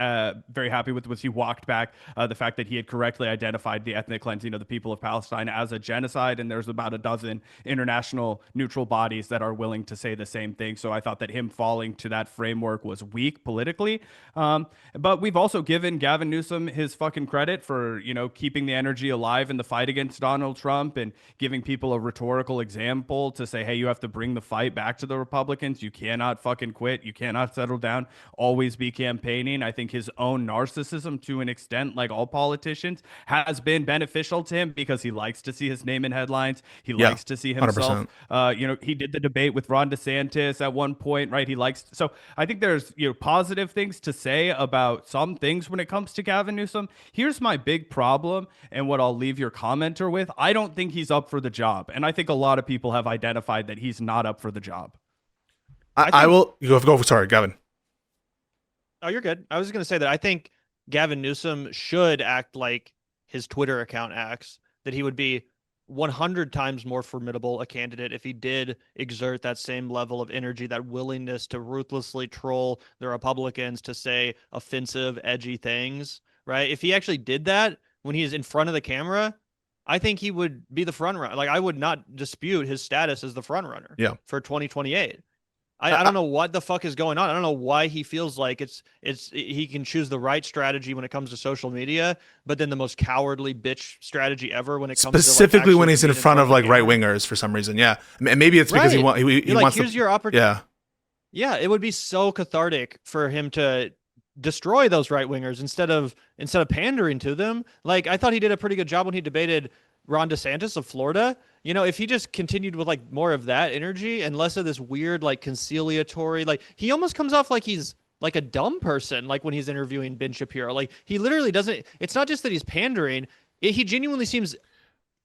very happy with was he walked back the fact that he had correctly identified the ethnic cleansing of the people of Palestine as a genocide, and there's about a dozen international neutral bodies that are willing to say the same thing. So I thought that him falling to that framework was weak politically. But we've also given Gavin Newsom his fucking credit for keeping the energy alive in the fight against Donald Trump and giving people a rhetorical example to say, hey, you have to bring the fight back to the Republicans. You cannot fucking quit. You cannot settle down. Always be campaigning. I think his own narcissism, to an extent, like all politicians, has been beneficial to him because he likes to see his name in headlines. He likes to see himself. 100%. He did the debate with Ron DeSantis at one point, right? He likes. So I think there's positive things to say about some things when it comes to Gavin Newsom. Here's my big problem, and what I'll leave your commenter with. I don't think he's up for the job, and I think a lot of people have identified that he's not up for the job. I will go. Sorry, Gavin. Oh, you're good. I was going to say that I think Gavin Newsom should act like his Twitter account acts, that he would be 100 times more formidable a candidate if he did exert that same level of energy, that willingness to ruthlessly troll the Republicans, to say offensive, edgy things, right? If he actually did that when he's in front of the camera, I think he would be the front runner. Like, I would not dispute his status as the front runner for 2028. I don't know what the fuck is going on. I don't know why he feels like he can choose the right strategy when it comes to social media, but then the most cowardly bitch strategy ever when it comes specifically to when he's in front of like right wingers for some reason. Yeah, and maybe it's because he wants. Here's your opportunity. Yeah, it would be so cathartic for him to destroy those right wingers instead of pandering to them. Like, I thought he did a pretty good job when he debated Ron DeSantis of Florida. If he just continued with like more of that energy and less of this weird, like, conciliatory, like, he almost comes off like he's like a dumb person, like when he's interviewing Ben Shapiro. Like, he literally doesn't, it's not just that he's pandering, he genuinely seems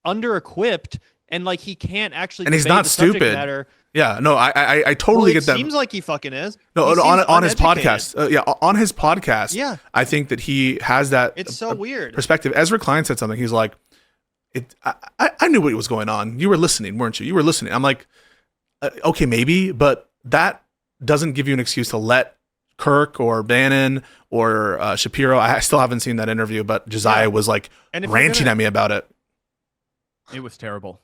under-equipped, and like he can't actually, and he's not stupid. Yeah, no, I totally get that. Seems like he fucking is. No, on his podcast. On his podcast. Yeah, I think that he has that. It's so weird perspective. Ezra Klein said something. He's like, I knew what was going on. You were listening, weren't you? You were listening. I'm like, okay, maybe, but that doesn't give you an excuse to let Kirk or Bannon or Shapiro. I still haven't seen that interview, but Josiah was like ranting at me about it. It was terrible.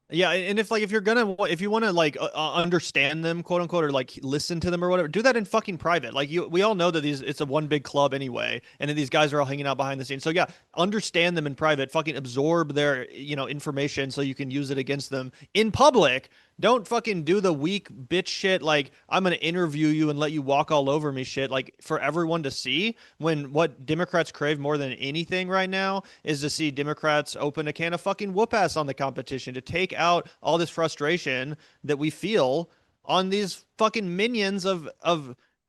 Yeah, and if you want to like understand them, quote unquote, or like listen to them or whatever, do that in fucking private. Like, we all know that it's a one big club anyway, and then these guys are all hanging out behind the scenes. So yeah, understand them in private. Fucking absorb their information so you can use it against them in public. Don't fucking do the weak bitch shit, like, I'm going to interview you and let you walk all over me shit, like, for everyone to see, when what Democrats crave more than anything right now is to see Democrats open a can of fucking whoop ass on the competition, to take out all this frustration that we feel on these fucking minions of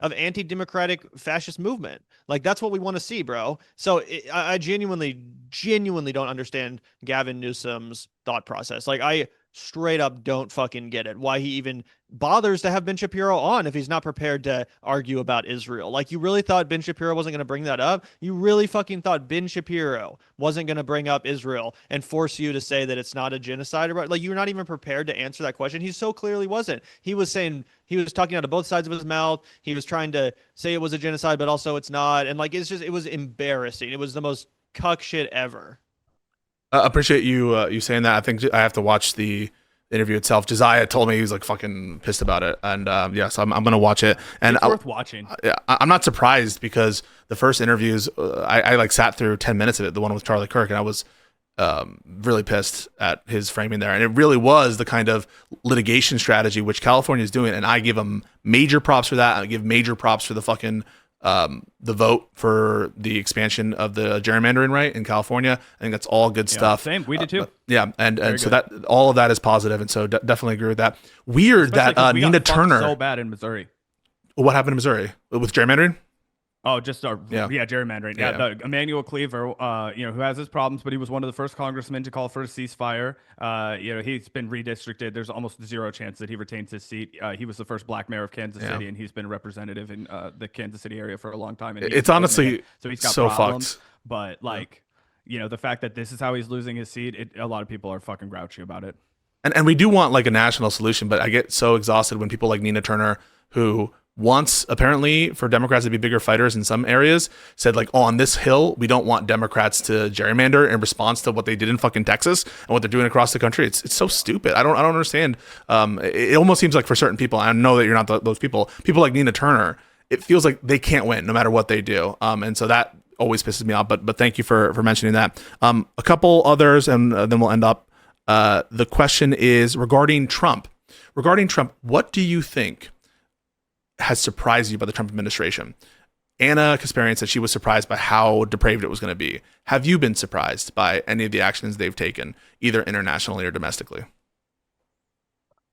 anti-democratic fascist movement. Like, that's what we want to see, bro. So I genuinely don't understand Gavin Newsom's thought process. Like, straight up don't fucking get it. Why he even bothers to have Ben Shapiro on if he's not prepared to argue about Israel. Like, you really thought Ben Shapiro wasn't going to bring that up? You really fucking thought Ben Shapiro wasn't going to bring up Israel and force you to say that it's not a genocide? Or, like, you're not even prepared to answer that question. He so clearly wasn't. He was saying, he was talking out of both sides of his mouth. He was trying to say it was a genocide, but also it's not. And like, it was embarrassing. It was the most cuck shit ever. Appreciate you saying that. I think I have to watch the interview itself. Josiah told me he was like fucking pissed about it, and so I'm gonna watch it. And it's worth watching. I'm not surprised because the first interviews I like sat through 10 minutes of it, the one with Charlie Kirk, and I was really pissed at his framing there. And it really was the kind of litigation strategy which California is doing, and I give them major props for that. I give major props for the fucking the vote for the expansion of the gerrymandering right in California. I think that's all good stuff. Same, we did too. And so that all of that is positive, and so definitely agree with that. Weird Especially that we Nina got fucked Turner. so bad in Missouri. What happened in Missouri with gerrymandering? Oh, just gerrymandering. Yeah. The Emmanuel Cleaver, who has his problems, but he was one of the first congressmen to call for a ceasefire. He's been redistricted. There's almost zero chance that he retains his seat. He was the first black mayor of Kansas City, and he's been a representative in the Kansas City area for a long time. And It's honestly so he's got so problems, fucked. But the fact that this is how he's losing his seat, a lot of people are fucking grouchy about it. And we do want like a national solution, but I get so exhausted when people like Nina Turner, who once apparently for Democrats to be bigger fighters in some areas, said like, on this hill, we don't want Democrats to gerrymander in response to what they did in fucking Texas and what they're doing across the country. It's so stupid. I don't understand. It almost seems like for certain people, I know that you're not those people like Nina Turner, it feels like they can't win no matter what they do. And so that always pisses me off, but thank you for mentioning that. A couple others, and then we'll end up. The question is regarding Trump. What do you think has surprised you by the Trump administration? Anna Kasparian said she was surprised by how depraved it was going to be. Have you been surprised by any of the actions they've taken, either internationally or domestically?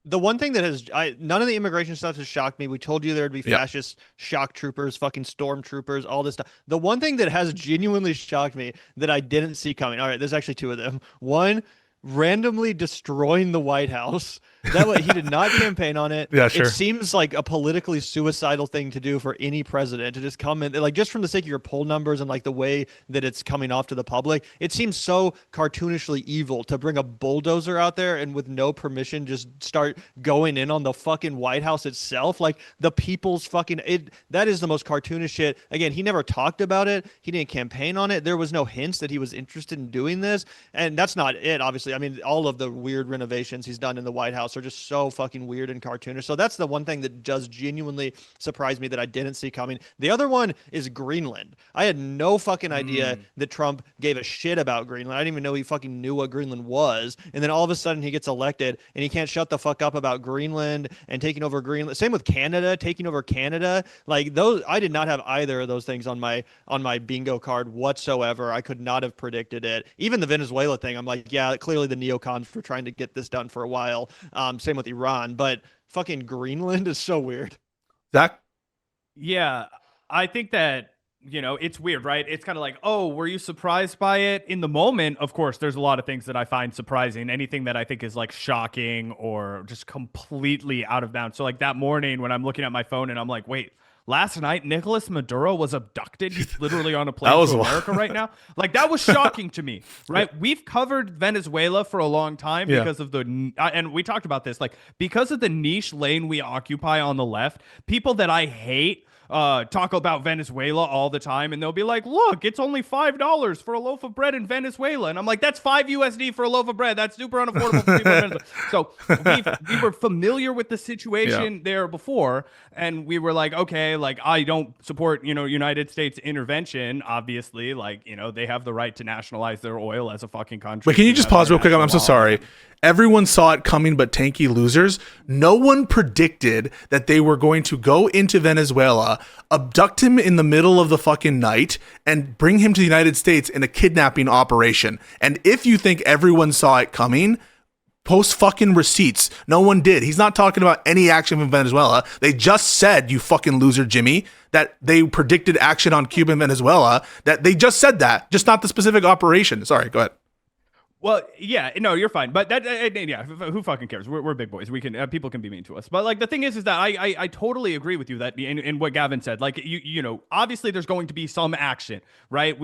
The one thing that none of the immigration stuff has shocked me. We told you there'd be fascist shock troopers, fucking stormtroopers, all this stuff. The one thing that has genuinely shocked me that I didn't see coming. All right, there's actually two of them. One, randomly destroying the White House. That way, he did not campaign on it. Yeah, sure. It seems like a politically suicidal thing to do for any president, to just come in, like, just from the sake of your poll numbers and like the way that it's coming off to the public. It seems so cartoonishly evil to bring a bulldozer out there and with no permission just start going in on the fucking White House itself. Like the people's fucking that is the most cartoonish shit. Again, he never talked about it. He didn't campaign on it. There was no hints that he was interested in doing this. And that's not it, obviously. I mean, all of the weird renovations he's done in the White House are just so fucking weird and cartoonish. So that's the one thing that does genuinely surprise me that I didn't see coming. The other one is Greenland. I had no fucking idea that Trump gave a shit about Greenland. I didn't even know he fucking knew what Greenland was. And then all of a sudden he gets elected and he can't shut the fuck up about Greenland and taking over Greenland. Same with Canada, taking over Canada. Like those, I did not have either of those things on my bingo card whatsoever. I could not have predicted it. Even the Venezuela thing, I'm like, yeah, clearly the neocons were trying to get this done for a while. Same with Iran, but fucking Greenland is so weird. Zach? Yeah, I think that, it's weird, right? It's kind of like, oh, were you surprised by it? In the moment, of course, there's a lot of things that I find surprising. Anything that I think is like shocking or just completely out of bounds. So like that morning when I'm looking at my phone and I'm like, wait, last night, Nicolas Maduro was abducted. He's literally on a plane to America right now. Like, that was shocking to me, right? Yeah. We've covered Venezuela for a long time because of and we talked about this, like, because of the niche lane we occupy on the left, people that I hate talk about Venezuela all the time, and they'll be like, look, it's only $5 for a loaf of bread in Venezuela. And I'm like, that's $5 USD for a loaf of bread. That's super unaffordable for people in Venezuela. So we were familiar with the situation there before, and we were like, okay, like, I don't support, United States intervention, obviously. Like, they have the right to nationalize their oil as a fucking country. Wait, can you just pause real quick? I'm so sorry. Everyone saw it coming, but tanky losers. No one predicted that they were going to go into Venezuela, abduct him in the middle of the fucking night, and bring him to the United States in a kidnapping operation. And if you think everyone saw it coming, post fucking receipts. No one did. He's not talking about any action from Venezuela. They just said, you fucking loser, Jimmy, that they predicted action on Cuba and Venezuela. That they just said that, just not the specific operation. Sorry, go ahead. Well, yeah, no, you're fine. But that, yeah, who fucking cares? We're big boys. We can, people can be mean to us. But like the thing is that I totally agree with you that in what Gavin said. Like you know, obviously there's going to be some action, right?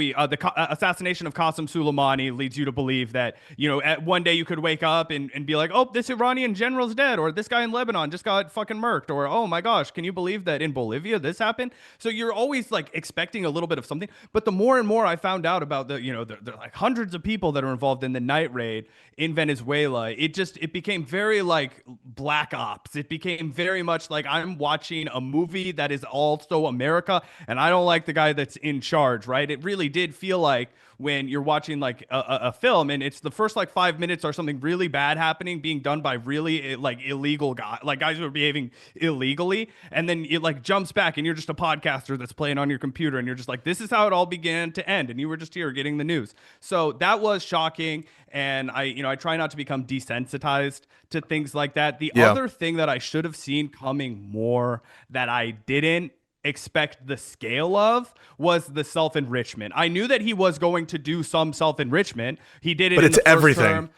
Assassination of Qasem Soleimani leads you to believe that at one day you could wake up and be like, oh, this Iranian general's dead, or this guy in Lebanon just got fucking murked, or oh my gosh, can you believe that in Bolivia this happened? So you're always like expecting a little bit of something. But the more and more I found out about the like hundreds of people that are involved in the night raid in Venezuela, it became very like black ops. It became very much like I'm watching a movie that is also America, and I don't like the guy that's in charge, right? It really did feel like when you're watching like a film and it's the first like 5 minutes are something really bad happening being done by really like illegal guys who are behaving illegally, and then it like jumps back and you're just a podcaster that's playing on your computer and you're just like, this is how it all began to end, and you were just here getting the news. So that was shocking, and I try not to become desensitized to things like that. The other thing that I should have seen coming more that I didn't expect the scale of was the self-enrichment. I knew that he was going to do some self-enrichment. He did it, but it's everything.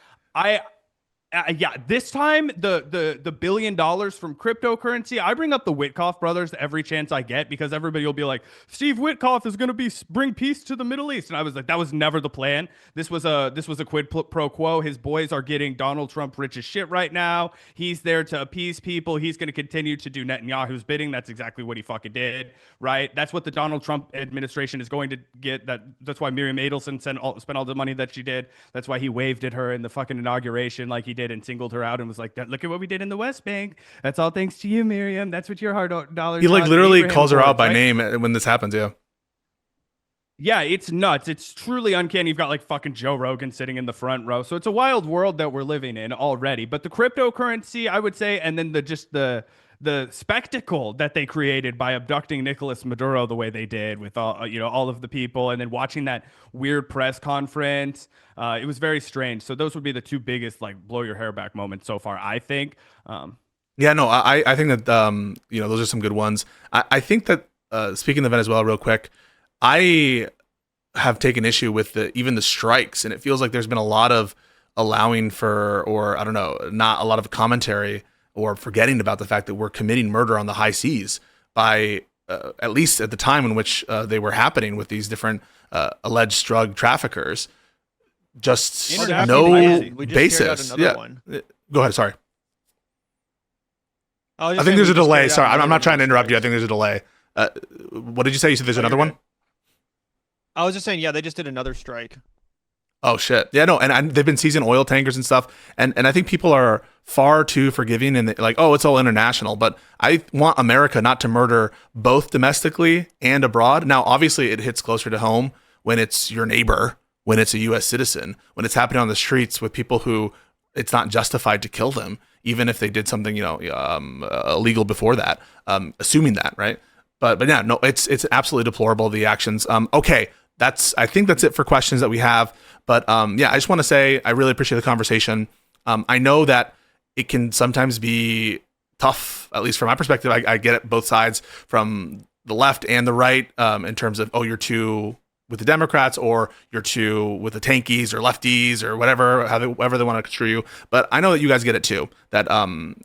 Yeah, this time the $1 billion from cryptocurrency. I bring up the Witkoff brothers every chance I get because everybody will be like, Steve Witkoff is going to bring peace to the Middle East, and I was like, that was never the plan. This was a quid pro quo. His boys are getting Donald Trump rich as shit right now. He's there to appease people. He's going to continue to do Netanyahu's bidding. That's exactly what he fucking did, right? That's what the Donald Trump administration is going to get. That's why Miriam Adelson spent all the money that she did. That's why he waved at her in the fucking inauguration like he did and singled her out and was like, look at what we did in the West Bank. That's all thanks to you, Miriam. That's what your hard dollars. He like literally calls her out by name when this happens. Yeah, it's nuts. It's truly uncanny. You've got like fucking Joe Rogan sitting in the front row. So it's a wild world that we're living in already. But the cryptocurrency, I would say, and then the spectacle that they created by abducting Nicolas Maduro the way they did with all of the people, and then watching that weird press conference, it was very strange. So those would be the two biggest like blow your hair back moments so far, I think. I think that those are some good ones. I think that speaking of Venezuela real quick, I have taken issue with even the strikes, and it feels like there's been a lot of allowing for, or I don't know, not a lot of commentary or forgetting about the fact that we're committing murder on the high seas by, at least at the time in which they were happening with these different alleged drug traffickers, just no basis. Go ahead. Sorry. I think there's a delay. Sorry, I'm not trying to interrupt you. I think there's a delay. What did you say? You said there's another one? I was just saying, yeah, they just did another strike. Oh shit! Yeah, no, and they've been seizing oil tankers and stuff, and I think people are far too forgiving and like, oh, it's all international. But I want America not to murder both domestically and abroad. Now, obviously, it hits closer to home when it's your neighbor, when it's a U.S. citizen, when it's happening on the streets with people who it's not justified to kill them, even if they did something illegal before that. Assuming that, right? But yeah, no, it's absolutely deplorable, the actions. Okay. I think that's it for questions that we have. But I just want to say I really appreciate the conversation. I know that it can sometimes be tough, at least from my perspective. I get it both sides, from the left and the right, in terms of, oh, you're too with the Democrats, or you're too with the tankies or lefties or whatever, however they want to construe you. But I know that you guys get it too, that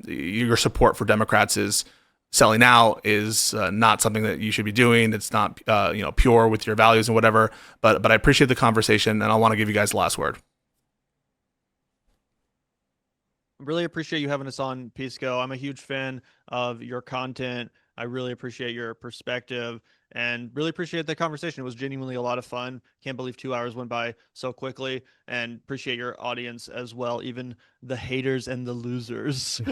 your support for Democrats is selling out, is not something that you should be doing. It's not pure with your values and whatever. But I appreciate the conversation, and I want to give you guys the last word. Really appreciate you having us on, Pisco. I'm a huge fan of your content. I really appreciate your perspective and really appreciate the conversation. It was genuinely a lot of fun. Can't believe 2 hours went by so quickly, and appreciate your audience as well, even the haters and the losers.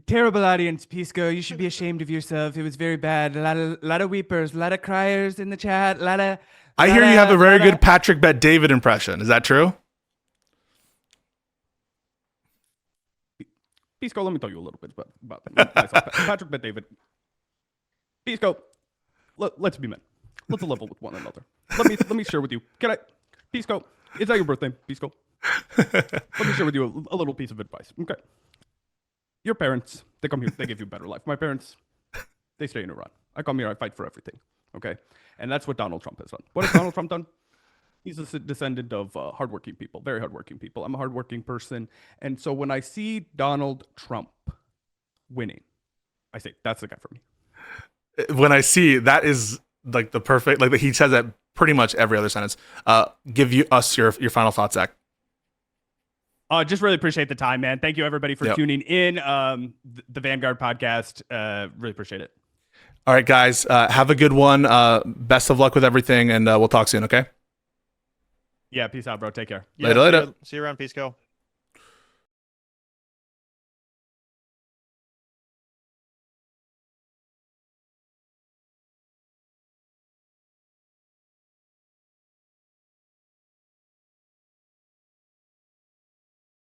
Terrible audience, Pisco. You should be ashamed of yourself. It was very bad. A lot of weepers, a lot of criers in the chat. I hear you have a very good Patrick Bet David impression. Is that true? Pisco, let me tell you a little bit about myself. Patrick Bet David. Pisco, let's be men. Let's level with one another. Let me share with you. Can I, Pisco? Is that your birthday, Pisco? Let me share with you a little piece of advice. Okay. Your parents, they come here, they give you a better life. My parents, they stay in Iran. I come here, I fight for everything. Okay? And that's what Donald Trump has done. What has Donald Trump done? He's a descendant of hardworking people, very hardworking people. I'm a hardworking person. And so when I see Donald Trump winning, I say, that's the guy for me. When I see that is like the perfect, like he says that pretty much every other sentence. Give us your final thoughts, Zach. Just really appreciate the time, man. Thank you everybody for tuning in. The Vanguard podcast. Really appreciate it. All right, guys. Have a good one. Best of luck with everything, and we'll talk soon. Okay. Yeah. Peace out, bro. Take care. Yeah, Later. See you around, Pisco.